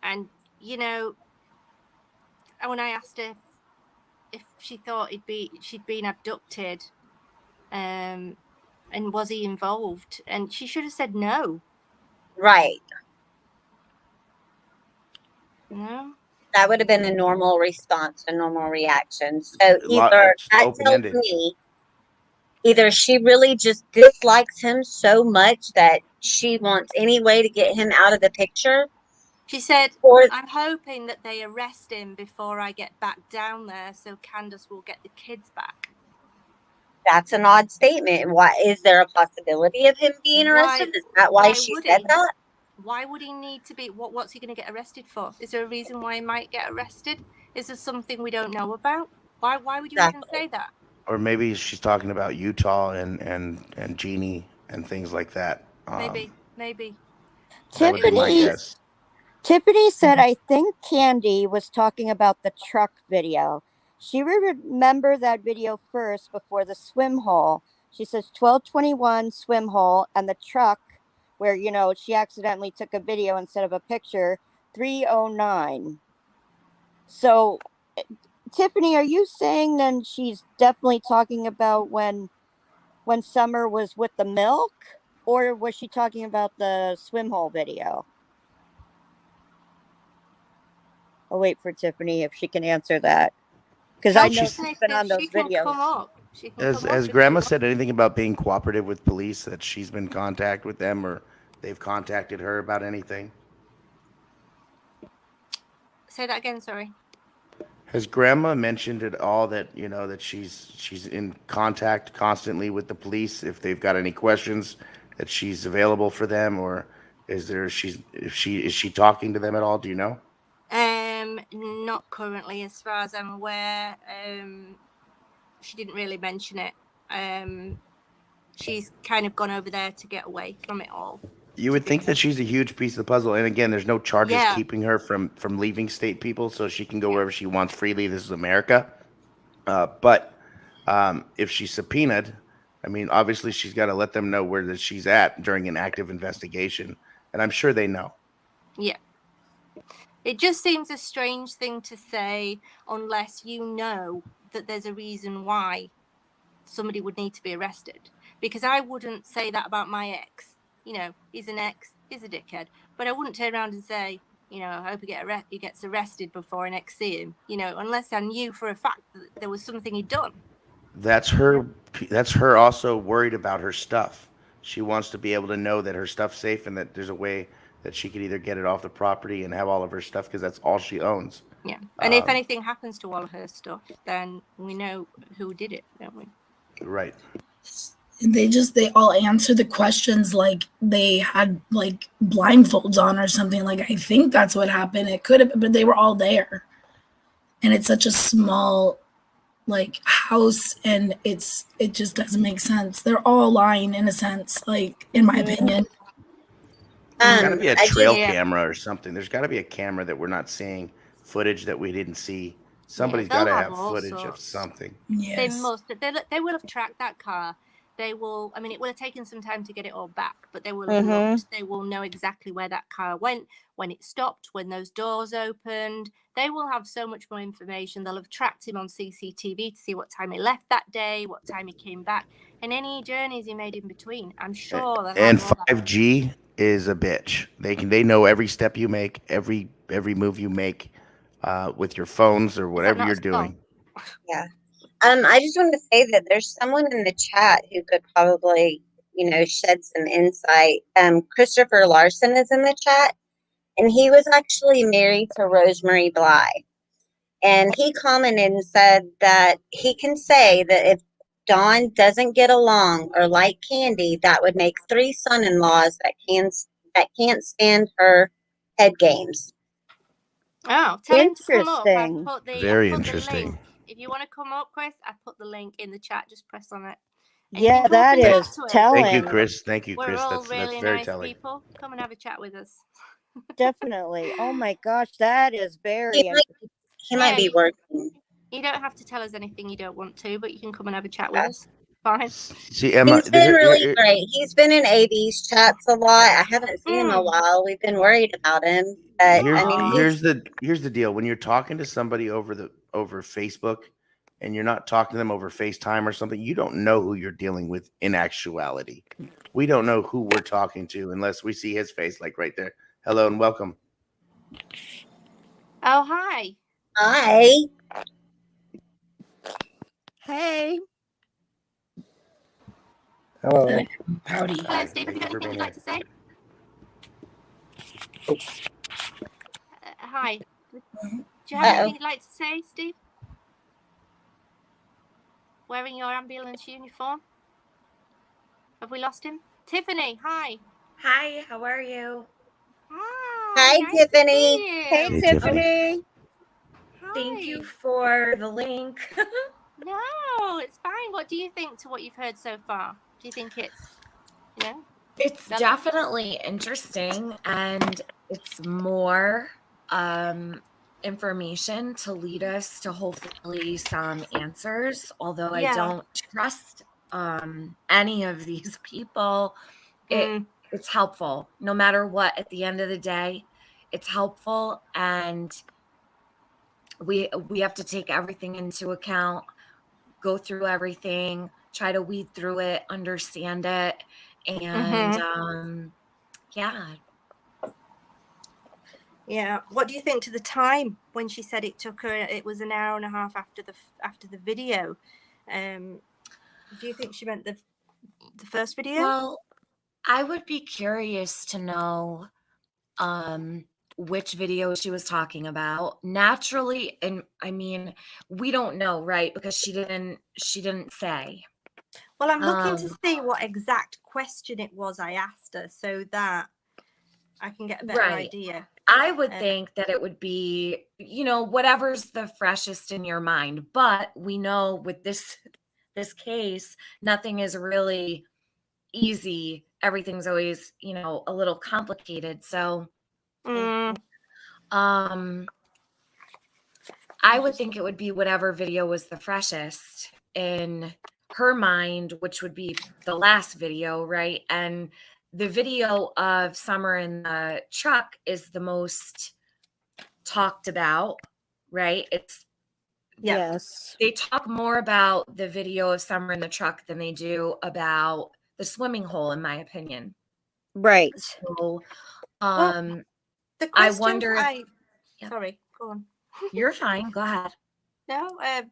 And, you know, when I asked her if she thought she'd been abducted, and was he involved? And she should have said no. Right. No. That would have been a normal response, a normal reaction. So either that tells me either she really just dislikes him so much that she wants any way to get him out of the picture. She said, I'm hoping that they arrest him before I get back down there so Candace will get the kids back. That's an odd statement. Why is there a possibility of him being arrested? Is that why she said that? Why would he need to be? What's he going to get arrested for? Is there a reason why he might get arrested? Is there something we don't know about? Why would you even say that? Or maybe she's talking about Utah and Jeannie and things like that. Maybe. Tiffany said, I think Candy was talking about the truck video. She remembered that video first before the swim hole. She says 12:21 swim hole and the truck where, you know, she accidentally took a video instead of a picture, 3:09. So, Tiffany, are you saying then she's definitely talking about when Summer was with the milk? Or was she talking about the swim hole video? I'll wait for Tiffany if she can answer that. Because I know she's been on those videos. Has Grandma said anything about being cooperative with police, that she's been in contact with them or they've contacted her about anything? Say that again, sorry. Has Grandma mentioned at all that, you know, that she's in contact constantly with the police if they've got any questions, that she's available for them, or is she talking to them at all? Do you know? Not currently, as far as I'm aware. She didn't really mention it. She's kind of gone over there to get away from it all. You would think that she's a huge piece of the puzzle. And again, there's no charges keeping her from leaving state, people, so she can go wherever she wants freely. This is America. But if she's subpoenaed, I mean, obviously she's got to let them know where that she's at during an active investigation. And I'm sure they know. Yeah. It just seems a strange thing to say unless you know that there's a reason why somebody would need to be arrested. Because I wouldn't say that about my ex. You know, he's an ex, he's a dickhead. But I wouldn't turn around and say, you know, I hope he gets arrested before I next see him. You know, unless I knew for a fact that there was something he'd done. That's her also worried about her stuff. She wants to be able to know that her stuff's safe and that there's a way that she could either get it off the property and have all of her stuff, because that's all she owns. Yeah. And if anything happens to all of her stuff, then we know who did it, don't we? Right. They all answer the questions like they had like blindfolds on or something. Like, I think that's what happened. It could have, but they were all there. And it's such a small like house, and it just doesn't make sense. They're all lying in a sense, like, in my opinion. There's got to be a trail camera or something. There's got to be a camera that we're not seeing, footage that we didn't see. Somebody's got to have footage of something. Yes. They must. They will have tracked that car. They will. I mean, it will have taken some time to get it all back, but they will have looked. They will know exactly where that car went, when it stopped, when those doors opened. They will have so much more information. They'll have tracked him on CCTV to see what time he left that day, what time he came back, and any journeys he made in between. I'm sure. And 5G is a bitch. They know every step you make, every move you make, with your phones or whatever you're doing. Yeah. I just wanted to say that there's someone in the chat who could probably, you know, shed some insight. Christopher Larson is in the chat, and he was actually married to Rosemary Bly. And he commented and said that he can say that if Dawn doesn't get along or like Candy, that would make 3 son-in-laws that can't stand her head games. Oh, tell him to come up. Very I put interesting. The link. If you want to come up, Chris, I put the link in the chat. Just press on it. And yeah, that is telling. Thank you, Chris. Thank you, Chris. We're all That's really very nice telling. people. Come and have a chat with us. Definitely. Oh my gosh, that is very interesting. He might be working. You don't have to tell us anything you don't want to, but you can come and have a chat with us. Fine. See, Emma, he's been really great. He's been in AB's chats a lot. I haven't seen him in a while. We've been worried about him. But here's the deal. When you're talking to somebody over Facebook and you're not talking to them over FaceTime or something, you don't know who you're dealing with in actuality. We don't know who we're talking to unless we see his face, like right there. Hello and welcome. Oh, hi. Hi. Hey. Hello. Howdy. Hello, Steve. Have you got anything you'd like to say? Hi. Do you have anything you'd like to say, Steve? Wearing your ambulance uniform? Have we lost him? Tiffany, hi. Hi, how are you? Hi, Nice Tiffany. Hey, Tiffany. Hi. Thank you for the link. No, it's fine. What do you think to what you've heard so far? Do you think it's, It's definitely interesting, and it's more information to lead us to hopefully some answers. Although I don't trust any of these people, it's helpful no matter what. At the end of the day, it's helpful, and we have to take everything into account, go through everything, try to weed through it, understand it, and yeah. What do you think to the time when she said it took her? It was an hour and a half after the video. Do you think she meant the first video? Well, I would be curious to know which video she was talking about. Naturally, and I mean, we don't know, right? Because she didn't say. Well, I'm looking to see what exact question it was I asked her so that I can get a better idea. I would think that it would be, whatever's the freshest in your mind. But we know with this case, nothing is really easy. Everything's always, a little complicated. So I would think it would be whatever video was the freshest in her mind, which would be the last video, right? And the video of Summer in the truck is the most talked about, right? Yes. They talk more about the video of Summer in the truck than they do about the swimming hole, in my opinion. Right. So, the I wonder. Sorry, go on. You're fine. Go ahead. No, I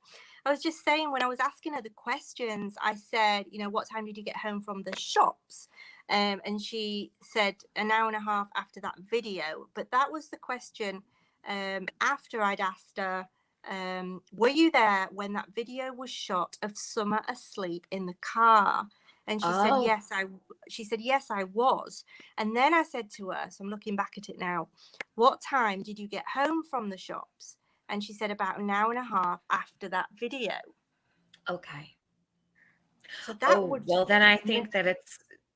was just saying, when I was asking her the questions, I said, what time did you get home from the shops? And she said an hour and a half after that video. But that was the question after I'd asked her, were you there when that video was shot of Summer asleep in the car? And she said, yes, I was. And then I said to her, so I'm looking back at it now, what time did you get home from the shops? And she said about an hour and a half after that video. Okay. So that then I think that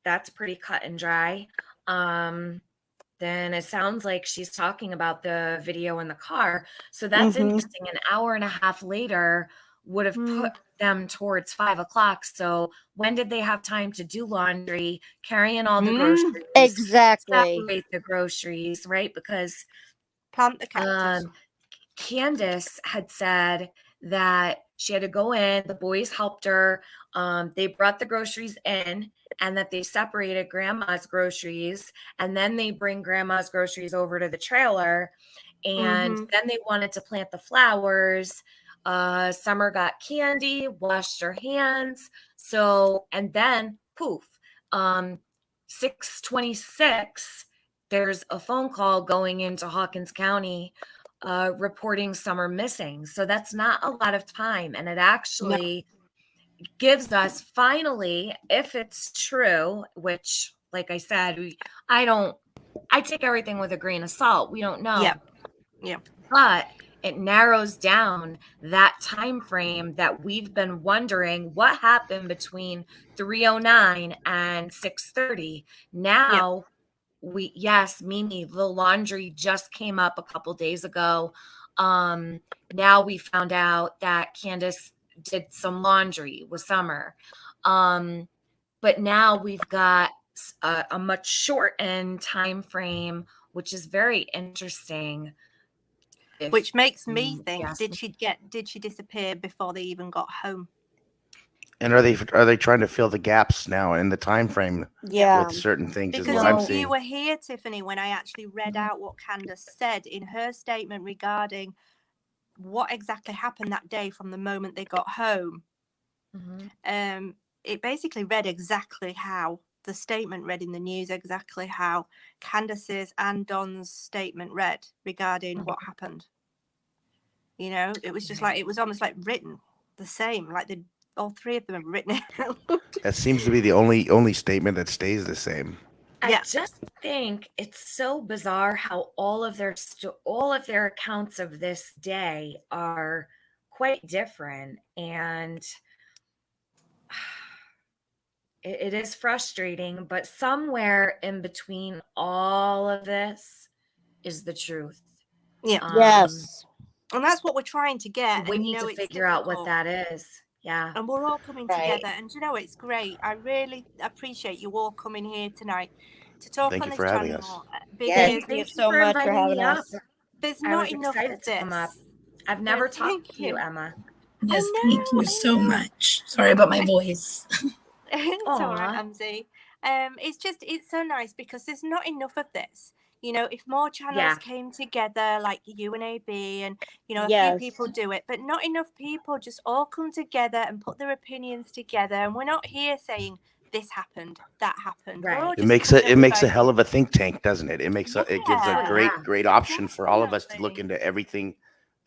that's pretty cut and dry. Then it sounds like she's talking about the video in the car. So that's interesting. An hour and a half later would have put them towards 5 o'clock. So when did they have time to do laundry, carry in all the groceries? Exactly. Separate the groceries, right? Because plant the cactus. Candace had said that she had to go in, the boys helped her, they brought the groceries in, and that they separated Grandma's groceries, and then they bring Grandma's groceries over to the trailer, and then they wanted to plant the flowers. Summer got candy, washed her hands, and then poof, 6:26, there's a phone call going into Hawkins County reporting some are missing. So that's not a lot of time. And it actually gives us finally, if it's true, which, like I said, I take everything with a grain of salt. We don't know. Yeah. But it narrows down that time frame that we've been wondering what happened between 3:09 and 6:30. Now Mimi, the laundry just came up a couple days ago. Now we found out that Candace did some laundry with Summer. But now we've got a much shortened time frame, which is very interesting. Which makes me think, did she disappear before they even got home? And are they trying to fill the gaps now in the time frame with certain things? Because is what I'm seeing. you were here, Tiffany, when I actually read out what Candace said in her statement regarding what exactly happened that day from the moment they got home. It basically read exactly how the statement read in the news, exactly how Candace's and Don's statement read regarding what happened. You know, it was just like, it was almost like written the same, like all three of them have written it out. That seems to be the only statement that stays the same. I just think it's so bizarre how all of their accounts of this day are quite different, and it is frustrating, but somewhere in between all of this is the truth. Yes. And that's what we're trying to get. We and need to figure out what that is. Yeah. And we're all coming together. And you know, it's great. I really appreciate you all coming here tonight to talk on this channel. Thank you so much for having us. There's not enough of this. I've never talked to you, Emma. Yes, thank you so much. Sorry about my voice. It's all right, Amzi. It's so nice because there's not enough of this. You know, if more channels came together, like you and AB, and you know, a few people do it, but not enough people just all come together and put their opinions together. And we're not here saying this happened, that happened. Right. It makes a hell of a think tank, doesn't it? It gives a great option for all of us to look into everything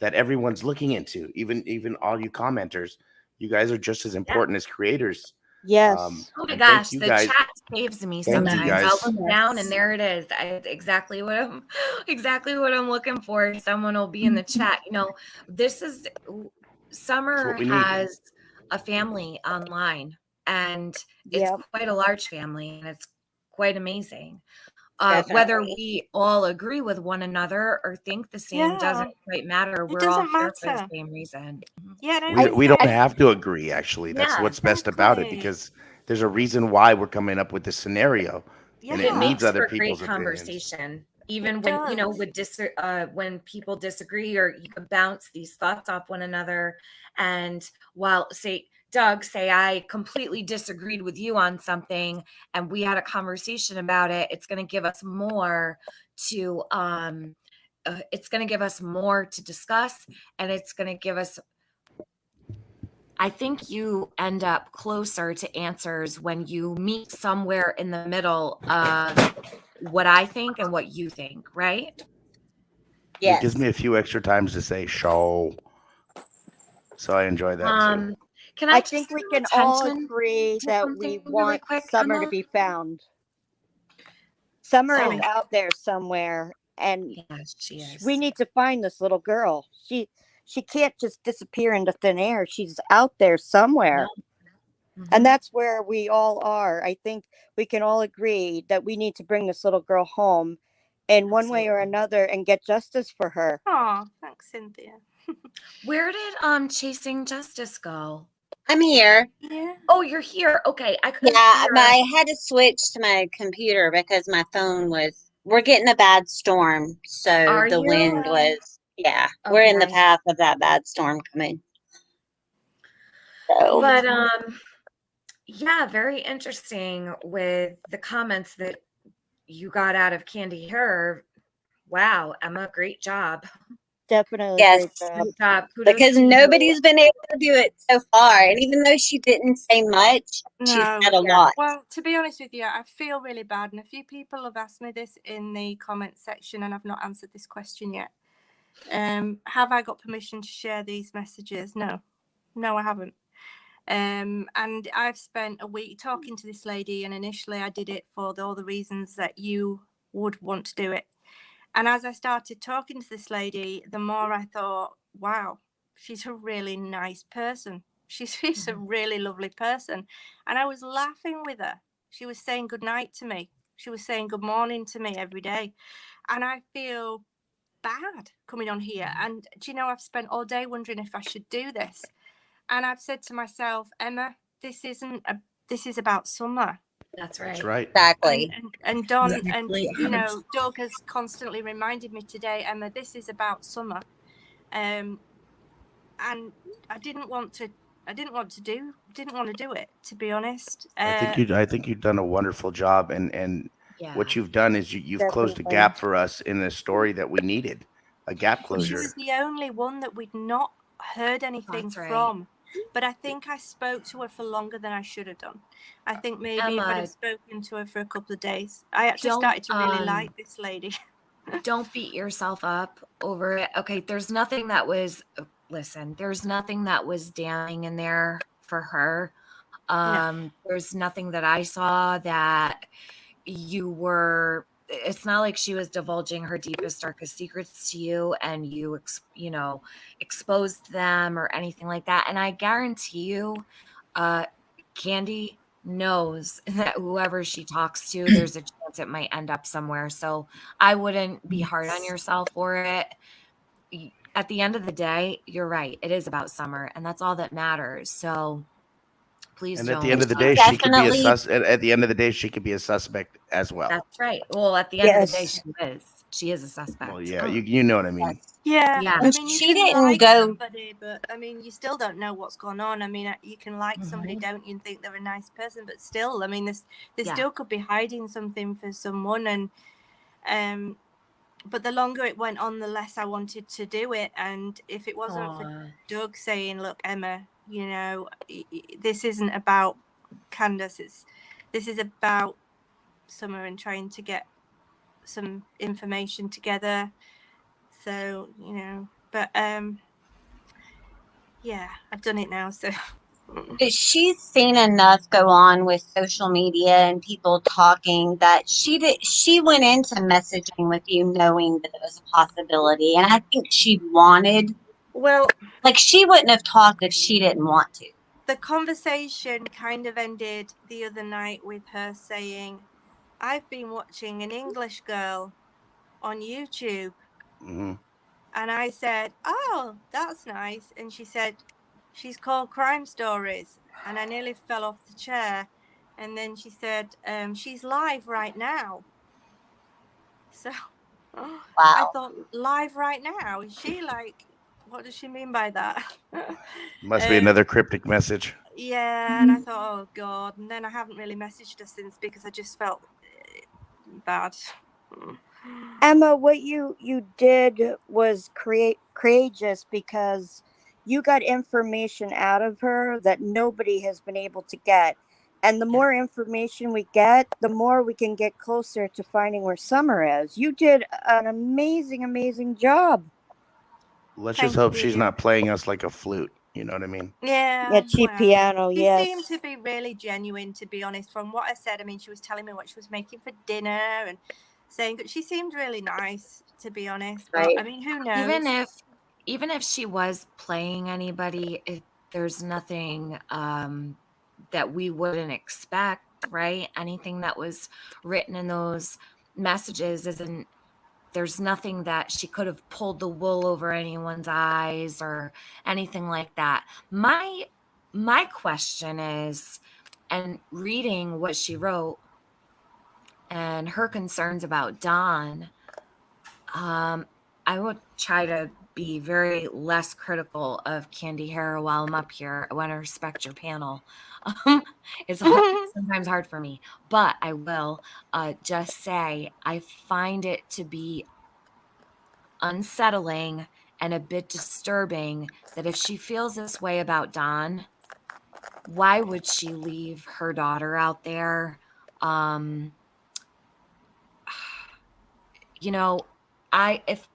that everyone's looking into. Even all you commenters, you guys are just as important as creators. Yes. Oh my gosh, the chat saves me sometimes. I'll look down and there it is. Exactly what I'm looking for. Someone will be in the chat. You know, Summer has a family online, and it's quite a large family, and it's quite amazing. Whether we all agree with one another or think the same doesn't quite matter. We're all here for the same reason. We don't have to agree, actually. That's what's best about it, because there's a reason why we're coming up with this scenario. And it needs other people's great conversation. Even when, you know, when people disagree, or you can bounce these thoughts off one another. And while Doug, I completely disagreed with you on something and we had a conversation about it, it's going to give us more to discuss, and it's going to give us, I think you end up closer to answers when you meet somewhere in the middle of what I think and what you think, right? Yeah. It gives me a few extra times to say show. So I enjoy that too. I think we can all agree that we want Summer to be found. Summer is out there somewhere, and she is. We need to find this little girl. She can't just disappear into thin air. She's out there somewhere. No. And that's where we all are. I think we can all agree that we need to bring this little girl home in one way or another and get justice for her. Oh, thanks, Cynthia. Where did Chasing Justice go? I'm here. Yeah. Oh, you're here. Okay. I had to switch to my computer because my phone we're getting a bad storm. So the wind was, we're in the path of that bad storm coming. So. But, very interesting with the comments that you got out of Candy Herb. Wow, Emma, great job. Definitely Yes, great job. because nobody's been able to do it so far. And even though she didn't say much, she said a lot. Well, to be honest with you, I feel really bad. And a few people have asked me this in the comment section, and I've not answered this question yet. Have I got permission to share these messages? No, I haven't. And I've spent a week talking to this lady, and initially I did it for all the reasons that you would want to do it. And as I started talking to this lady, the more I thought, wow, she's a really nice person. She's a really lovely person. And I was laughing with her. She was saying good night to me. She was saying good morning to me every day. And I feel bad coming on here. And do you know, I've spent all day wondering if I should do this. And I've said to myself, Emma, this is about summer. That's right. That's right. Exactly. And Don, Exactly. and you know, Doug has constantly reminded me today, Emma, this is about summer. And I didn't want to do it, to be honest. I think you've done a wonderful job, and what you've done is you've closed a gap for us in the story that we needed, a gap closure. She was the only one that we'd not heard anything from. But I think I spoke to her for longer than I should have done. I think maybe if I'd have spoken to her for a couple of days, I actually started to really like this lady. Don't beat yourself up over it. Okay, there's nothing that was damning in there for her. There's nothing that I saw that it's not like she was divulging her deepest, darkest secrets to you and you exposed them or anything like that. And I guarantee you, Candy knows that whoever she talks to, there's a chance it might end up somewhere. So I wouldn't be hard on yourself for it. At the end of the day, you're right. It is about summer, and that's all that matters. So please don't. And at the end of the day, she could be at the end of the day, she could be a suspect as well. That's right. Well, at the end of the day, she is a suspect. Well, yeah, you know what I mean. Yeah. I mean, she didn't go. Somebody, but I mean, you still don't know what's going on. I mean, you can like somebody, don't you, and think they're a nice person, but still, I mean, they still could be hiding something for someone. And but the longer it went on, the less I wanted to do it. And if it wasn't for Doug saying, "Look, Emma, you know, this isn't about Candace. This is about summer and trying to get some information together." So, you know, but yeah, I've done it now. So she's seen enough go on with social media and people talking that she went into messaging with you knowing that it was a possibility. And I think she wanted, like, she wouldn't have talked if she didn't want to. The conversation kind of ended the other night with her saying, I've been watching an English girl on YouTube. Mm-hmm. And I said, oh, that's nice. And she said, she's called Crime Stories. And I nearly fell off the chair. And then she said, she's live right now. So I thought, live right now? Is she like, what does she mean by that? Must be another cryptic message. Yeah, and I thought, oh, God. And then I haven't really messaged her since because I just felt bad. Emma, what you did was courageous because you got information out of her that nobody has been able to get. And the more information we get, the more we can get closer to finding where Summer is. You did an amazing, amazing job. Let's just hope she's not playing us like a flute. You know what I mean? Yeah. Cheap piano, yes. She seemed to be really genuine, to be honest. From what I said, I mean, she was telling me what she was making for dinner and saying that she seemed really nice, to be honest. Right. But, I mean, who knows? Even if she was playing anybody, there's nothing that we wouldn't expect, right? Anything that was written in those messages there's nothing that she could have pulled the wool over anyone's eyes or anything like that. My question is, and reading what she wrote and her concerns about Don, I would try to be very less critical of Candy Hare while I'm up here. I want to respect your panel. It's sometimes hard for me, but I will just say I find it to be unsettling and a bit disturbing that if she feels this way about Don, why would she leave her daughter out there? You know, if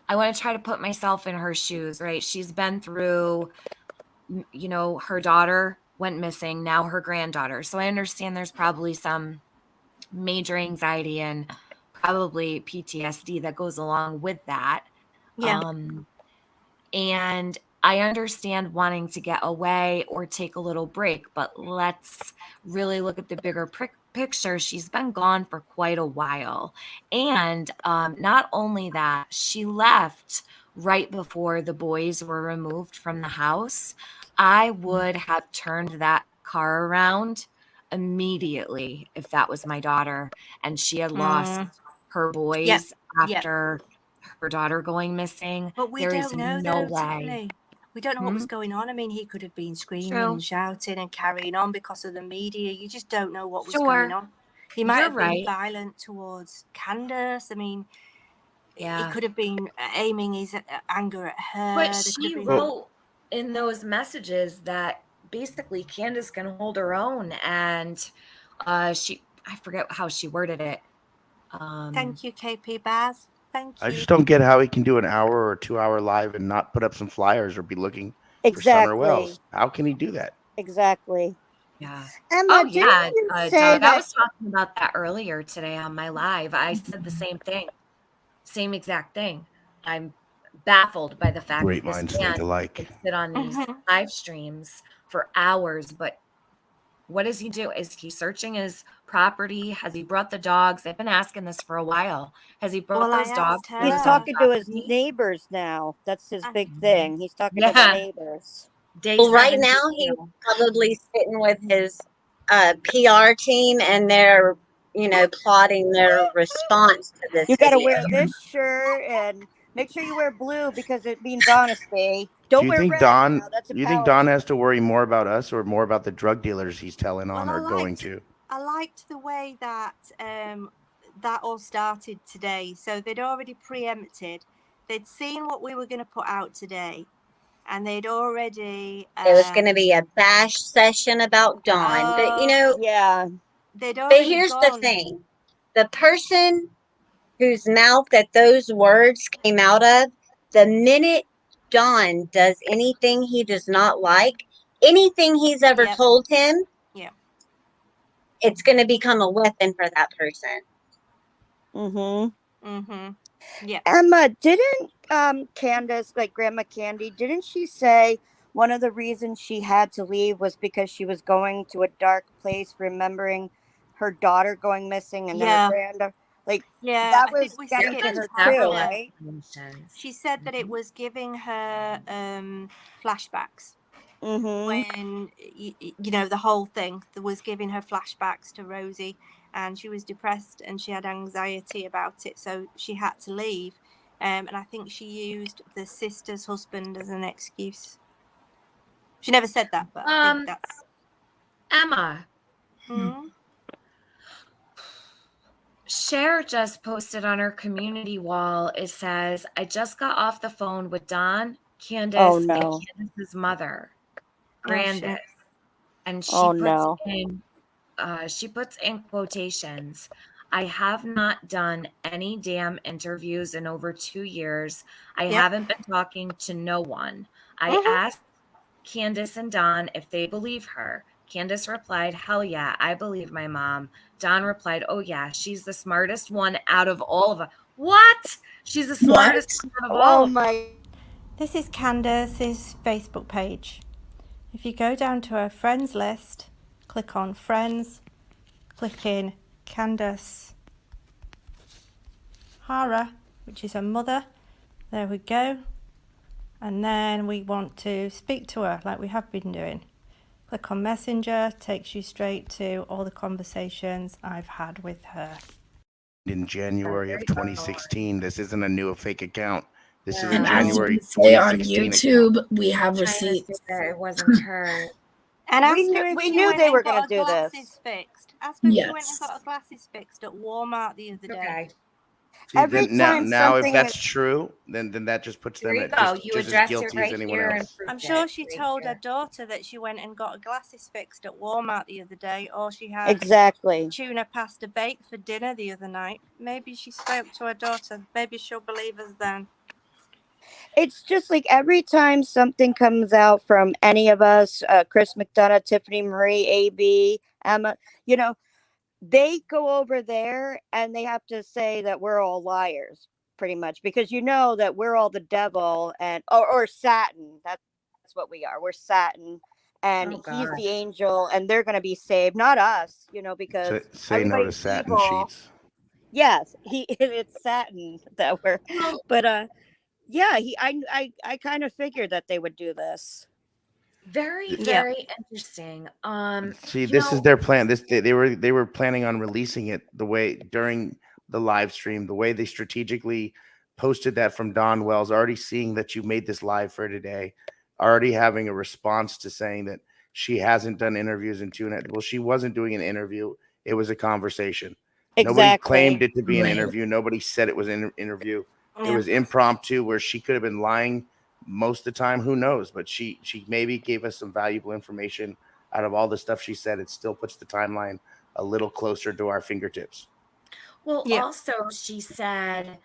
I want to try to put myself in her shoes, right? She's been through, you know, her daughter went missing, now her granddaughter. So I understand there's probably some major anxiety and probably PTSD that goes along with that. Yeah. And I understand wanting to get away or take a little break, but let's really look at the bigger picture. She's been gone for quite a while. And not only that, she left right before the boys were removed from the house. I would have turned that car around immediately if that was my daughter and she had lost her boys after her daughter going missing. But we don't know though, Tiffany. We don't know what was going on. I mean, he could have been screaming and shouting and carrying on because of the media. You just don't know what was going on. He might have been violent towards Candace. I mean, he could have been aiming his anger at her. But she wrote in those messages that basically Candace can hold her own, and I forget how she worded it. Thank you, KP Baz. Thank you. I just don't get how he can do an hour or 2 hour live and not put up some flyers or be looking for Summer Wells. How can he do that? Exactly. Yeah. Emma, Doug, I was talking about that earlier today on my live. I said the same thing. Same exact thing. I'm baffled by the fact Great that minds this man think alike. can sit on these live streams for hours, but what does he do? Is he searching his property? Has he brought the dogs? I've been asking this for a while. Has he brought those dogs? He's talking to his neighbors now. That's his big thing. He's talking to the neighbors. Well, right now he's probably sitting with his PR team, and they're, you know, plotting their response to this. You got to wear this shirt and make sure you wear blue because it means honesty. Don't wear red. Now. That's you think Don has to worry more about us or more about the drug dealers he's telling on or going to? I liked the way that that all started today. So they'd already preempted. They'd seen what we were going to put out today. And they'd already... it was going to be a bash session about Dawn. But, you know... Yeah. They'd already but here's the thing. The person whose mouth that those words came out of, the minute Don does anything he does not like, anything he's ever told him, it's going to become a weapon for that person. Yeah. Emma, didn't Candace, like Grandma Candy, didn't she say one of the reasons she had to leave was because she was going to a dark place, remembering her daughter going missing and then her granddaughter? Like, that was getting to her too, right? She said that it was giving her flashbacks. When, you know, the whole thing was giving her flashbacks to Rosie, and she was depressed and she had anxiety about it, so she had to leave. And I think she used the sister's husband as an excuse. She never said that, but I think that's... Emma. Cher just posted on her community wall, it says, I just got off the phone with Don, Candace, and Candace's mother, Grandus. And she puts in quotations, I have not done any damn interviews in over 2 years. I haven't been talking to no one. I asked Candace and Don if they believe her. Candace replied, hell yeah, I believe my mom. Don replied, oh yeah, she's the smartest one out of all of us. What? She's the smartest one of all. Oh my. This is Candace's Facebook page. If you go down to her friends list, click on friends, click in Candace Hara, which is her mother. There we go. And then we want to speak to her like we have been doing. Click on Messenger, takes you straight to all the conversations I've had with her. In January of 2016, this isn't a new fake account. This is a And January as we say on 2016 YouTube, account. we have receipts. It wasn't her. And we knew they were going to do this. Fixed. Ask her if she went and got her glasses fixed at Walmart the other day. every time now if something that's true, then that just puts them at You just as addressed guilty it as right anyone here else. and I'm proved sure it she right told her here. daughter that she went and got her glasses fixed at Walmart the other day, or she had exactly tuna pasta baked for dinner the other night. Maybe she spoke to her daughter. Maybe she'll believe us then. it's just like every time something comes out from any of us, Chris McDonough, Tiffany Marie, AB, Emma, you know, they go over there and they have to say that we're all liars pretty much, because you know that we're all the devil and or Satan. That's what we are. We're Satan and he's the angel and they're going to be saved, not us, you know, because Say no to satin evil. sheets. Yes, it's Satan that we're but yeah, I kind of figured that they would do this. Very interesting. See, this is their plan. They were planning on releasing it the way during the live stream, the way they strategically posted that from Don Wells, already seeing that you made this live for today, already having a response to saying that she hasn't done interviews in 2.5. Well, she wasn't doing an interview. It was a conversation. Nobody claimed it to be an interview. Nobody said it was an interview. It was impromptu where she could have been lying most of the time. Who knows? But she maybe gave us some valuable information out of all the stuff she said. It still puts the timeline a little closer to our fingertips. Well, also she said,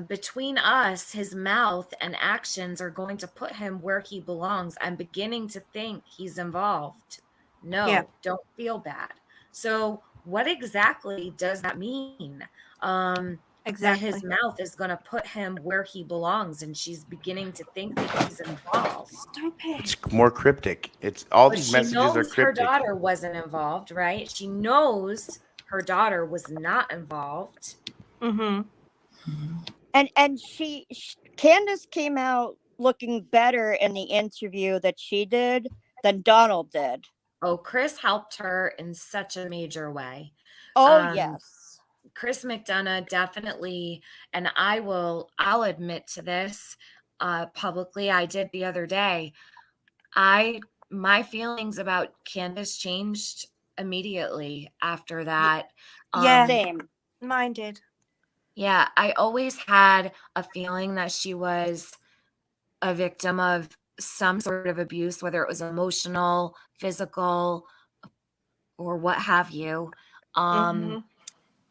between us, his mouth and actions are going to put him where he belongs. I'm beginning to think he's involved. No, don't feel bad. So what exactly does that mean? That his mouth is going to put him where he belongs, and she's beginning to think that he's involved. Stop it. It's more cryptic. It's all these messages are cryptic. Her daughter wasn't involved, right? She knows her daughter was not involved. Mm-hmm. And Candace came out looking better in the interview that she did than Donald did. Oh, Chris helped her in such a major way. Oh, yes. Chris McDonough definitely, and I'll admit to this publicly. I did the other day. My feelings about Candace changed immediately after that. Same. Mine did. Yeah, I always had a feeling that she was a victim of some sort of abuse, whether it was emotional, physical, or what have you.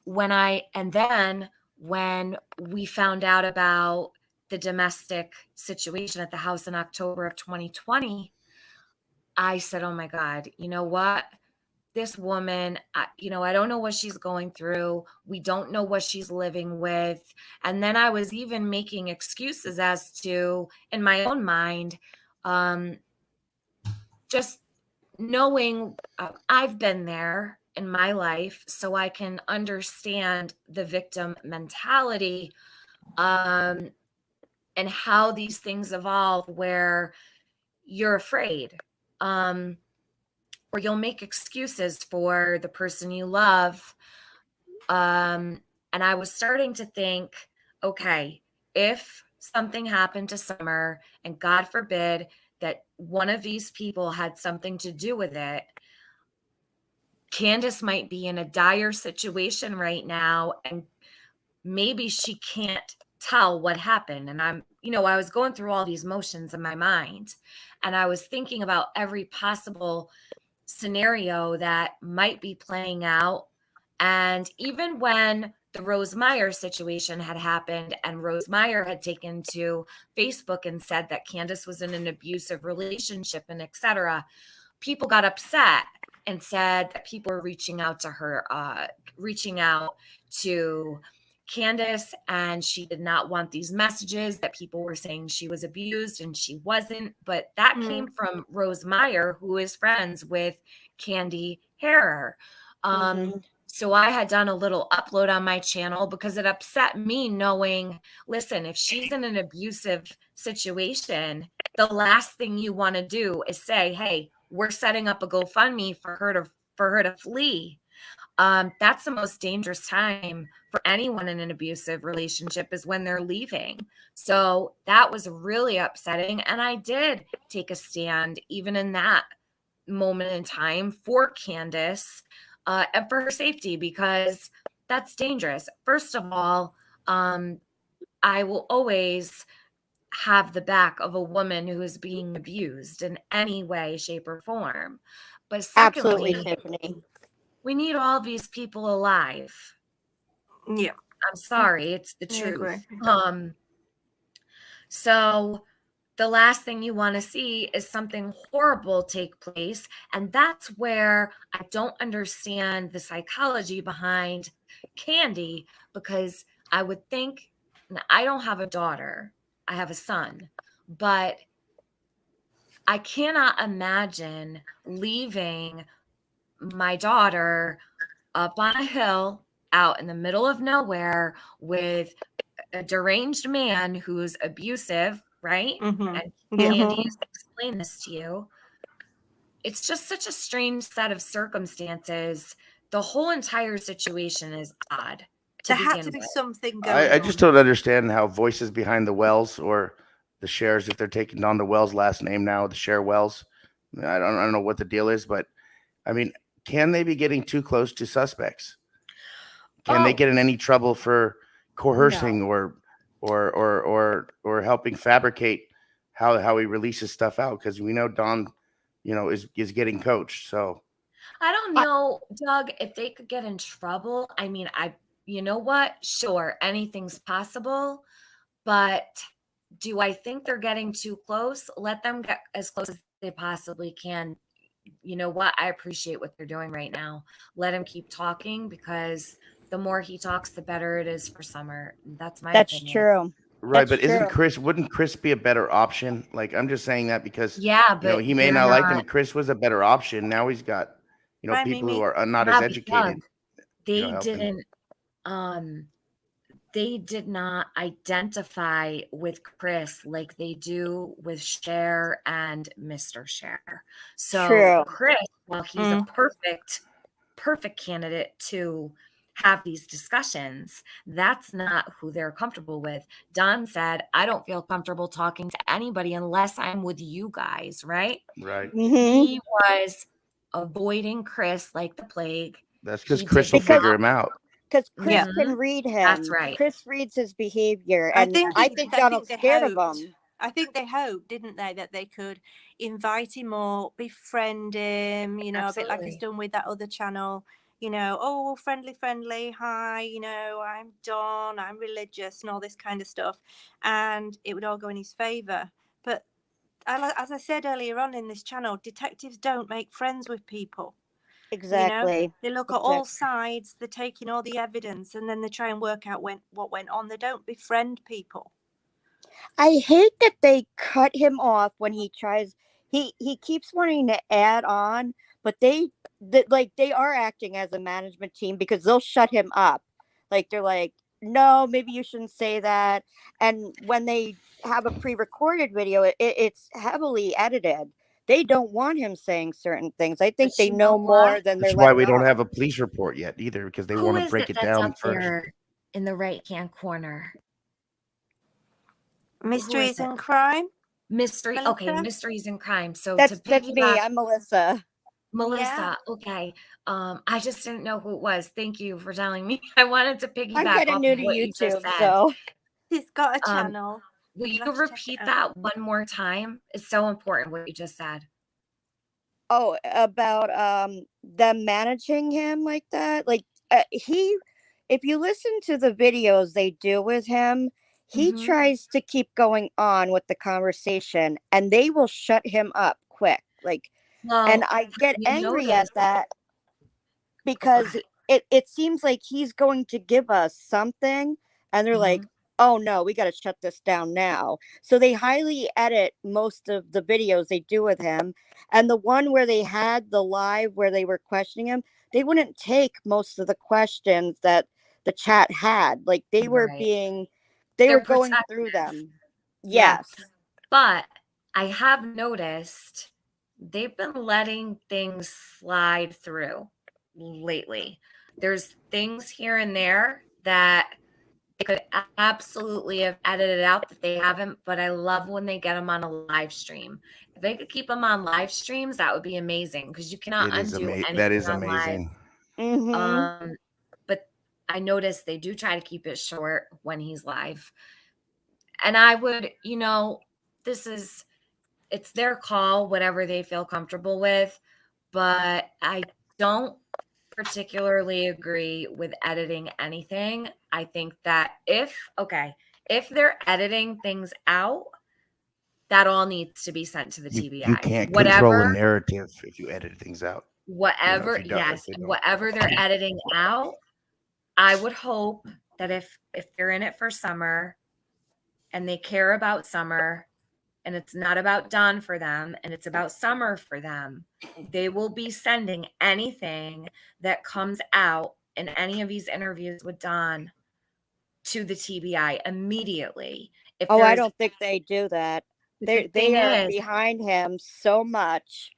When we found out about the domestic situation at the house in October of 2020, I said, oh my God, you know what? This woman, I don't know what she's going through. We don't know what she's living with. And then I was even making excuses as to, in my own mind, just knowing I've been there in my life, so I can understand the victim mentality and how these things evolve, where you're afraid or you'll make excuses for the person you love. And I was starting to think, okay, if something happened to Summer, and God forbid that one of these people had something to do with it, Candace might be in a dire situation right now, and maybe she can't tell what happened. And I was going through all these motions in my mind, and I was thinking about every possible scenario that might be playing out. And even when the Rose Meyer situation had happened and Rose Meyer had taken to Facebook and said that Candace was in an abusive relationship and etc., people got upset and said that people were reaching out to her, reaching out to Candace, and she did not want these messages, that people were saying she was abused and she wasn't. But that came from Rose Meyer, who is friends with Candy Harrer. So I had done a little upload on my channel because it upset me knowing, listen, if she's in an abusive situation, the last thing you want to do is say, hey, we're setting up a GoFundMe for her to flee. That's the most dangerous time for anyone in an abusive relationship, is when they're leaving. So that was really upsetting. And I did take a stand, even in that moment in time, for Candace and for her safety, because that's dangerous. First of all, I will always have the back of a woman who is being abused in any way, shape, or form. But secondly, absolutely, Tiffany, we need all these people alive. Yeah. I'm sorry, it's the truth. Agree. So the last thing you want to see is something horrible take place. And that's where I don't understand the psychology behind Candy, because I would think, I don't have a daughter, I have a son, but I cannot imagine leaving my daughter up on a hill out in the middle of nowhere with a deranged man who's abusive, right? And Candy has explained this to you. It's just such a strange set of circumstances. The whole entire situation is odd. There had to be something going on. I just don't understand how Voices Behind the Wells, or the Shares, if they're taking on the Wells last name now, the Share Wells. I don't know what the deal is, but I mean, can they be getting too close to suspects? Can they get in any trouble for coercing or helping fabricate how he releases stuff out? Because we know Don, is getting coached. So I don't know, Doug, if they could get in trouble. I mean, you know what? Sure, anything's possible, but do I think they're getting too close? Let them get as close as they possibly can. You know what? I appreciate what they're doing right now. Let him keep talking, because the more he talks, the better it is for Summer. That's my opinion. That's true. Right, That's but wouldn't Chris be a better option? Like, I'm just saying that because but he may not like him. Chris was a better option. Now he's got people who are not as educated. They didn't they did not identify with Chris like they do with Cher and Mr. Cher. So true. Chris, while he's a perfect candidate to have these discussions, that's not who they're comfortable with. Don said, I don't feel comfortable talking to anybody unless I'm with you guys, right? Right. He was avoiding Chris like the plague. That's because Chris will figure him out. Because Chris can read him. That's right. Chris reads his behavior, and I think Donald's scared of him. I think they hoped, didn't they, that they could invite him up, befriend him, a bit like he's done with that other channel. Oh, friendly, hi, I'm Don, I'm religious, and all this kind of stuff. And it would all go in his favor. But as I said earlier on in this channel, detectives don't make friends with people. Exactly. They look at all sides, they're taking all the evidence, and then they try and work out what went on. They don't befriend people. I hate that they cut him off when he tries. He keeps wanting to add on, but they are acting as a management team, because they'll shut him up. Like, they're like, no, maybe you shouldn't say that. And when they have a pre-recorded video, it's heavily edited. They don't want him saying certain things. I think they know more than they're. That's why we don't have a police report yet either, because they want to break it down first. In the right-hand corner. Mysteries and Crime. Mysteries and Crime. So that's me. I'm Melissa. Okay. I just didn't know who it was. Thank you for telling me. I wanted to piggyback. I'm kind of new to YouTube, so he's got a channel. Will you repeat that one more time? It's so important what you just said. Oh, about them managing him like that. Like, if you listen to the videos they do with him, he tries to keep going on with the conversation, and they will shut him up quick. Like, and I get angry at that, because it seems like he's going to give us something, and they're like, oh no, we got to shut this down now. So they highly edit most of the videos they do with him. And the one where they had the live where they were questioning him, they wouldn't take most of the questions that the chat had. Like, they were they're going through them. Yes. But I have noticed they've been letting things slide through lately. There's things here and there that they could absolutely have edited out that they haven't, but I love when they get them on a live stream. If they could keep them on live streams, that would be amazing, because you cannot undo anything. That is amazing. But I noticed they do try to keep it short when he's live. And I would, it's their call, whatever they feel comfortable with. But I don't particularly agree with editing anything. I think that if they're editing things out, that all needs to be sent to the TBI. You can't control a narrative if you edit things out. Whatever, whatever they're editing out, I would hope that if they're in it for Summer and they care about Summer and it's not about Don for them and it's about Summer for them, they will be sending anything that comes out in any of these interviews with Don to the TBI immediately. I don't think they do that. They are behind him so much.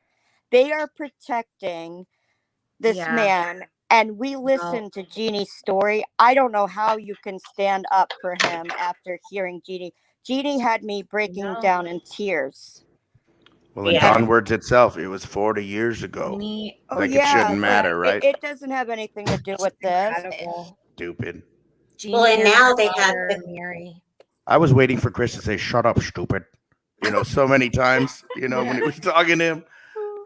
They are protecting this man. And we listened to Jeannie's story. I don't know how you can stand up for him after hearing Jeannie. Jeannie had me breaking down in tears. Well, in Don words itself, it was 40 years ago. It shouldn't matter, right? It doesn't have anything to do with this. Stupid. Well, and now they have Mary. I was waiting for Chris to say, "Shut up, stupid." So many times, when he was talking to him.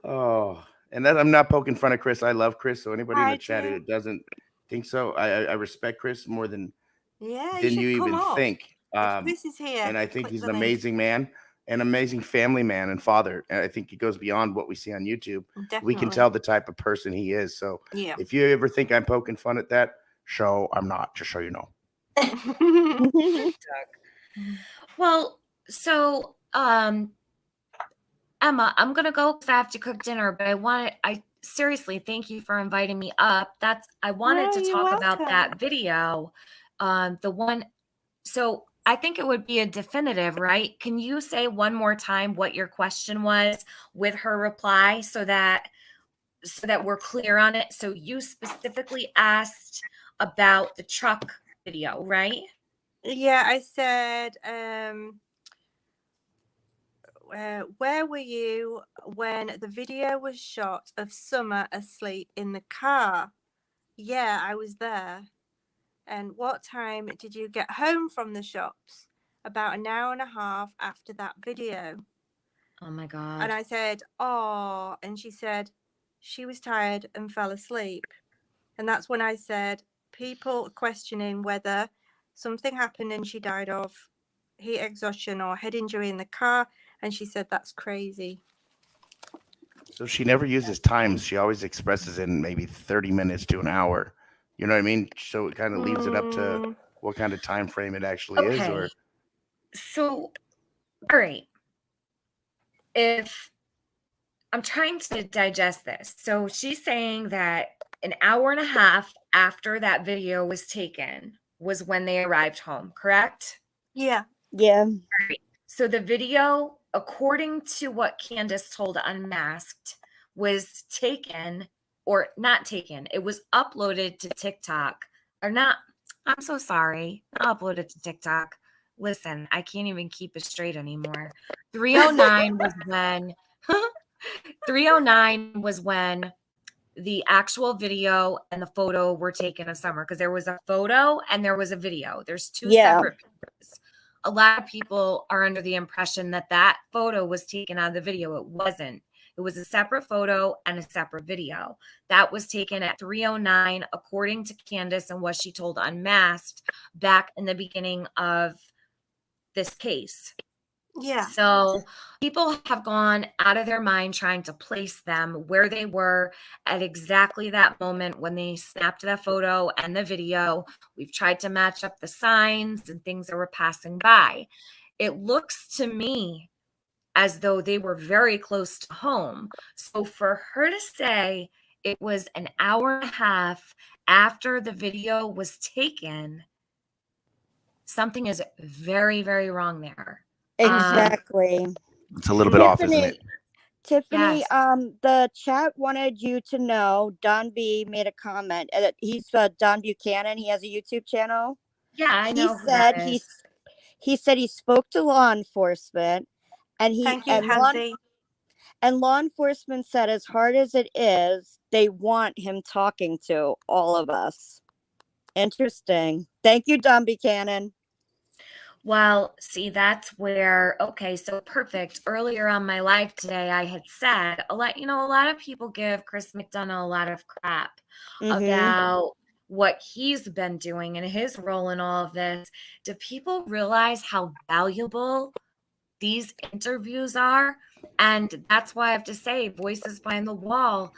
Oh, and that I'm not poking fun of Chris. I love Chris. So anybody in the chat who doesn't think so, I respect Chris more than you even think. Chris is here. And I think he's an amazing man, an amazing family man and father. And I think he goes beyond what we see on YouTube. Definitely. We can tell the type of person he is. So if you ever think I'm poking fun at that show, I'm not, just so you know. Well, so Emma, I'm gonna go because I have to cook dinner, but I seriously thank you for inviting me up. I wanted to talk about that video. The one, so I think it would be a definitive, right? Can you say one more time what your question was with her reply so that we're clear on it? So you specifically asked about the truck video, right? Yeah, I said, where were you when the video was shot of Summer asleep in the car? Yeah, I was there. And what time did you get home from the shops? About an hour and a half after that video. Oh my God. And I said, oh, and she said she was tired and fell asleep. And that's when I said, people questioning whether something happened and she died of heat exhaustion or head injury in the car. And she said, that's crazy. So she never uses times. She always expresses in maybe 30 minutes to an hour. You know what I mean? So it kind of leaves it up to what kind of time frame it actually is. Or so, all right. If I'm trying to digest this. So she's saying that an hour and a half after that video was taken was when they arrived home, correct? Yeah. Yeah. Right. So the video, according to what Candace told Unmasked, was taken or not taken. It was uploaded to TikTok or not. I'm so sorry. Not uploaded to TikTok. Listen, I can't even keep it straight anymore. 309 was when 309 was when the actual video and the photo were taken of Summer, because there was a photo and there was a video. There's two separate pictures. A lot of people are under the impression that that photo was taken out of the video. It wasn't. It was a separate photo and a separate video. That was taken at 3:09, according to Candace and what she told Unmasked back in the beginning of this case. Yeah. So people have gone out of their mind trying to place them where they were at exactly that moment when they snapped that photo and the video. We've tried to match up the signs and things that were passing by. It looks to me as though they were very close to home. So for her to say it was an hour and a half after the video was taken, something is very, very wrong there. Exactly. It's a little bit off, isn't it? Tiffany, Yes. The chat wanted you to know Don B made a comment. He's Don Buchanan. He has a YouTube channel. Yeah, I know. He said he spoke to law enforcement, and Thank you, Hansi. And law enforcement said, as hard as it is, they want him talking to all of us. Interesting. Thank you, Don Buchanan. Well, see, that's where, okay, so perfect. Earlier on my live today, I had said a lot of people give Chris McDonough a lot of crap about what he's been doing and his role in all of this. Do people realize how valuable these interviews are? And that's why I have to say, Voices Behind the Wall,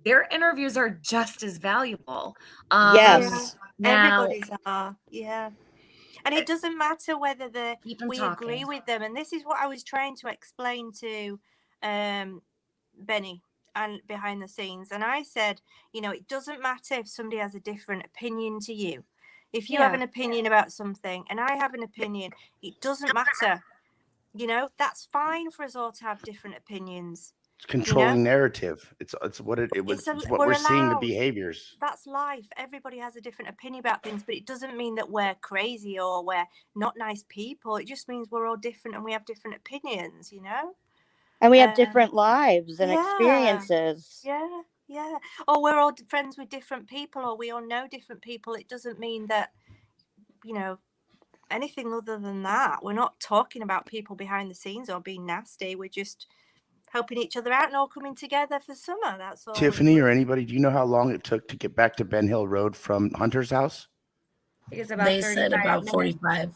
their interviews are just as valuable. Yes. Now, everybody's are. Yeah. And it doesn't matter whether we agree with them. And this is what I was trying to explain to Benny and behind the scenes. And I said, it doesn't matter if somebody has a different opinion to you. If you have an opinion about something and I have an opinion, it doesn't matter. That's fine for us all to have different opinions. It's controlling narrative. It's what we're seeing, the behaviors. That's life. Everybody has a different opinion about things, but it doesn't mean that we're crazy or we're not nice people. It just means we're all different and we have different opinions, And we have different lives and experiences. Yeah. Or we're all friends with different people, or we all know different people. It doesn't mean that, anything other than that. We're not talking about people behind the scenes or being nasty. We're just helping each other out and all coming together for summer. That's all. Tiffany or anybody, do you know how long it took to get back to Ben Hill Road from Hunter's house? They said about 45.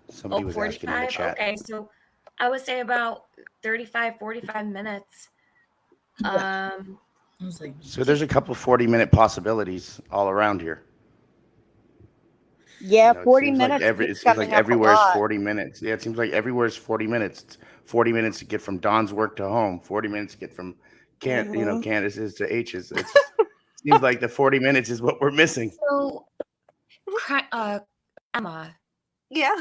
Somebody was 45? asking in the chat. Okay, so I would say about 35, 45 minutes. So there's a couple 40-minute possibilities all around here. Yeah, 40 minutes. It seems like everywhere's 40 minutes. Yeah, it seems like everywhere's 40 minutes. It's 40 minutes to get from Don's work to home. 40 minutes to get from Candace's to H's. It seems like the 40 minutes is what we're missing. So, Emma. Yeah.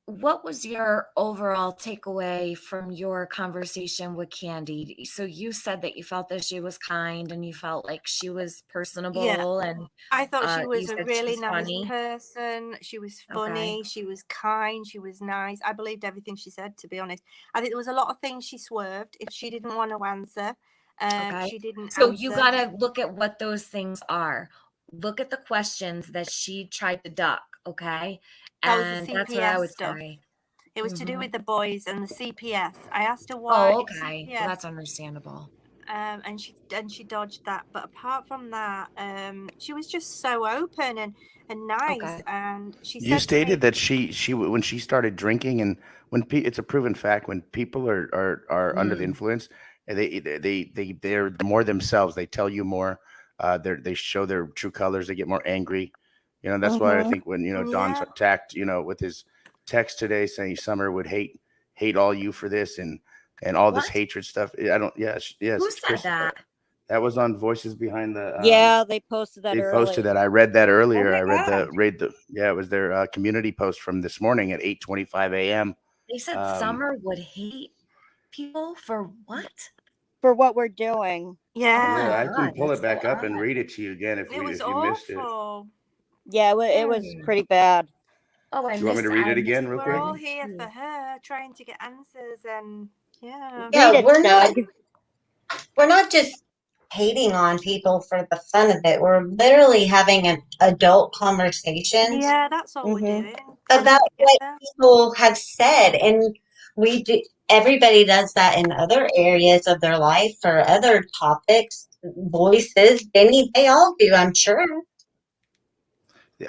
What was your overall takeaway from your conversation with Candy? So you said that you felt that she was kind and you felt like she was personable, and I thought she was a really nice person. She was funny. Okay. She was kind. She was nice. I believed everything she said, to be honest. I think there was a lot of things she swerved if she didn't want to answer. She didn't So answer. You got to look at what those things are. Look at the questions that she tried to duck, okay? And that's what I would say. It was to do with the boys and the CPS. I asked her why. Oh, okay. Well, that's understandable. And she dodged that. But apart from that, she was just so open and nice. Okay. And you stated that she when she started drinking, and it's a proven fact, when people are under the influence, they're more themselves. They tell you more. They show their true colors. They get more angry. That's why I think when Don's attacked, with his text today saying Summer would hate all you for this and all this hatred stuff. Yes. Who said that? That was on Voices Behind the. They posted that. I read that earlier. I read the. It was their community post from this morning at 8:25 a.m. They said Summer would hate people for what? For what we're doing. Yeah. I can pull it back up and read it to you again if you missed it. Yeah, it was pretty bad. Oh, do you want me to read it again real quick? We're all here for her, trying to get answers, and we're not just hating on people for the fun of it. We're literally having an adult conversation. Yeah, that's all we're doing. About what people have said, and we do. Everybody does that in other areas of their life or other topics. Voices, Benny, they all do, I'm sure.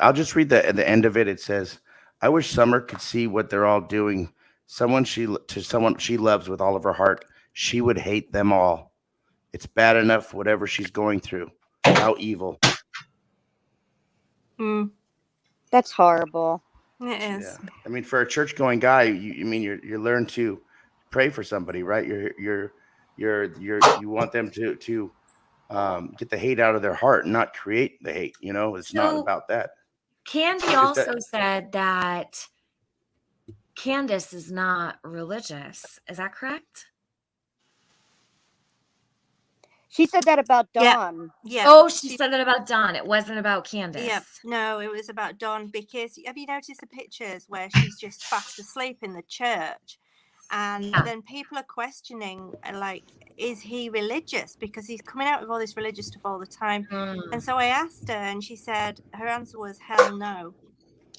I'll just read at the end of it. It says, "I wish Summer could see what they're all doing. Someone she loves with all of her heart. She would hate them all. It's bad enough whatever she's going through. How evil." That's horrible. It is. Yeah. I mean, for a church-going guy, you learn to pray for somebody, right? You want them to get the hate out of their heart and not create the hate. It's not about that. Candy also said that Candace is not religious. Is that correct? She said that about Dawn. Yeah. Oh, she said that about Dawn. It wasn't about Candace. Yeah. No, it was about Dawn, because have you noticed the pictures where she's just fast asleep in the church? And then people are questioning, like, is he religious? Because he's coming out with all this religious stuff all the time. And so I asked her, and she said her answer was hell no.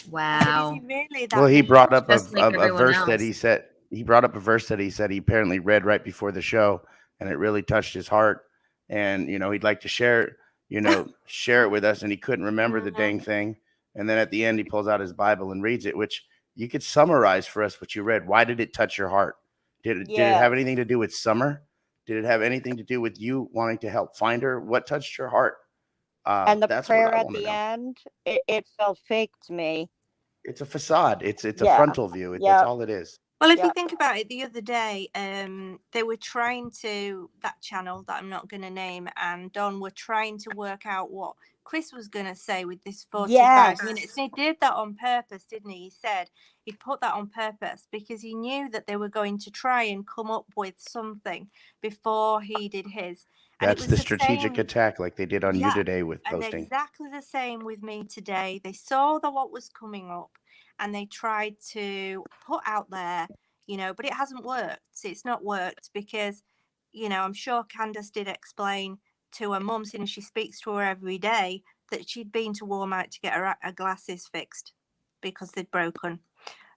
Wow. I said, is he really that? Well, he brought up Just like a verse else. that he said. He brought up a verse that he said he apparently read right before the show, and it really touched his heart. And he'd like to share it with us, and he couldn't remember the dang thing. And then at the end, he pulls out his Bible and reads it, which you could summarize for us what you read. Why did it touch your heart? Did it have anything to do with Summer? Did it have anything to do with you wanting to help find her? What touched your heart? And the prayer at the end, it felt fake to me. It's a facade. It's a frontal view. That's all it is. Well, if you think about it, the other day, they were trying to, that channel that I'm not going to name, and Don were trying to work out what Chris was going to say with this 45 minutes. And he did that on purpose, didn't he? He said he put that on purpose because he knew that they were going to try and come up with something before he did his. And that's the strategic attack like they did on you today with posting. And exactly the same with me today. They saw what was coming up, and they tried to put out there, but it hasn't worked. It's not worked because, I'm sure Candace did explain to her mum, since she speaks to her every day, that she'd been to Walmart to get her glasses fixed because they'd broken.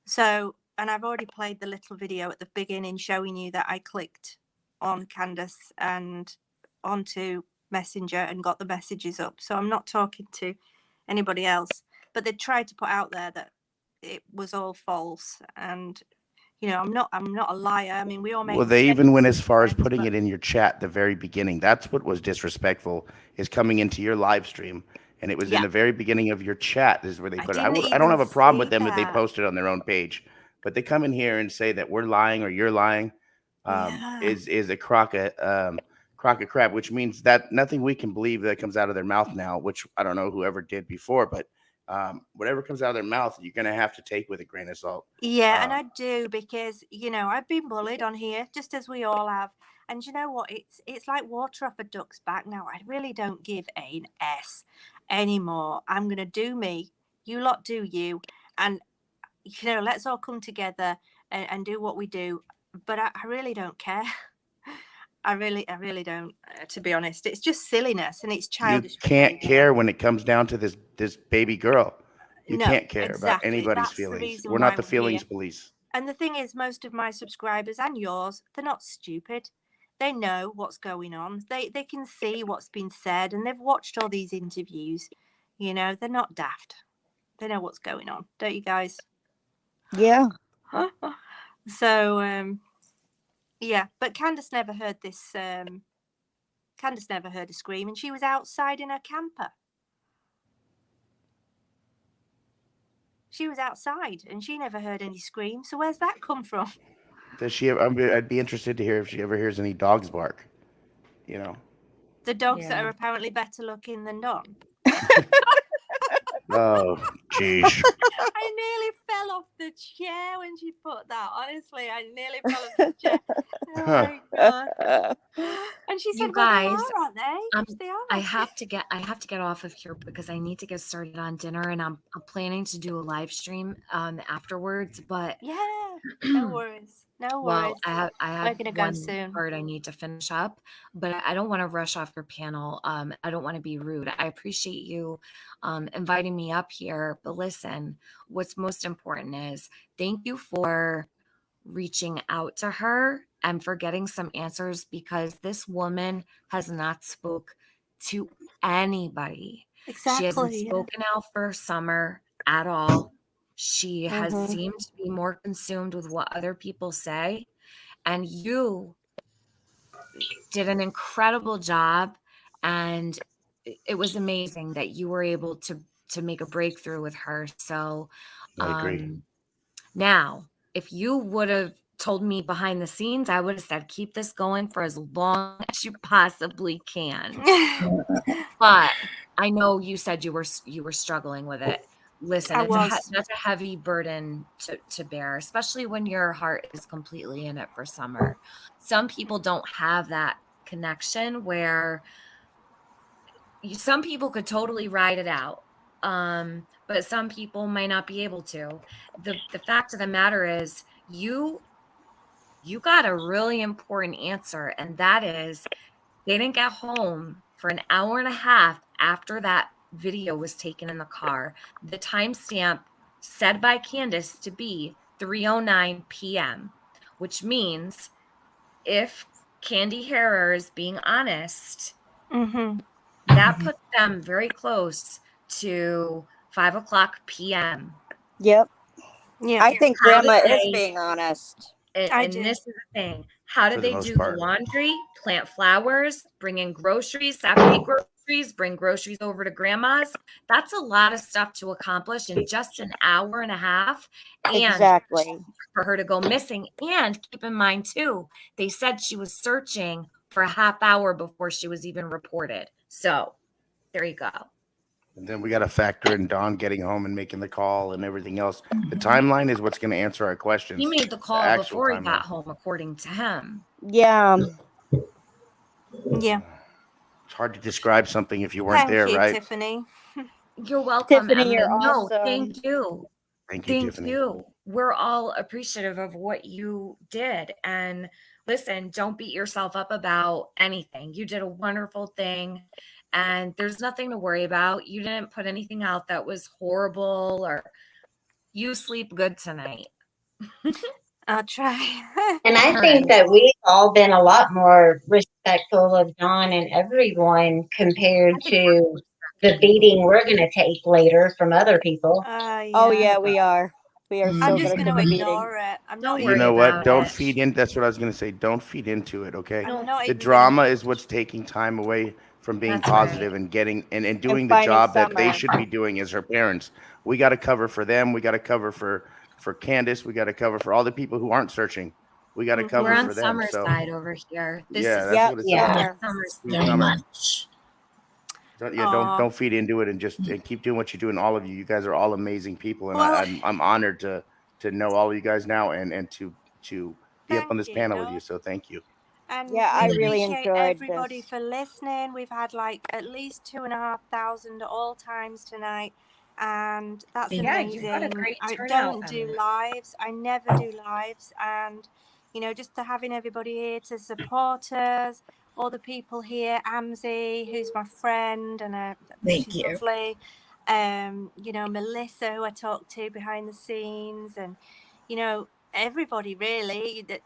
So, and I've already played the little video at the beginning showing you that I clicked on Candace and onto Messenger and got the messages up. So I'm not talking to anybody else, but they tried to put out there that it was all false. And I'm not a liar. I mean, we all make Well, they even went as far as putting it in your chat at the very beginning. That's what was disrespectful, is coming into your live stream. And it was in the very beginning of your chat is where they put it. I don't have a problem with them if they post it on their own page. But they come in here and say that we're lying or you're lying is a crock of crap, which means that nothing we can believe that comes out of their mouth now, which I don't know whoever did before, but whatever comes out of their mouth, you're going to have to take with a grain of salt. Yeah, and I do, because, I've been bullied on here, just as we all have. And you know what? It's like water off a duck's back now. I really don't give an S anymore. I'm going to do me. You lot do you. And, let's all come together and do what we do. But I really don't care. I really don't, to be honest. It's just silliness, and it's childish. You can't care when it comes down to this baby girl. You can't care about anybody's feelings. We're not the feelings police. And the thing is, most of my subscribers and yours, they're not stupid. They know what's going on. They can see what's been said, and they've watched all these interviews. They're not daft. They know what's going on, don't you guys? Yeah. So, yeah, but Candace never heard this. Candace never heard a scream, and she was outside in her camper. She was outside, and she never heard any screams. So where's that come from? Does she? I'd be interested to hear if she ever hears any dogs bark. The dogs that are apparently better looking than Don. Oh, jeez. I nearly fell off the chair when she put that. Honestly, I nearly fell off the chair. Oh my God. And she said, "You guys, well, they are, aren't they? They are, I have to get off of here because I need to get started on dinner, and I'm planning to do a live stream afterwards. But yeah, no worries. No worries. Well, I have gonna one go soon. part I need to finish up, but I don't want to rush off your panel. I don't want to be rude. I appreciate you inviting me up here. But listen, what's most important is thank you for reaching out to her and for getting some answers, because this woman has not spoke to anybody. Exactly. She hasn't spoken out for Summer at all. She has seemed to be more consumed with what other people say. And you did an incredible job. And it was amazing that you were able to make a breakthrough with her. So I agree. Now, if you would have told me behind the scenes, I would have said, keep this going for as long as you possibly can. But I know you said you were struggling with it. Listen, that's a heavy burden to bear, especially when your heart is completely in it for Summer. Some people don't have that connection where some people could totally ride it out. But some people might not be able to. The fact of the matter is you you got a really important answer, and that is they didn't get home for an hour and a half after that video was taken in the car. The timestamp said by Candace to be 3:09 p.m., which means if Candy Harrer is being honest, that puts them very close to 5:00 p.m. Yep. Yeah. I think Grandma is being honest. And this is the thing. How did they do the laundry, plant flowers, bring in groceries, separate groceries, bring groceries over to Grandma's? That's a lot of stuff to accomplish in just an hour and a half. And exactly. For her to go missing. And keep in mind, too, they said she was searching for a half hour before she was even reported. So there you go. And then we got to factor in Dawn getting home and making the call and everything else. The timeline is what's going to answer our questions. He made the call before he got home, according to him. Yeah. Yeah. It's hard to describe something if you weren't there, right? Tiffany. You're welcome, Tiffany, Emma. you're No, awesome. thank you. Thank you, Tiffany. We're all appreciative of what you did. And listen, don't beat yourself up about anything. You did a wonderful thing. And there's nothing to worry about. You didn't put anything out that was horrible, or you sleep good tonight. I'll try. And I think that we've all been a lot more respectful of Dawn and everyone compared to the beating we're going to take later from other people. Oh, yeah, we are. We are I'm just going to ignore it. I'm not. You know what? Don't feed in. That's what I was going to say. Don't feed into it, okay? The drama is what's taking time away from being positive and getting and doing the job that they should be doing as her parents. We got to cover for them. We got to cover for Candace. We got to cover for all the people who aren't searching. We got to cover We're on for them. Summer's side over here. That's what it's about. Very much. Don't feed into it and just keep doing what you're doing. All of you guys are all amazing people, and I'm honored to know all of you guys now and to be up on this panel with you. So thank you. And yeah, I really enjoyed everybody this. for listening. We've had like at least 2,500 at all times tonight, and that's amazing. You've got a great I turnout, don't do lives. I never do lives, and just to having everybody here to support us. All the people here, Amzi, who's my friend, and she's lovely. Melissa, who I talked to behind the scenes, and everybody really that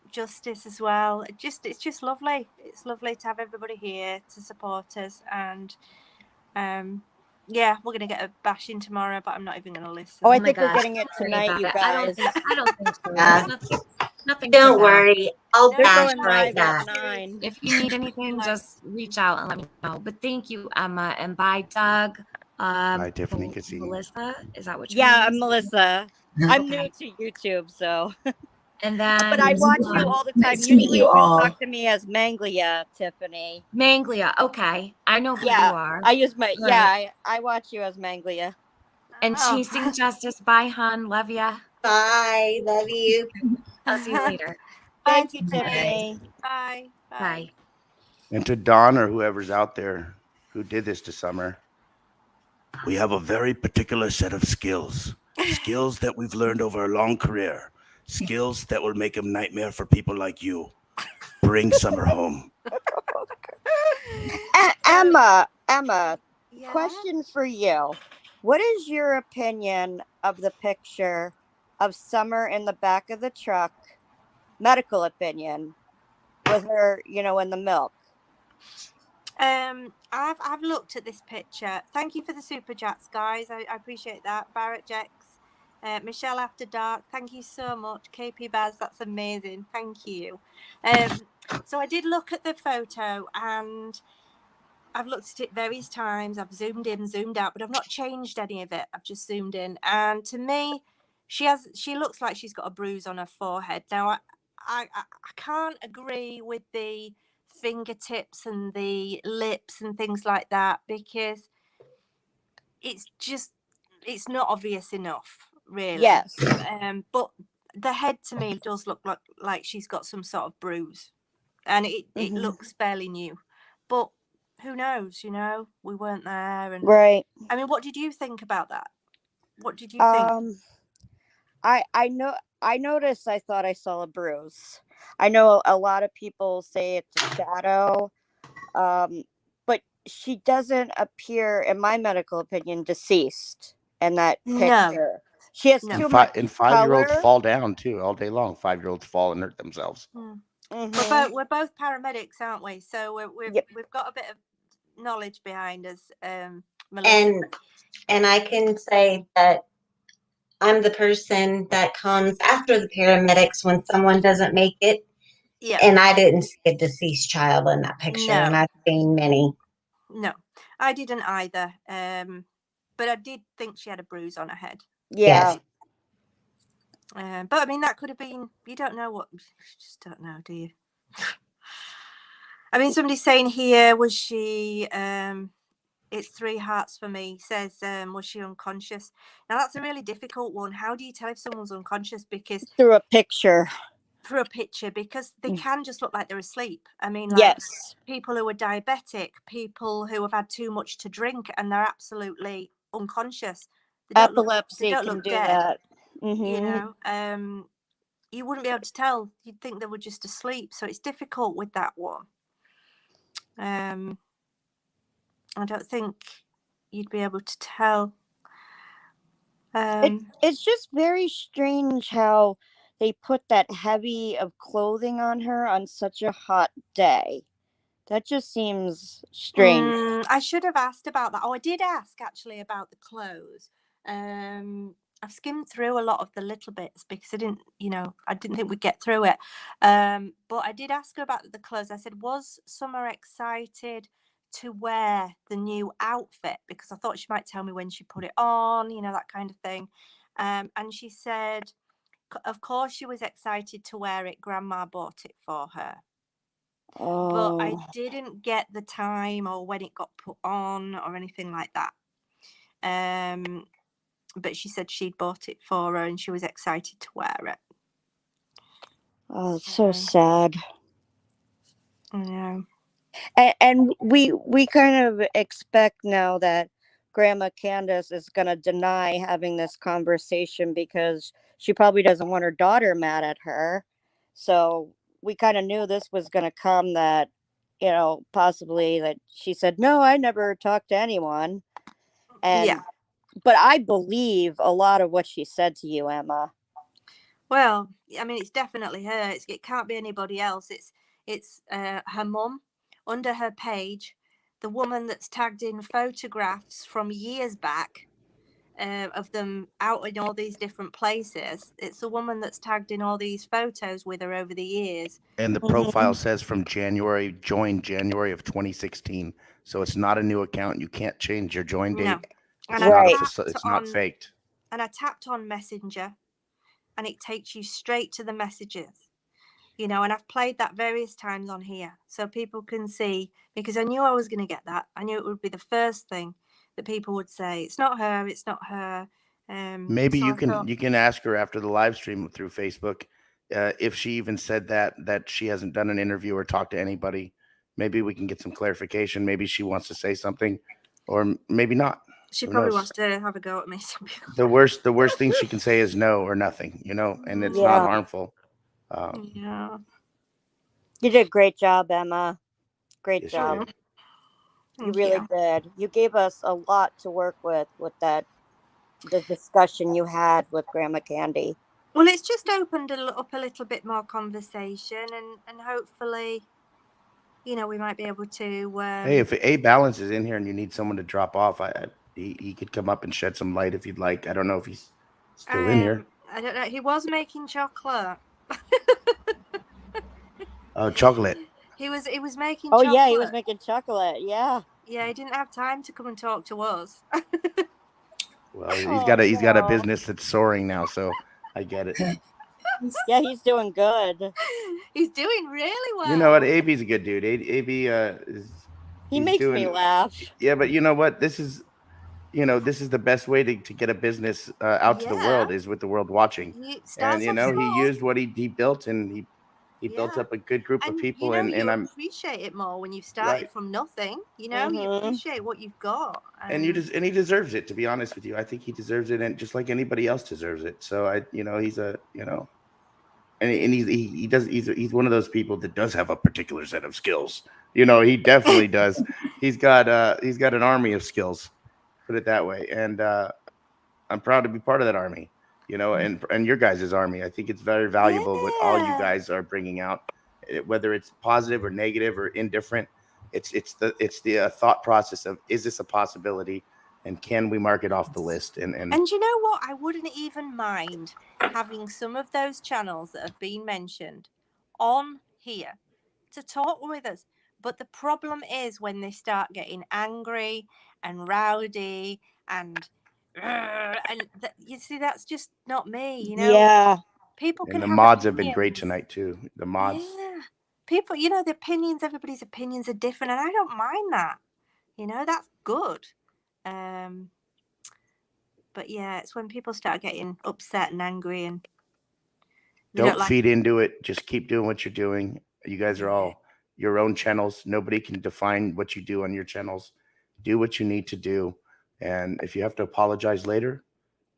Justice as well. It's just lovely. It's lovely to have everybody here to support us, and we're gonna get a bashing tomorrow, but I'm not even gonna listen. Oh, I think we're getting it tonight, you guys. I don't think so. Nothing. Don't worry. I'll bash right back. back. If you need anything, just reach out and let me know. But thank you, Emma, and bye, Doug. Bye, Tiffany. Melissa, is that what you? Yeah, I'm Melissa. I'm new to YouTube, so. And then, but I watch you all the time. Nice to meet Usually, you you all. talk to me as Manglia, Tiffany. Manglia, okay. I know who you are. I use my I watch you as Manglia. And Chasing Justice. Bye, hon. Love ya. Bye. Love you. I'll see you later. Thank you, Tiffany. Bye. Bye. And to Dawn or whoever's out there who did this to Summer, we have a very particular set of skills that we've learned over a long career, skills that will make a nightmare for people like you. Bring Summer home. Emma, question for you. What is your opinion of the picture of Summer in the back of the truck, medical opinion, with her, in the milk? I've looked at this picture. Thank you for the super chats, guys. I appreciate that. Barrett Jex, Michelle After Dark, thank you so much. KP Baz, that's amazing. Thank you. So I did look at the photo, and I've looked at it various times. I've zoomed in, zoomed out, but I've not changed any of it. I've just zoomed in, and to me, she looks like she's got a bruise on her forehead. Now, I can't agree with the fingertips and the lips and things like that, because it's not obvious enough, really. Yes. But the head to me does look like she's got some sort of bruise, and it looks fairly new, but who knows? We weren't there, and right. I mean, what did you think about that? What did you think? I know I noticed, I thought I saw a bruise. I know a lot of people say it's a shadow, but she doesn't appear, in my medical opinion, deceased in that picture. She has too much and 5-year-olds color. fall down too all day long. 5-year-olds fall and hurt themselves. We're both paramedics, aren't we? So we've got a bit of knowledge behind us, Melissa. And I can say that I'm the person that comes after the paramedics when someone doesn't make it. Yeah. And I didn't see a deceased child in that picture, and I've seen many. No, I didn't either. But I did think she had a bruise on her head. Yeah. Yes. But I mean, that could have been, you don't know what, you just don't know, do you? I mean, somebody's saying here, was she, it's 3 hearts for me, says, was she unconscious? Now, that's a really difficult one. How do you tell if someone's unconscious? Because through a picture, because they can just look like they're asleep. I mean, like people who are diabetic, people who have had too much to drink and they're absolutely unconscious. They epilepsy don't can look do dead, that. you know. You wouldn't be able to tell. You'd think they were just asleep. So it's difficult with that one. I don't think you'd be able to tell. It's just very strange how they put that heavy of clothing on her on such a hot day. That just seems strange. I should have asked about that. Oh, I did ask actually about the clothes. I've skimmed through a lot of the little bits because I didn't think we'd get through it. But I did ask her about the clothes. I said, was Summer excited to wear the new outfit? Because I thought she might tell me when she put it on, that kind of thing. And she said, of course she was excited to wear it. Grandma bought it for her. But I didn't get the time or when it got put on or anything like that. But she said she'd bought it for her and she was excited to wear it. Oh, it's so sad. I know. And we kind of expect now that Grandma Candace is going to deny having this conversation because she probably doesn't want her daughter mad at her. So we kind of knew this was going to come, that, possibly that she said, no, I never talked to anyone. And but I believe a lot of what she said to you, Emma. Well, I mean, it's definitely her. It can't be anybody else. It's her mum under her page, the woman that's tagged in photographs from years back of them out in all these different places. It's a woman that's tagged in all these photos with her over the years. And the profile says from joined January of 2016. So it's not a new account. You can't change your join date. No. It's not faked. And I tapped on Messenger and it takes you straight to the messages, and I've played that various times on here so people can see, because I knew I was going to get that. I knew it would be the first thing that people would say, it's not her, it's not her. Maybe you can ask her after the live stream through Facebook if she even said that she hasn't done an interview or talked to anybody. Maybe we can get some clarification. Maybe she wants to say something, or maybe not. She probably wants to have a go at me. The worst thing she can say is no or nothing, and it's not harmful. You did a great job, Emma. Great job. You really did. You gave us a lot to work with the discussion you had with Grandma Candy. Well, it's just opened up a little bit more conversation, and hopefully, we might be able to. Hey, if A Balance is in here and you need someone to drop off, he could come up and shed some light if you'd like. I don't know if he's still in here. I don't know. He was making chocolate. Oh, chocolate. He was making. Oh, chocolate. Yeah, he was making chocolate. Yeah. Yeah, he didn't have time to come and talk to us. Well, he's got a business that's soaring now, so I get it. Yeah, he's doing good. He's doing really well. You know what? AB's a good dude. AB he makes me laugh. Yeah, but you know what? This is the best way to get a business out to the world is with the world watching. And he used what he built, and He built up a good group of people, and you I'm appreciate it more when you've started from nothing. You know, you appreciate what you've got, and he deserves it. To be honest with you, I think he deserves it, and just like anybody else deserves it. So he's a and he's one of those people that does have a particular set of skills. He definitely does. He's got an army of skills, put it that way, and I'm proud to be part of that army. And your guys' army. I think it's very valuable what all you guys are bringing out, whether it's positive or negative or indifferent. It's the thought process of, is this a possibility, and can we mark it off the list? And you know what? I wouldn't even mind having some of those channels that have been mentioned on here to talk with us. But the problem is when they start getting angry and rowdy and you see, that's just not me. Yeah. People can the have mods opinions. Have been great tonight too. The mods. Yeah. People, the opinions. Everybody's opinions are different, and I don't mind that. That's good. But yeah, it's when people start getting upset and angry and don't feed into it. Just keep doing what you're doing. You guys are all your own channels. Nobody can define what you do on your channels. Do what you need to do. And if you have to apologize later,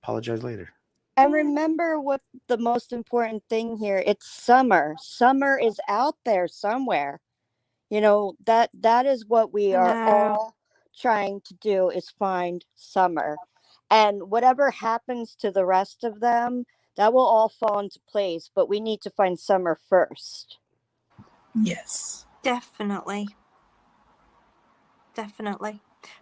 apologize later. And remember what the most important thing here, it's summer. Summer is out there somewhere. That is what we are all trying to do, is find summer. And whatever happens to the rest of them, that will all fall into place. But we need to find summer first. Yes. Definitely.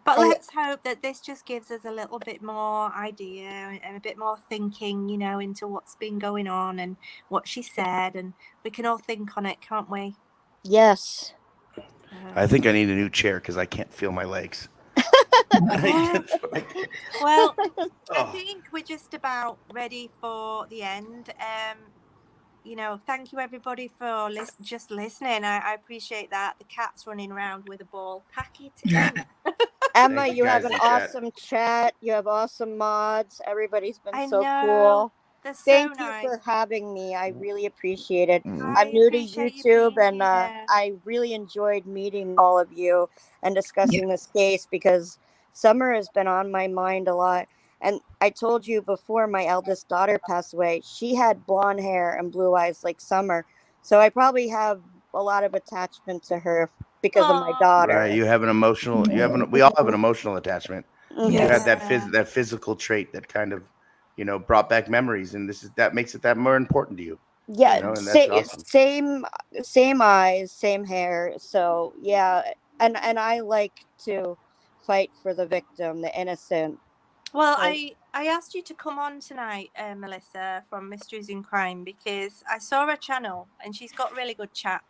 But let's hope that this just gives us a little bit more idea and a bit more thinking, into what's been going on and what she said. And we can all think on it, can't we? Yes. I think I need a new chair because I can't feel my legs. Well, I think we're just about ready for the end. Thank you everybody for just listening. I appreciate that. The cat's running around with a ball. Pack it in. Emma, you have an awesome chat. You have awesome mods. Everybody's been so cool. Thank you for having me. I really appreciate it. I'm new to YouTube, and I really enjoyed meeting all of you and discussing this case, because summer has been on my mind a lot. And I told you before, my eldest daughter passed away. She had blonde hair and blue eyes like Summer. So I probably have a lot of attachment to her because of my daughter. Right. You have an emotional, we all have an emotional attachment. You had that physical trait that kind of, brought back memories, and that makes it that more important to you. Yeah. And that's awesome. Same eyes, same hair. So yeah. And I like to fight for the victim, the innocent. Well, I asked you to come on tonight, Melissa, from Mysteries in Crime, because I saw her channel and she's got really good chat,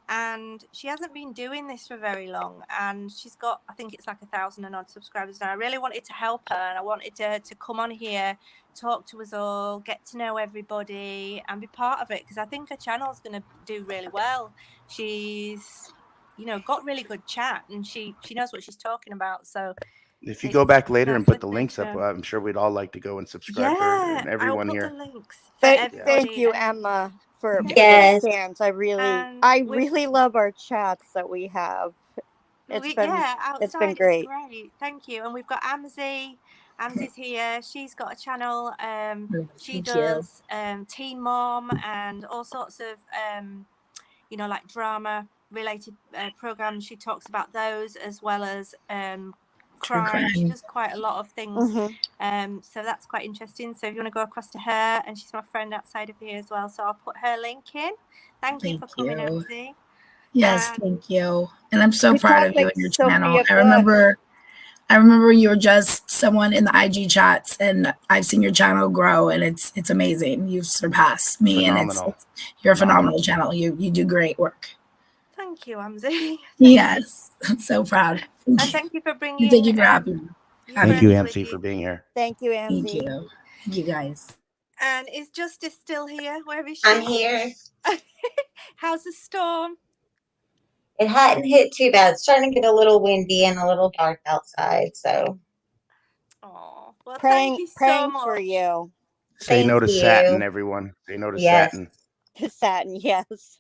and she hasn't been doing this for very long, and she's got, I think it's like 1,000 and odd subscribers now. I really wanted to help her, and I wanted to come on here, talk to us all, get to know everybody and be part of it, because I think her channel's going to do really well. She's, got really good chat, and she knows what she's talking about. So if you go back later and put the links up, I'm sure we'd all like to go and subscribe to her, and everyone I'll put here. The links. Thank you, Emma, for the stands. I really love our chats that we have. It's been great. Thank you. And we've got Amzi. Amzi's here. She's got a channel. She does Teen Mom and all sorts of like drama related programs. She talks about those, as well as crime. She does quite a lot of things. So that's quite interesting. So if you want to go across to her, and she's my friend outside of here as well, so I'll put her link in. Thank you for coming, Amzi. Yes, thank you. And I'm so proud of you and your channel. I remember you were just someone in the IG chats, and I've seen your channel grow, and it's amazing. You've surpassed me. Phenomenal. And you're a phenomenal channel. You do great work. Thank you, Amzi. Yes, I'm so proud. Thank you for bringing. Thank you for having me. Thank you, Amzi, for being here. Thank you, Amzi. Thank you guys. And is Justice still here? Where is she? I'm here. How's the storm? It hadn't hit too bad. It's starting to get a little windy and a little dark outside. So, well, praying so much for you. Say no to satin, everyone. Say no to satin. The satin, yes.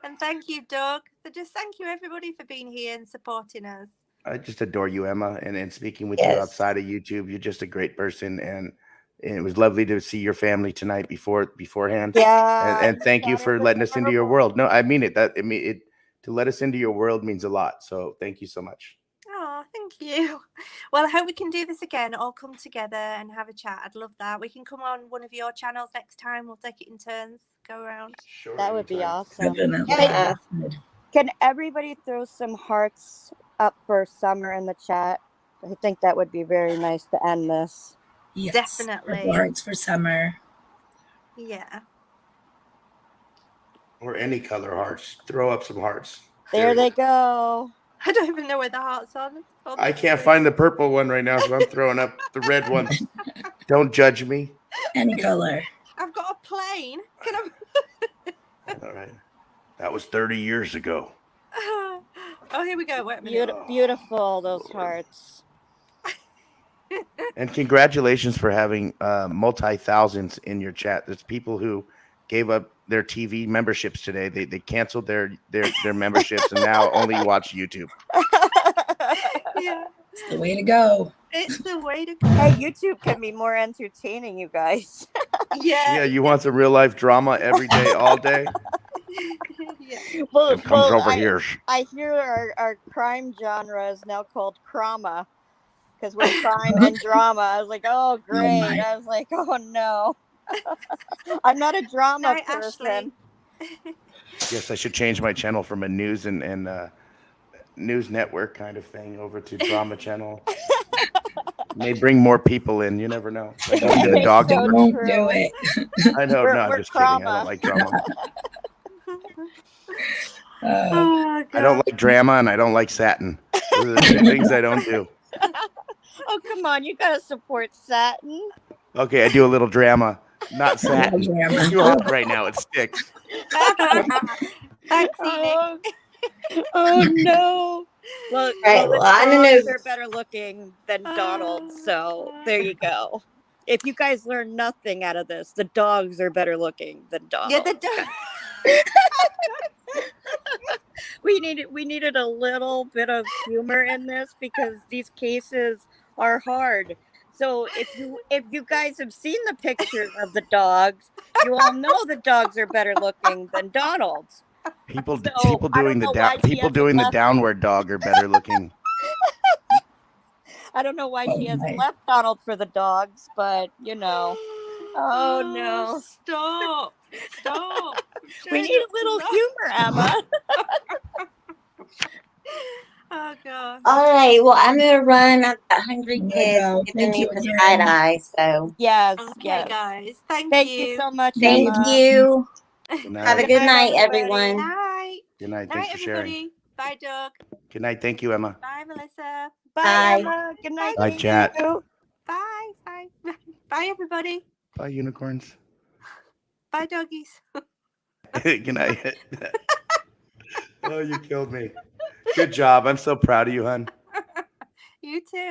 And thank you, Doug. So just thank you, everybody, for being here and supporting us. I just adore you, Emma, and speaking with you outside of YouTube. You're just a great person, and it was lovely to see your family tonight beforehand. Yeah. And thank you for letting us into your world. No, I mean it. To let us into your world means a lot. So thank you so much. Oh, thank you. Well, I hope we can do this again, all come together and have a chat. I'd love that. We can come on one of your channels next time. We'll take it in turns, go around. Sure, that would be awesome. Yeah. Can everybody throw some hearts up for Summer in the chat? I think that would be very nice to end this. Yes. Definitely. Purple hearts for Summer. Yeah. Or any color hearts. Throw up some hearts. There they go. I don't even know where the heart's on. I can't find the purple one right now, so I'm throwing up the red ones. Don't judge me. Any color. I've got a plane. Can I? All right. That was 30 years ago. Oh, here we go. Wait a minute. Beautiful, those hearts. And congratulations for having multi-thousands in your chat. There's people who gave up their TV memberships today. They canceled their memberships and now only watch YouTube. Yeah. It's the way to go. It's the way to go. Hey, YouTube can be more entertaining, you guys. Yeah. You want some real life drama every day, all day? Yeah. Well, It comes over here. I hear our crime genre is now called crama. Because we're crime and drama. I was like, oh, great. I was like, oh, no. I'm not a drama person. Yes, I should change my channel from a news and news network kind of thing over to drama channel. May bring more people in. You never know. Like the dog. Don't do it. I know. No, I'm just kidding. I don't like drama. Oh, I don't like drama and I don't like satin. Those are the two things I don't do. Oh, come on. You got to support satin. Okay, I do a little drama, not satin. It's too hot right now. It sticks. Thanks, Oh, no. Well, Right, the I don't dogs know. are better looking than Donald. So there you go. If you guys learn nothing out of this, the dogs are better looking than Donald. Yeah, the dog. We needed a little bit of humor in this because these cases are hard. So if you guys have seen the pictures of the dogs, you all know the dogs are better looking than Donald's. People doing the downward dog are better looking. I don't know why she hasn't left Donald for the dogs, but you know. Oh no! Stop! We need a little humor, Emma. Oh god! All right. Well, I'm gonna run. I've got hungry kids giving me the side eye. So yes. Okay, guys. Thank you so much. Thank Emma. you. Good night. Have a good night, everyone. Night. Good night. Night, Thanks for sharing. everybody. Bye, Doug. Good night. Thank you, Emma. Bye, Melissa. Bye, Bye. Emma. Good night. Bye, chat. Bye. Bye. Bye, everybody. Bye, unicorns. Bye, doggies. Good night. Oh, you killed me. Good job. I'm so proud of you, hon. You too.